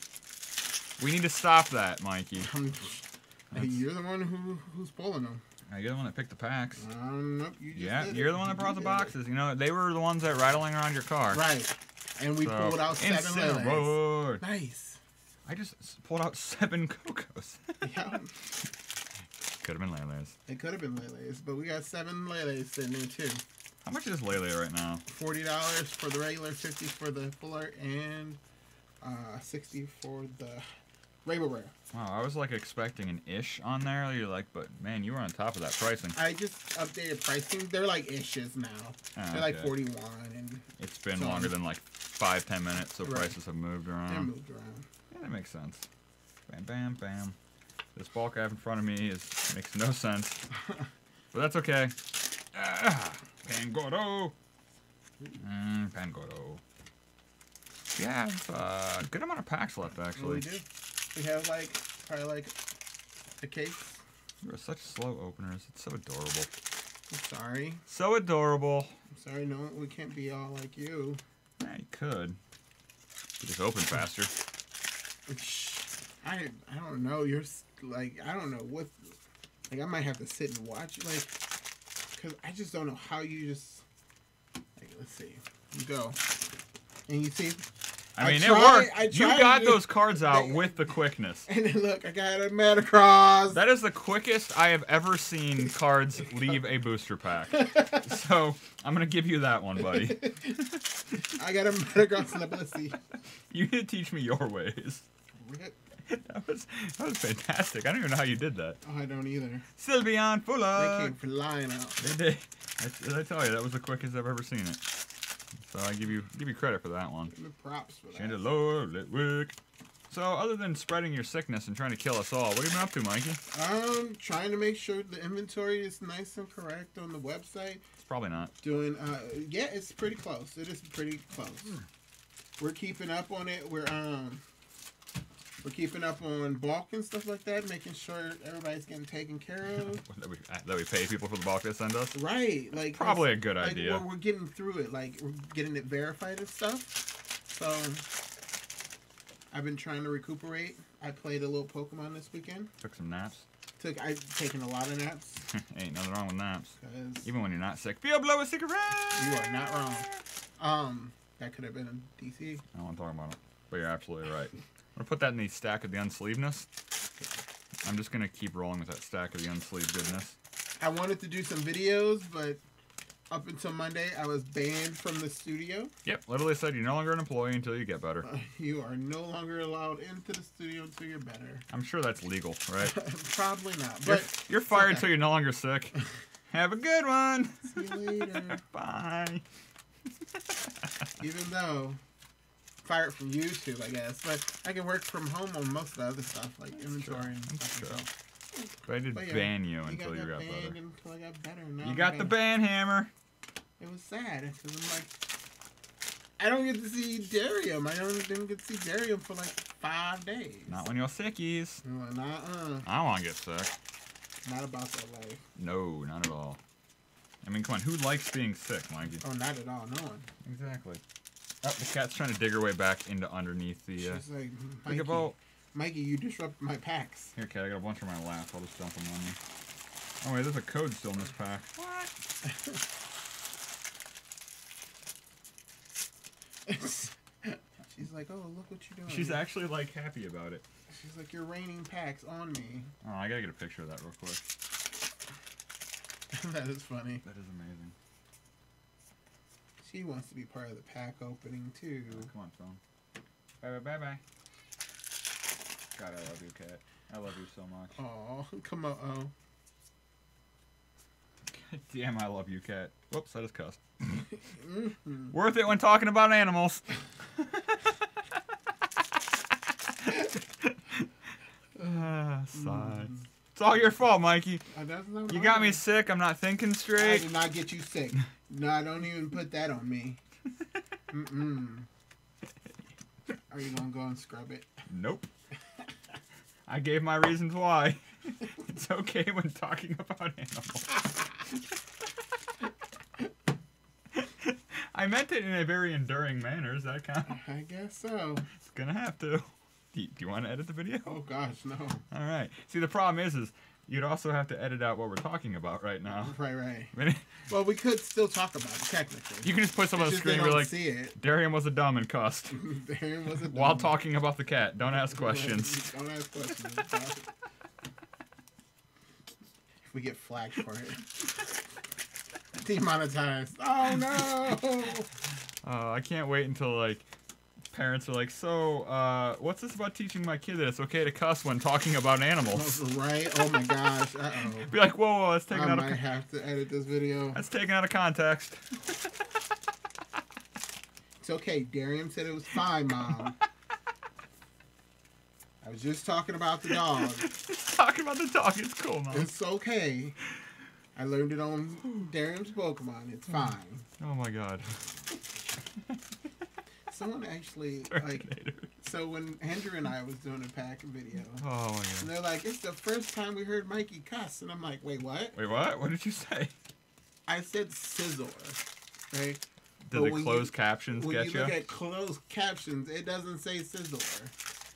We need to stop that, Mikey. Hey, you're the one who's pulling them. You're the one that picked the packs. Nope, you just Yeah, did you're it. the one that You brought the did boxes. You know, they were the ones that rattling around your car. it. Right. And we So, pulled out 7 Lele's. Incineroar. Nice. I just pulled out 7 Cocos. Yeah. Could have been Lele's. It could have been Lele's, but we got 7 Lele's sitting there too. How much is Lele right now? $40 for the regular, $50 for the full art, and $60 for the Rainbow Rare. Wow, I was like expecting an ish on there. You're like, but man, you were on top of that pricing. I just updated pricing. They're like ishes now. Oh, They're like okay. 41, and It's been So- longer than like 5-10 minutes, so Right. prices have moved they're around. moved around. Yeah, that makes sense. Bam, bam, bam. This bulk I have in front of me makes no sense, but that's okay. Pangoro. Pangoro. We have a good amount of packs left, What actually. we do? We have like probably like a case. You are such slow openers. It's so adorable. I'm sorry. So adorable. I'm sorry. No, we can't be all like you. Yeah, you could. You just open faster. I don't know. You're like, I don't know what. Like, I might have to sit and watch. Like, because I just don't know how you just. Like, let's see. You go. And you see. I mean, it worked. You got those cards out with the quickness. And then look, I got a Metacross. That is the quickest I have ever seen cards leave a booster pack. So I'm gonna give you that one, buddy. I got a Metacross and a Blissey. You need to teach me your ways. Rip. That was fantastic. I don't even know how you did that. Oh, I don't either. Sylveon Fuller. They came flying out. They did. I tell you, that was the quickest I've ever seen it. So I give you credit for that one. Give me props for that. Chandelure, Litwick. So other than spreading your sickness and trying to kill us all, what have you been up to, Mikey? Trying to make sure the inventory is nice and correct on the website. It's probably not. Doing, yeah, it's pretty close. It is pretty close. We're keeping up on it. We're keeping up on bulk and stuff like that, making sure everybody's getting taken care of. that we pay people for the bulk they send us? Right. Like probably a good idea. We're getting through it. Like, we're getting it verified and stuff. So, I've been trying to recuperate. I played a little Pokemon this weekend. Took some naps. I've taken a lot of naps. Ain't nothing wrong with naps. Even when you're not sick. Feel blow a cigarette! You are not wrong. That could have been a DC. I don't want to talk about it. But you're absolutely right. I'm going to put that in the stack of the unsleevedness. I'm just going to keep rolling with that stack of the unsleeved goodness. I wanted to do some videos, but up until Monday, I was banned from the studio. Yep, literally said you're no longer an employee until you get better. You are no longer allowed into the studio until you're better. I'm sure that's legal, right? Probably not. But you're fired until you're no longer sick. Have a good one. See you later. Bye. Even though fired from YouTube, I guess, but I can work from home on most of the other stuff like inventory and stuff. But I did ban you until you got better. Until I got better. Now you got the ban hammer. It was sad because I'm like, I don't get to see Darium. Didn't get to see Darium for like 5 days. Not when you're sickies. I don't want to get sick. Not about that life. No, not at all. I mean, come on, who likes being sick, Mikey? Oh, not at all. No one. Exactly. Oh, the cat's trying to dig her way back into underneath the. She's like, Mikey, you disrupt my packs. Here, cat, I got a bunch on my lap. I'll just dump them on you. Oh wait, there's a code still in this pack. What? She's like, oh, look what you're doing. She's actually like happy about it. She's like, you're raining packs on me. Oh, I gotta get a picture of that real quick. That is funny. That is amazing. She wants to be part of the pack opening too. Oh, come on, phone. Bye. God, I love you, cat. I love you so much. Oh, come on. Oh. God damn, I love you, cat. Whoops, I just cussed. Worth it when talking about animals. Sigh. It's all your fault, Mikey. You got me sick. I'm not thinking straight. I did not get you sick. No, don't even put that on me. Are you gonna go and scrub it? Nope. I gave my reasons why. It's okay when talking about animals. I meant it in a very enduring manner. Does that count? I guess so. It's gonna have to. Do you want to edit the video? Oh gosh, no. All right. See, the problem is you'd also have to edit out what we're talking about right now. Right. I mean, well, we could still talk about it technically. You can just put something on the screen where like, see it. Darium was a dumb and cussed. Darium was a dumb. While talking about the cat. Don't ask questions. Don't ask questions. If we get flagged for it. Demonetized. Oh no! I can't wait until like parents are like, so what's this about teaching my kid that it's okay to cuss when talking about animals? Right? Oh my gosh! Uh-oh. Be like, whoa, that's taken out of. I might have to edit this video. That's taken out of context. It's okay. Darium said it was fine, Mom. I was just talking about the dog. Talking about the dog. It's cool, Mom. It's okay. I learned it on Darium's Pokemon. It's fine. Oh my god. Someone actually So when Andrew and I was doing a pack video, Oh my and god. they're like, "It's the first time we heard Mikey cuss," and I'm like, "Wait, what?" Wait, what? What did you say? I said "sizzle," right? Did But the when closed captions When get you you? look at closed captions, it doesn't say "sizzler."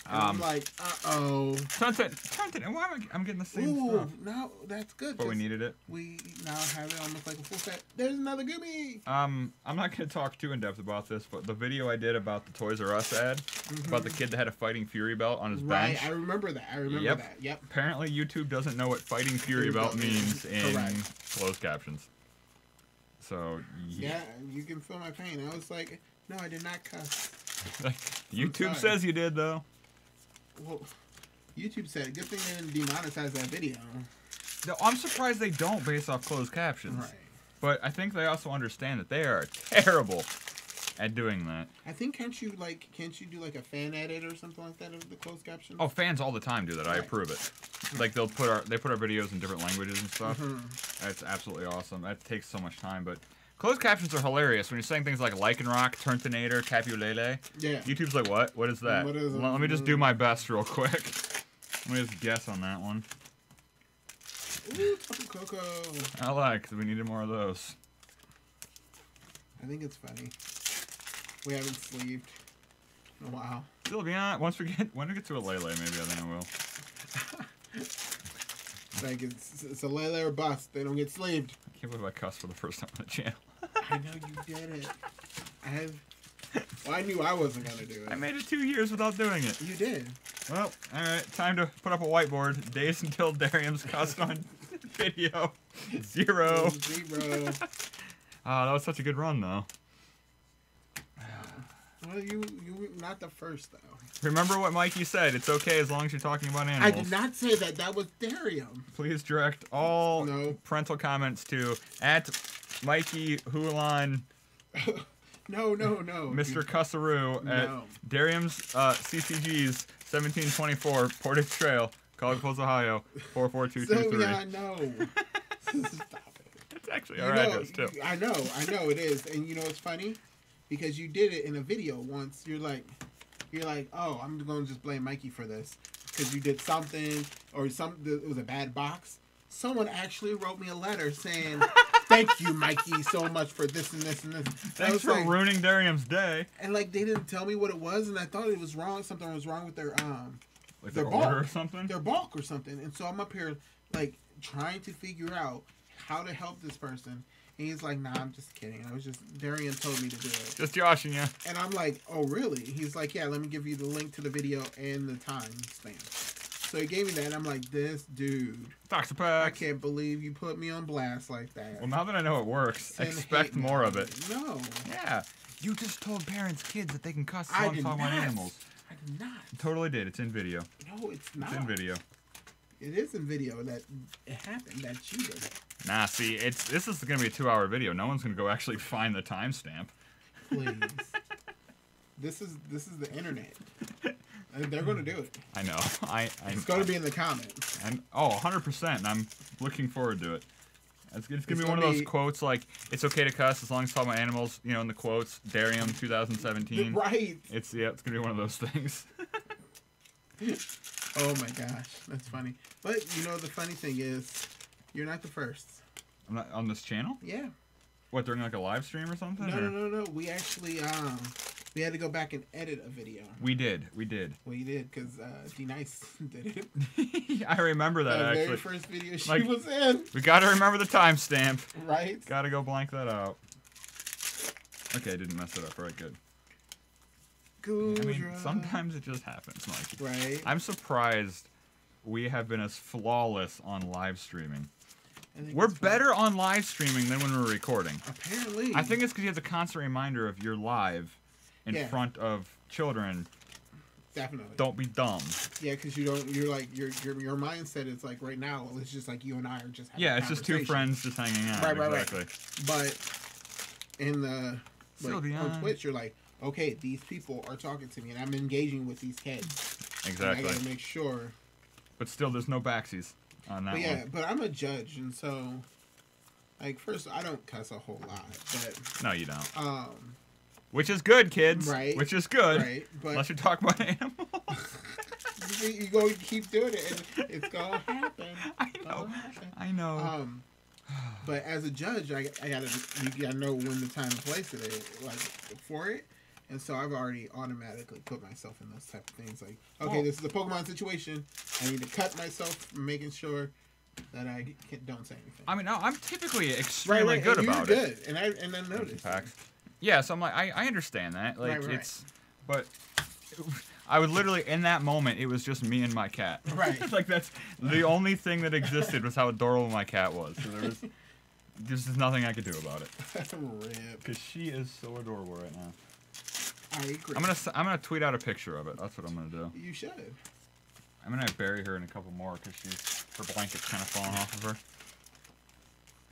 And I'm like, "Uh-oh." Tunton, why am I'm getting the same Ooh, stuff? no, that's good. But we 'cause needed it. We now have it almost like a full set. There's another Gummy. I'm not gonna talk too in depth about this, but the video I did about the Toys R Us ad, about the kid that had a Fighting Fury belt on his bench. I remember that. I remember Yep. that. Yep. Apparently, YouTube doesn't know what Fighting Fury Fury belt belt means in Correct. closed captions. So Yeah, you can feel my pain. I was like, no, I did not cuss. like, YouTube sorry. says you did though. Well, YouTube said, good thing they didn't demonetize that video. No, I'm surprised they don't based off closed captions. Right. But I think they also understand that they are terrible at doing that. I think can't you do like a fan edit or something like that of the closed captions? Oh, fans all the time do that. I Right. approve it. Like they put our videos in different languages and stuff. Mhm. That's absolutely awesome. That takes so much time, but closed captions are hilarious when you're saying things like Lycanroc, Turntonator, Capulele. Yeah. YouTube's like, what? What is that? What is it? Let me just do my best real quick. Let me just guess on that one. Ooh, Tapu Koko. I like, 'cause we needed more of those. I think it's funny. We haven't sleeved in a while. Still, be honest, when we get to a Lele, maybe I think I will. Like it's a Lele or bust. They don't get sleeved. I can't believe I cussed for the first time on the channel. I know you did it. Well, I knew I wasn't gonna do it. I made it 2 years without doing it. You did. Well, alright, time to put up a whiteboard. Days until Darium's cussed on video. 0. 0. That was such a good run, though. Well, you were not the first though. Remember what Mikey said. It's okay as long as you're talking about I animals. did not say that. That was Darium. Please direct all No. parental comments to @Mikey Hulan, No. Mr. Cussaroo at No. Darium's CCG's 1724 Portage Trail, College Falls, Ohio 44223. Sylvia, no. Stop it. It's actually You our know, address too. I know it is. And you know what's funny? Because you did it in a video once. You're like, oh, I'm going to just blame Mikey for this. Because you did something, or it was a bad box. Someone actually wrote me a letter saying, thank you, Mikey, so much for this and this and this. I Thanks was for like, ruining Darium's day. and like they didn't tell me what it was, and I thought it was wrong. Something was wrong with their Like their their bulk. order or something. their bulk or something. And so I'm up here like trying to figure out how to help this person. And he's like, nah, I'm just kidding. I was just, Darian told me to do it. Just joshing you. And I'm like, oh, really? He's like, yeah, let me give you the link to the video and the time span. So he gave me that, and I'm like, this dude, I Toxapax. can't believe you put me on blast like that. Well, now that I know it works, Send expect hate more mail. of it. No, Yeah. You just told parents, kids that they can cuss I on did talking about not. animals. I did not. You totally did. It's in video. No, it's not. It's in video. It is in video that it happened, that you did it. Nah, see, this is gonna be a 2-hour video. No one's gonna go actually find the timestamp. Please. This is the internet. And they're going to do it. I know. It's going to be in the comments. And 100%. And I'm looking forward to it. It's gonna be It's one of gonna those be- quotes like, it's okay to cuss as long as it's talking about animals. You know, in the quotes, Darium 2017. Right. It's gonna be one of those things. Oh my gosh, that's funny. But you know the funny thing is, you're not the first. I'm not on this channel. Yeah. What, during like a live stream or something? or- No. We actually we had to go back and edit a video. We did. We did because D-Nice did it. I remember that The actually. very first video she Like- was in. We gotta remember the timestamp. Right. Gotta go blank that out. Okay, I didn't mess it up. Right, good. I mean, Gudra. sometimes it just happens, Mikey. Right. I'm surprised we have been as flawless on live streaming. I think We're it's funny. better on live streaming than when we're recording. Apparently. I think it's because you have a constant reminder of you're live in Yeah. front of children. definitely. Don't be dumb. Yeah, because you don't. You're like your mindset is like right now. It's just like you and I are just having Yeah, a it's just two conversation. friends just hanging out. Right. Exactly. But in the Sylvia. on Twitch, you're like, okay, these people are talking to me, and I'm engaging with these kids. And I Exactly. gotta make sure. But still, there's no backsies on that But yeah, one. but I'm a judge, and so, like, first I don't cuss a whole lot, but No, you don't. Which is good, kids. Right. Which is good. Right, but Unless you talk about animals. you go keep doing it, and it's gonna happen. I know. I know. But as a judge, you gotta know when the time and place it is, like for it. And so I've already automatically put myself in those type of things. Like, okay, this is a Pokemon situation. I need to cut myself from making sure that I don't say anything. I mean, no, I'm typically extremely good about it. And I noticed. Yeah, so I'm like, I understand that. Like, Right. but I would literally, in that moment, it was just me and my cat. Right. Like, that's the only thing that existed was how adorable my cat was. So there's just nothing I could do about it. Rip. Because she is so adorable right now. I agree. I'm gonna tweet out a picture of it. That's what I'm gonna do. You should. I'm gonna bury her in a couple more because her blanket's kind of falling off of her.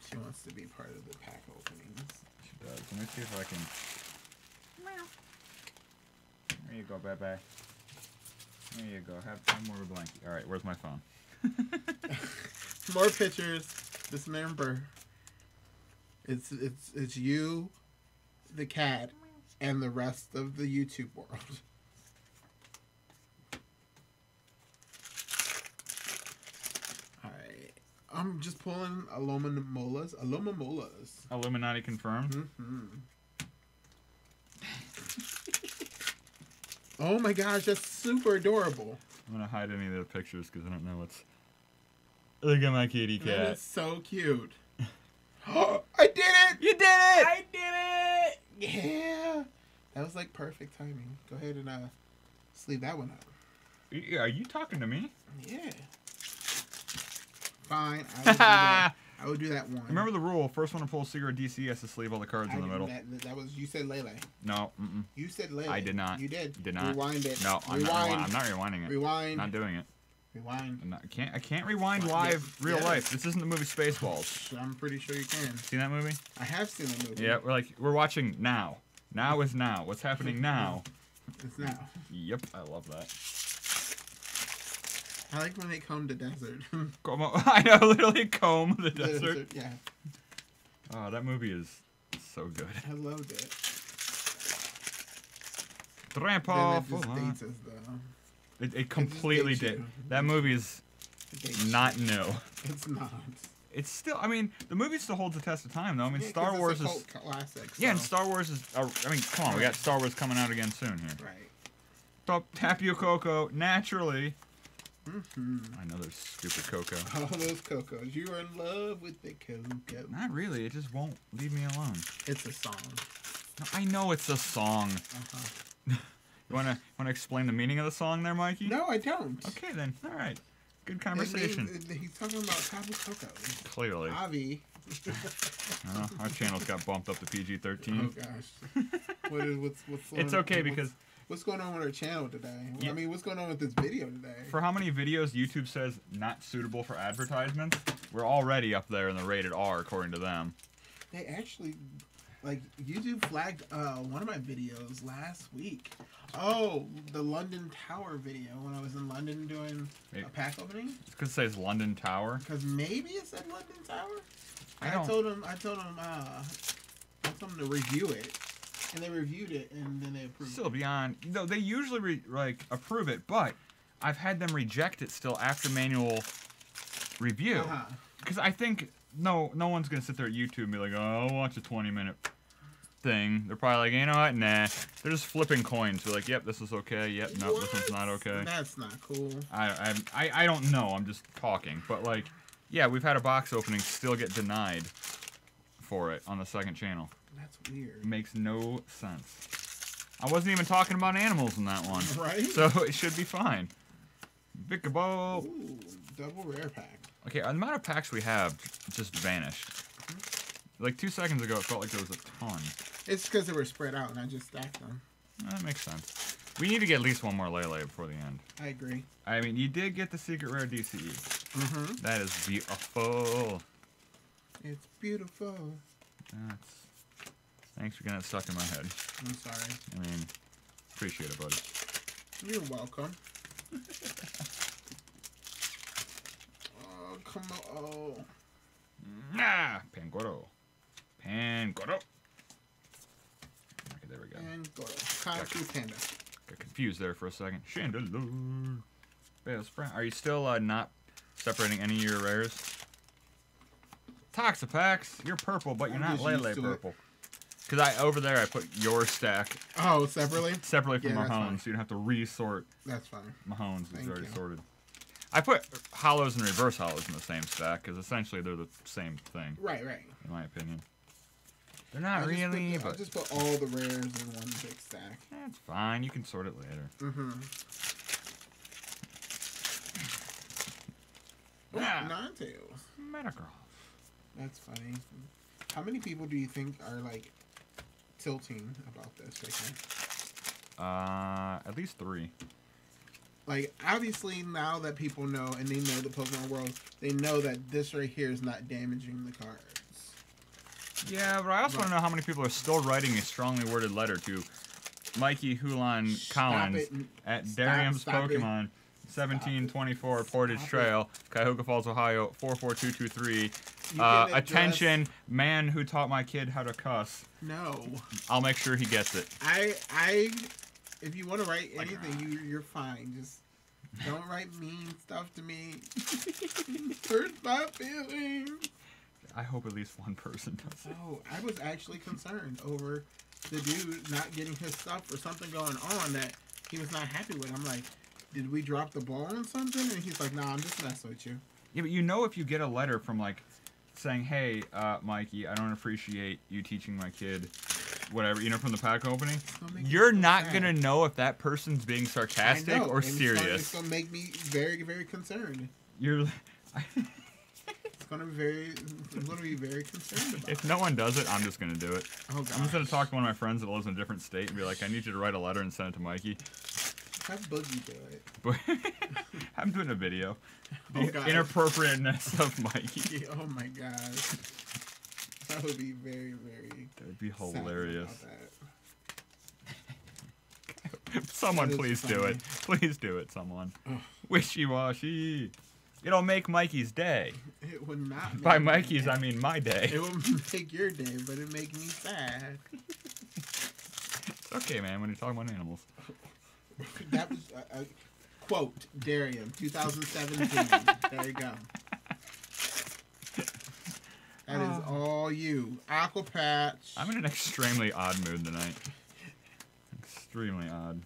She wants to be part of the pack openings. She does. Let me see if I can. There you go, bye-bye. There you go. Have one more blanket. All right, where's my phone? More pictures. Just remember, it's you, the cat, and the rest of the YouTube world. Alright. I'm just pulling Alomomolas. Illuminati confirmed. Mm-hmm. Oh my gosh, that's super adorable. I'm gonna hide any of the pictures because I don't know what's. Look at my kitty cat. That is so cute. I did it! You did it! I did it! Yeah! That was like perfect timing. Go ahead and just leave that one up. Are you talking to me? Yeah. Fine. I would do that one. Remember the rule: first one to pull Secret DC has to sleeve all the cards in the middle. That was you said Lele. No. You said Lele. I did not. You did. You did not. Rewind it. No, I'm not rewinding it. Rewind. I'm not doing it. Rewind. I can't rewind live real Yeah. life. This isn't the movie Spaceballs. I'm pretty sure you can. Seen that movie? I have seen the movie. Yeah, we're watching now. Now is now. What's happening now? It's now. Yep, I love that. I like when they comb the desert. I know, literally comb the desert. Yeah. Oh, that movie is so good. I loved it. Grandpa. Then it just dates us though. It completely dates you. did. That movie is It dates not you. new. It's not. It's still. I mean, the movie still holds the test of time, though. I mean, Yeah, Star 'cause Wars it's a is. cult classic. Yeah, and so- Star Wars is. I mean, come on, we got Star Wars coming out again soon here. Right. Tapio Coco, naturally. Mm-hmm. I know there's stupid Coco. All those Cocos. You are in love with the Coco. Not really. It just won't leave me alone. It's a song. No, I know it's a song. Uh-huh. You wanna explain the meaning of the song there, Mikey? No, I don't. Okay then. All right. Good conversation. He's talking about Tapu Koko. Clearly. Avi. Our channel's got bumped up to PG-13. Oh gosh. What's It's okay because what's going on with our channel today? Yeah. I mean, what's going on with this video today? for how many videos YouTube says not suitable for advertisements, we're already up there in the rated R according to them. They actually, like, YouTube flagged one of my videos last week. Oh, the London Tower video when I was in London doing a pack opening. It's because it says London Tower. Because maybe it said London Tower. I I told them to review it, and they reviewed it, and then they approved. Still beyond. No, they usually approve it, but I've had them reject it still after manual review. Because I think no one's gonna sit there at YouTube and be like, oh, I'll watch a 20-minute thing. They're probably like, you know what? Nah. They're just flipping coins. They're like, yep, this is okay. Yep, no, this one's not okay. That's not cool. I don't know. I'm just talking. But like, yeah, we've had a box opening still get denied for it on the second channel. That's weird. It makes no sense. I wasn't even talking about animals in that one. Right? So it should be fine. Vicabo. Ooh, double rare pack. Okay, the amount of packs we have just vanished. Like 2 seconds ago, it felt like there was a ton. It's because they were spread out, and I just stacked them. That makes sense. We need to get at least one more Lele before the end. I agree. I mean, you did get the secret rare DCE. Mm-hmm. That is beautiful. It's beautiful. Thanks for getting that stuck in my head. I'm sorry. I mean, appreciate it, buddy. You're welcome. Oh, come on. Oh. Nah! Pangoro. Okay, there we go. Kaiju Panda. Got confused there for a second. Chandelure. Best friend. Are you still not separating any of your rares? Toxapax, you're purple, but you're I'm not just Lele used to it. purple. Because over there I put your stack Oh, separately? separately from Yeah, that's fine. Mahone's, so you don't have to resort. That's fine. Mahone's is Thank already you. sorted. I put hollows and reverse hollows in the same stack because essentially they're the same thing, Right. in my opinion. They're not I really, but just put all the rares in one big stack. that's fine. You can sort it later. Mm-hmm. Oh, Ah. Ninetales. Metagross. That's funny. How many people do you think are like tilting about this right now? At least 3. Like, obviously, now that people know and they know the Pokemon world, they know that this right here is not damaging the cards. Yeah, but I also want to know how many people are still writing a strongly worded letter to Mikey Hulan Collins it. at Stop- Darium's stop it. Pokemon, 1724 Portage Stop it. Trail, Cuyahoga Falls, Ohio, 44223. You can address- Attention, man who taught my kid how to cuss. No. I'll make sure he gets it. If you want to write Like, anything, you're fine. Just don't write mean stuff to me. Hurts my feelings. I hope at least one person does it. Oh, I was actually concerned over the dude not getting his stuff or something going on that he was not happy with. I'm like, did we drop the ball on something? And he's like, nah, I'm just messing with you. Yeah, but you know if you get a letter from, like, saying, hey, Mikey, I don't appreciate you teaching my kid whatever, you know, from the pack opening, gonna make me you're so not sad. going to know if that person's being sarcastic I know, or and It's serious. gonna make me very, very concerned. You're... It's gonna be very concerned about. If no one does it, I'm just going to do it. Oh, I'm just going to talk to one of my friends that lives in a different state and be like, I need you to write a letter and send it to Mikey. Have Boogie do it. But I'm doing a video. Oh, The God. inappropriateness of Mikey. Yeah, oh my gosh. That would be very, very That would be sad hilarious. about that. Someone That is please do funny. it. Please do it, someone. Ugh. Wishy-washy. It'll make Mikey's day. It would not. By make me Mikey's, I mean my day. It would make your day, but it make me sad. It's okay, man, when you're talking about animals. That was a quote, Darium, 2017. There you go. That is all you. Aqua Patch. I'm in an extremely odd mood tonight. Extremely odd.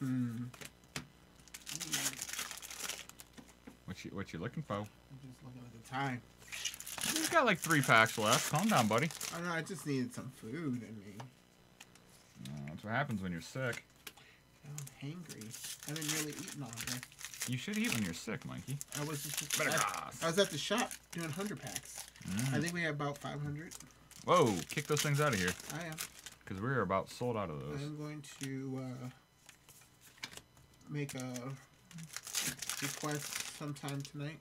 Hmm. What you looking for? I'm just looking at the time. You've got like 3 packs left. Calm down, buddy. I know, I just needed some food in me. That's what happens when you're sick. I'm hangry. I haven't really eaten all day. You should eat when you're sick, Mikey. I was just Better I cross. was at the shop doing 100 packs. I think we have about 500. Whoa, kick those things out of here. I am. Because we're about sold out of those. I'm going to make a request sometime tonight.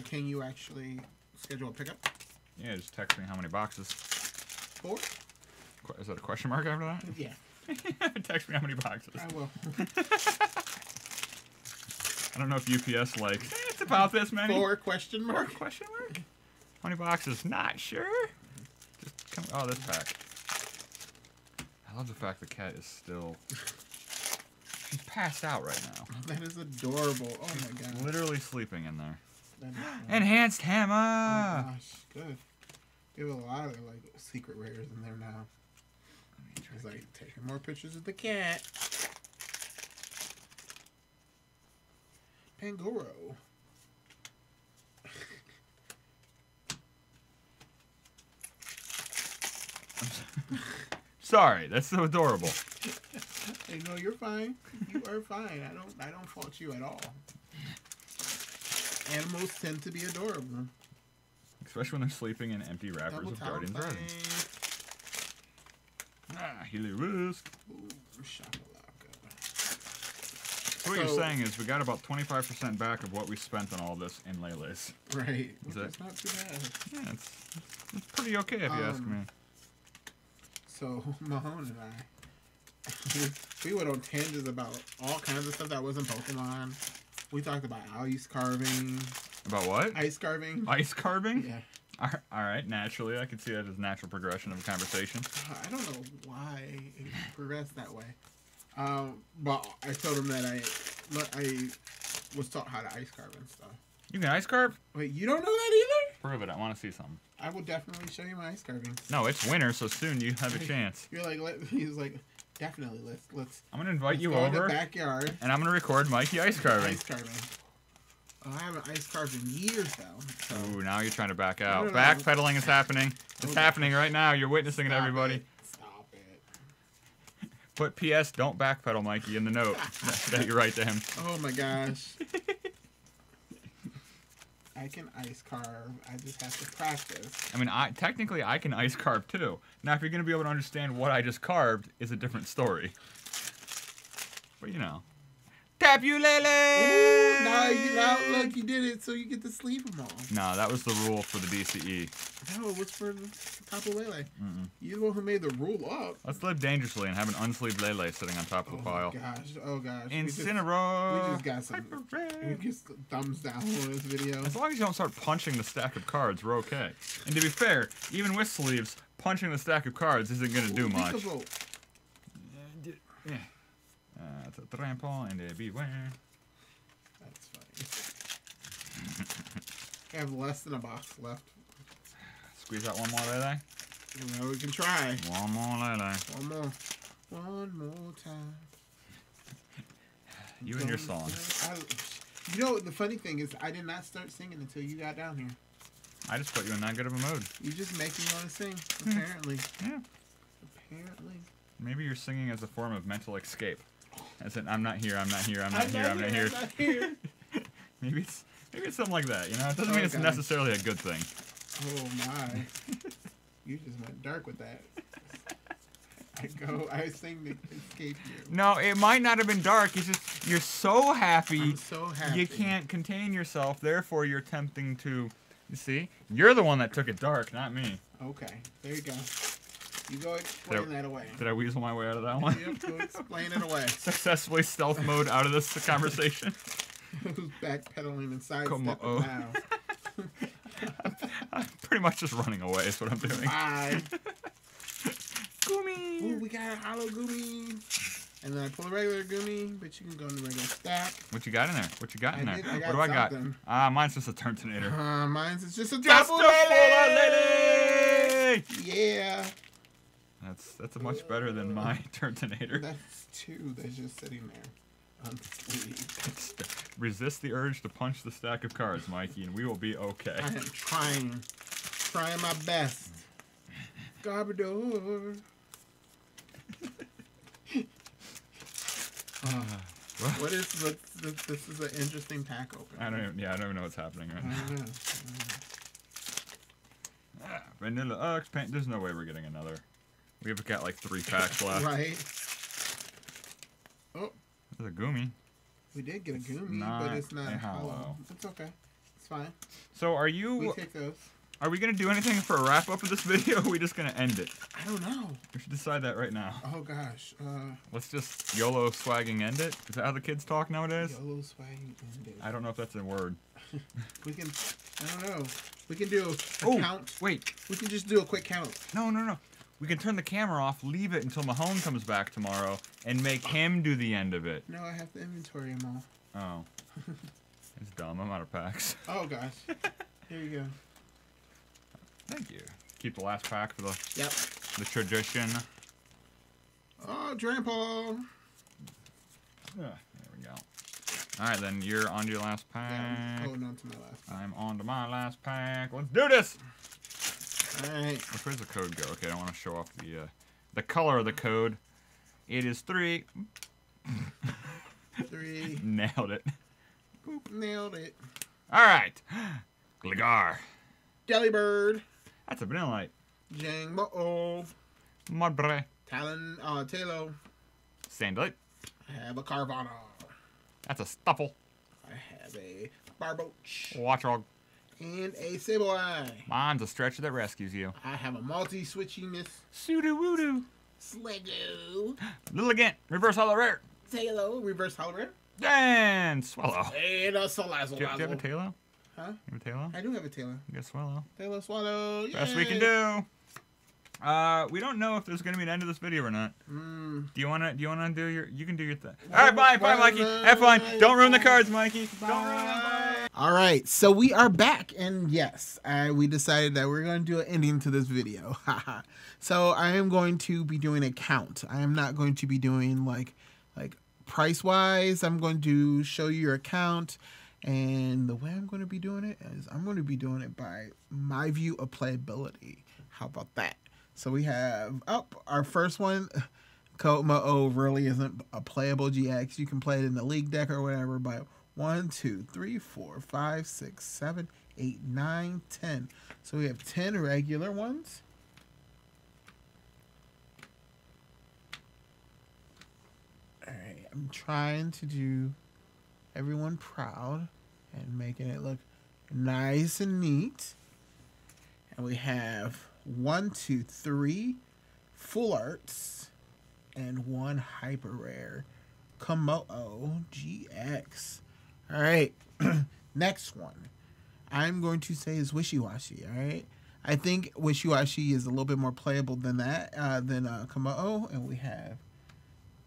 Can you actually schedule a pickup? Yeah, just text me how many boxes. 4? Is that a question mark after that? Yeah, Text me how many boxes. I will. I don't know if UPS like, it's about this many. 4 question mark? Question mark? How many boxes? Not sure. Just come. Oh, this pack. I love the fact the cat is still. She's passed out right now. That is adorable. Oh my god. Literally sleeping in there. That is fun. Enhanced Oh hammer. gosh, good. We have a lot of like secret rares in there now. It's like taking more pictures of the cat. Pangoro. Sorry, that's so adorable. Hey, no, you're fine. You are fine. I don't fault you at all. Animals tend to be adorable. Especially when they're sleeping in empty wrappers Double of talent Guardian thing. Dragons. Hilarious. Ooh, shakalaka. So what you're So- saying is we got about 25% back of what we spent on all this in Lele's. Right. Is That's not too bad. Yeah, it's pretty okay if you ask me. So Mahone and I, we went on tangents about all kinds of stuff that wasn't Pokemon. We talked about ice carving. About what? Ice carving. Ice carving? Yeah. All right, naturally, I can see that as natural progression of a conversation. I don't know why it progressed that way. But I told him that I was taught how to ice carve and stuff. You can ice carve? Wait, you don't know that either? Prove it. I want to see something. I will definitely show you my ice carving. No, it's winter, so soon you have a chance. You're like, he's like, definitely. Let's. I'm gonna invite you go over, in the backyard. and I'm gonna record Mikey ice carving. Ice carving. Oh, I haven't ice carved in years though. So. Ooh, now you're trying to back out. No. Backpedaling is happening. It's happening right now. You're witnessing it, everybody. Stop it. Put P.S. Don't backpedal, Mikey, in the note that you write to him. Oh my gosh. I can ice carve. I just have to practice. I mean, technically I can ice carve too. Now, if you're gonna be able to understand what I just carved, is a different story. But you know. Tabulele! Ooh, now look, you did it, so you get to sleeve them all. No, that was the rule for the DCE. No, what's for the Tapu Lele? You're the one who made the rule up. Let's live dangerously and have an unsleeved Lele sitting on top of the pile. Oh gosh. Incineroar! We just got some. We just thumbs down on this video. As long as you don't start punching the stack of cards, we're okay. And to be fair, even with sleeves, punching the stack of cards isn't gonna do much. Yeah. It's a trample and a beware. That's funny. I have less than a box left. Squeeze out one more Lele. Well, we can try. One more Lele. One more time. You and your song. You know, the funny thing is, I did not start singing until you got down here. I just put you in that good of a mood. You just make me want to sing, apparently. Yeah. Apparently. Maybe you're singing as a form of mental escape. As in, I'm not here, I'm not here, I'm not here, I'm not here. I'm not here. Maybe it's something like that, you know? It doesn't mean it's Okay. necessarily a good thing. Oh my. You just went dark with that. I sing to escape you. No, it might not have been dark. It's just you're so happy. I'm so happy. You can't contain yourself. Therefore, you're attempting to. You see, you're the one that took it dark, not me. Okay, there you go. You go explain that away. Did I weasel my way out of that one? You have to explain it away. Successfully stealth mode out of this conversation. Who's backpedaling and Come sidestepping on. now? I'm pretty much just running away is what I'm doing. Bye. Gumi! Ooh, we got a hollow Goomy. And then I pull a regular Goomy, but you can go in the regular stack. What you got in there? What you got in there? I got What do I got? something. Mine's just a Turtonator. Mine's is just a Just double a full Lele! Yeah. That's a much better than my Turtonator. That's two that's just sitting there. Unsleeved. Resist the urge to punch the stack of cards, Mikey, and we will be okay. I am trying my best. Garbodor. What is this is an interesting pack opening. I don't even know what's happening right I now. don't know. Vanilla Ox paint. There's no way we're getting another. We've got like 3 packs left. Right. Oh, There's a Goomy. we did get a Goomy, Not but it's not a hollow. hollow. It's okay. It's fine. So are We you? take those. Are we gonna do anything for a wrap up of this video? Or are we just gonna end it? I don't know. We should decide that right now. Oh gosh. Let's just YOLO swagging end it. Is that how the kids talk nowadays? YOLO swag ended. I don't know if that's a word. We can. I don't know. We can do a Oh, count. wait. We can just do a quick count. No. We can turn the camera off, leave it until Mahone comes back tomorrow, and make him do the end of it. No, I have to inventory them all. Oh. It's dumb. I'm out of packs. Oh gosh. Here you go. Thank you. Keep the last pack for Yep. the tradition. Oh, Grandpa. There we go. Alright, then you're on to your last Yeah, pack. I'm holding on to my last. I'm on to my last pack. Let's do this! Alright. Which way does the code go? Okay, I don't want to show off the color of the code. It is 3. 3. Nailed it. Nailed it. Alright. Gligar. Delibird. That's a Vanillite. Jangbo. Mudbray. Talo. Sandalite. I have a Carvana. That's a Stuffle. I have a Barboach. Watchdog. And a Sableye. Mine's a stretcher that rescues you. I have a multi-switchiness. Sudowoodo. Slego. Lilligant. Reverse Hollow Rare. Talo. Reverse Hollow Rare. And Swallow. And a Salazzle. Do you have a Talo? Huh? You have a Taillow? I do have a Taillow. You got Swallow. Taillow Swallow. Best we can do. We don't know if there's gonna be an end to this video or not. Do you wanna do your? You can do your thing. All right, bye, Mikey. Have fun. Don't ruin the cards, Mikey. Don't ruin them. Bye. All right, so we are back, and yes, we decided that we're going to do an ending to this video. So I am going to be doing a count. I am not going to be doing like price wise. I'm going to show you your account, and the way I'm going to be doing it is I'm going to be doing it by my view of playability. How about that? So we have our first one. Ko-Mo-O really isn't a playable GX. You can play it in the league deck or whatever, but 1, 2, 3, 4, 5, 6, 7, 8, 9, 10. So we have 10 regular ones. Alright, I'm trying to do everyone proud and making it look nice and neat. And we have 1, 2, 3 full arts and 1 hyper rare Ko-Mo-O GX. All right, next one I'm going to say is Wishy-Washy. All right, I think Wishy-Washy is a little bit more playable than that, than Ko-Mo-O, and we have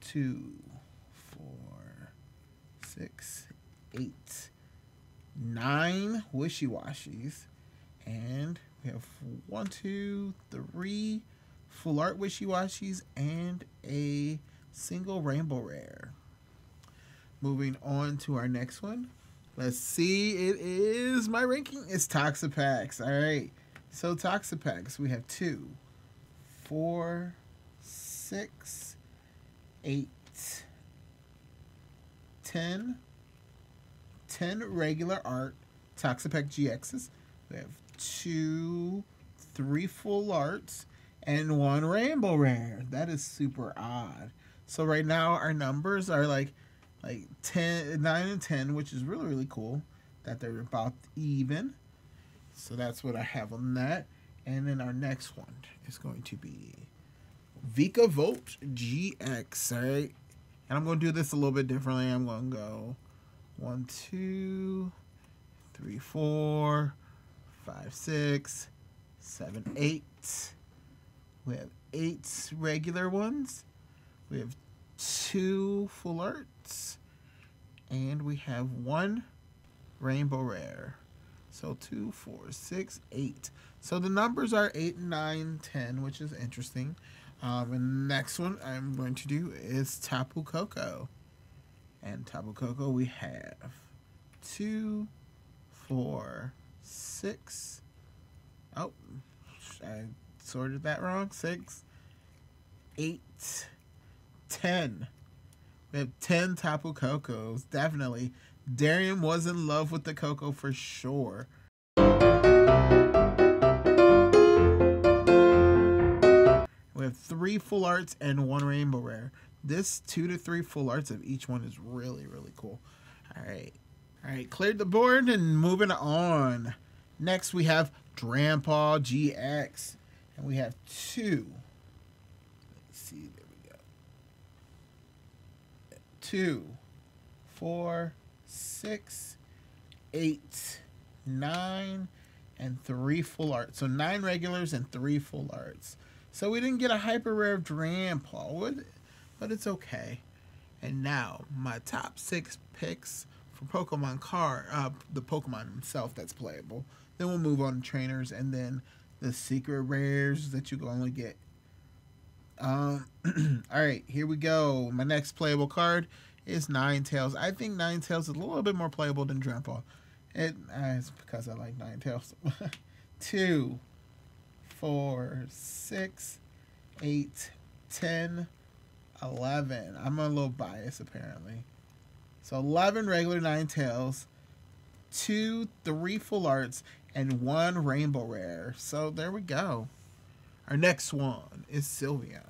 2, 4, 6, 8, 9 Wishy-Washies, and we have 1, 2, 3 full art Wishy-Washies and a single rainbow rare. Moving on to our next one. Let's see. It is my ranking. It's Toxapex. All right. So Toxapex, we have 2, 4, 6, 8, 10 regular art Toxapex GXs. We have 2, 3 full arts and 1 rainbow rare. That is super odd. So right now our numbers are like 10, 9 and 10, which is really, really cool that they're about even. So that's what I have on that. And then our next one is going to be Vikavolt GX. All right. And I'm going to do this a little bit differently. I'm going to go 1, 2, 3, 4, 5, 6, 7, 8. We have 8 regular ones. We have 2 full arts. And we have 1 rainbow rare. So 2, 4, 6, 8. So the numbers are 8, 9, 10, which is interesting. And the next one I'm going to do is Tapu Koko. And Tapu Koko we have 2, 4, 6. Oh, I sorted that wrong. 6, 8, 10. We have 10 Tapu Kokos. Definitely. Darian was in love with the Koko for sure. We have 3 full arts and 1 rainbow rare. This 2 to 3 full arts of each one is really, really cool. All right. All right. Cleared the board and moving on. Next we have Grandpa GX. And we have 2. Let's see. There we go. 2, 4, 6, 8, 9, and 3 full arts. So 9 regulars and 3 full arts. So we didn't get a hyper rare of Grandpa, but it's okay. And now my top 6 picks for Pokemon card, the Pokemon himself that's playable. Then we'll move on to trainers and then the secret rares that you can only get. All right, here we go. My next playable card is Ninetales. I think Ninetales is a little bit more playable than Grandpa. It's because I like Ninetales. 2, 4, 6, 8, 10, 11. I'm a little biased apparently. So 11 regular Ninetales, 2, 3 full arts, and 1 rainbow rare. So there we go. Our next one is Sylveon.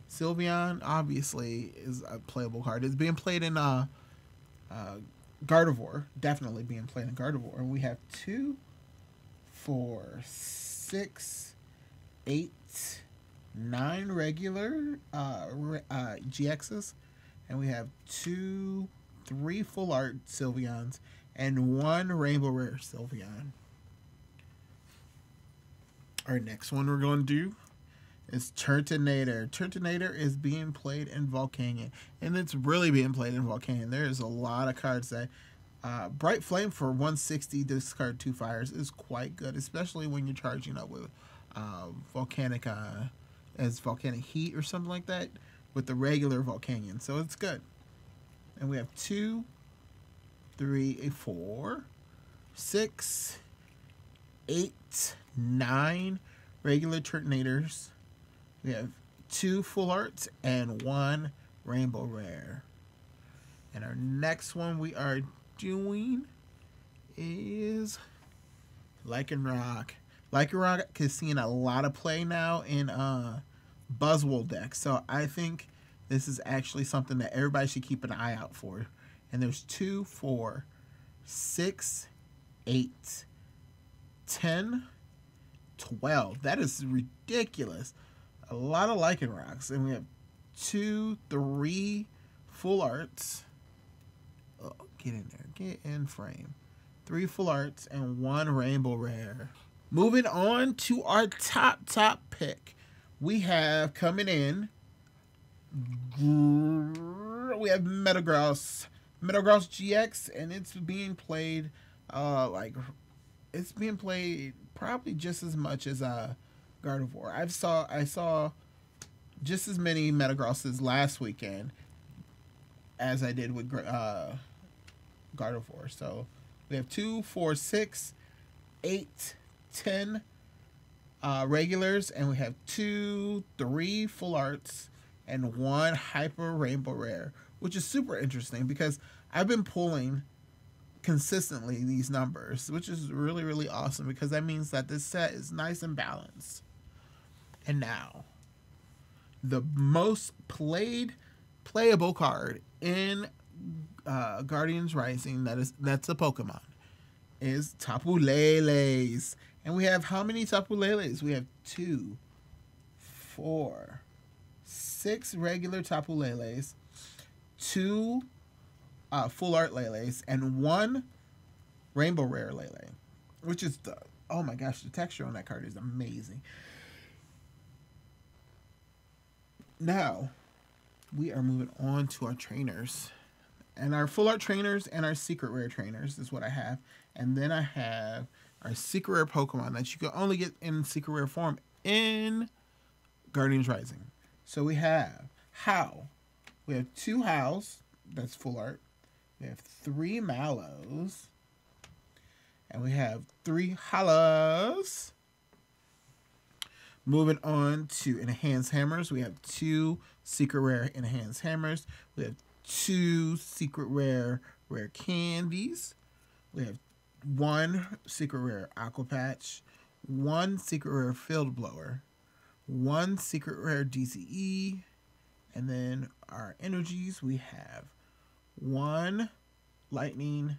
Sylveon obviously is a playable card. It's being played in Gardevoir. Definitely being played in Gardevoir. And we have 2, 4, 6, 8, 9 regular GXs. And we have 2, 3 full art Sylveons and 1 Rainbow Rare Sylveon. Our next one we're going to do is Turtonator. Turtonator is being played in Volcanion, and it's really being played in Volcanion. There's a lot of cards that Bright Flame for 160 discard 2 fires is quite good, especially when you're charging up with Volcanic as Volcanic Heat or something like that with the regular Volcanion. So it's good. And we have 2, 3, 4, 6, 8, 9 regular Turtonators. We have 2 full arts and 1 rainbow rare. And our next one we are doing is Lycanroc. Lycanroc is seeing a lot of play now in Buzzwole decks. So I think this is actually something that everybody should keep an eye out for. And there's 2, 4, 6, 8, 10, 12. That is ridiculous. A lot of Lycanrocs. And we have 2, 3 full arts. Oh, get in there. Get in frame. 3 full arts and 1 rainbow rare. Moving on to our top pick. We have coming in. We have Metagross. Metagross GX, and it's being played it's being played probably just as much as Gardevoir. I saw just as many Metagrosses last weekend as I did with Gardevoir. So we have 2, 4, 6, 8, 10 regulars, and we have 2, 3 full arts and 1 hyper rainbow rare, which is super interesting because I've been pulling consistently these numbers, which is really, really awesome because that means that this set is nice and balanced. And now, the most playable card in Guardians Rising that's a Pokemon is Tapu Leles. And we have how many Tapu Leles? We have 2, 4, 6 regular Tapu Leles, 2 full art Leles, and 1 rainbow rare Lele, which is oh my gosh, the texture on that card is amazing. Now we are moving on to our trainers, and our full art trainers and our secret rare trainers is what I have, and then I have our secret rare Pokemon that you can only get in secret rare form in Guardians Rising. So we have Howl. We have 2 Howls, that's full art. We have 3 Mallows. And we have 3 Hollows. Moving on to Enhanced Hammers. We have 2 secret rare Enhanced Hammers. We have 2 secret rare candies. We have 1 secret rare Aqua Patch. 1 secret rare Field Blower. 1 secret rare DCE. And then our energies, we have 1 lightning,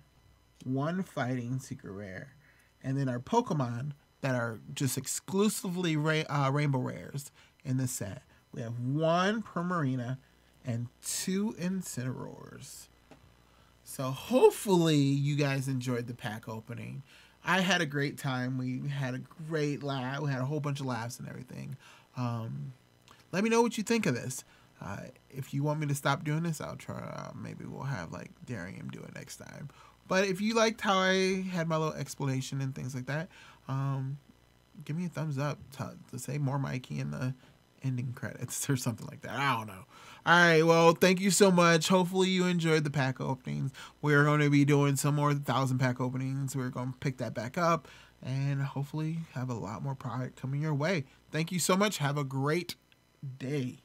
1 fighting secret rare, and then our Pokemon that are just exclusively rainbow rares in this set. We have 1 Primarina and 2 Incineroars. So hopefully you guys enjoyed the pack opening. I had a great time. We had a great laugh. We had a whole bunch of laughs and everything. Let me know what you think of this. If you want me to stop doing this, I'll try. Maybe we'll have like Darian do it next time. But if you liked how I had my little explanation and things like that, give me a thumbs up to say more Mikey in the ending credits or something like that. I don't know. All right. Well, thank you so much. Hopefully you enjoyed the pack openings. We're going to be doing some more 1,000 pack openings. We're going to pick that back up and hopefully have a lot more product coming your way. Thank you so much. Have a great day.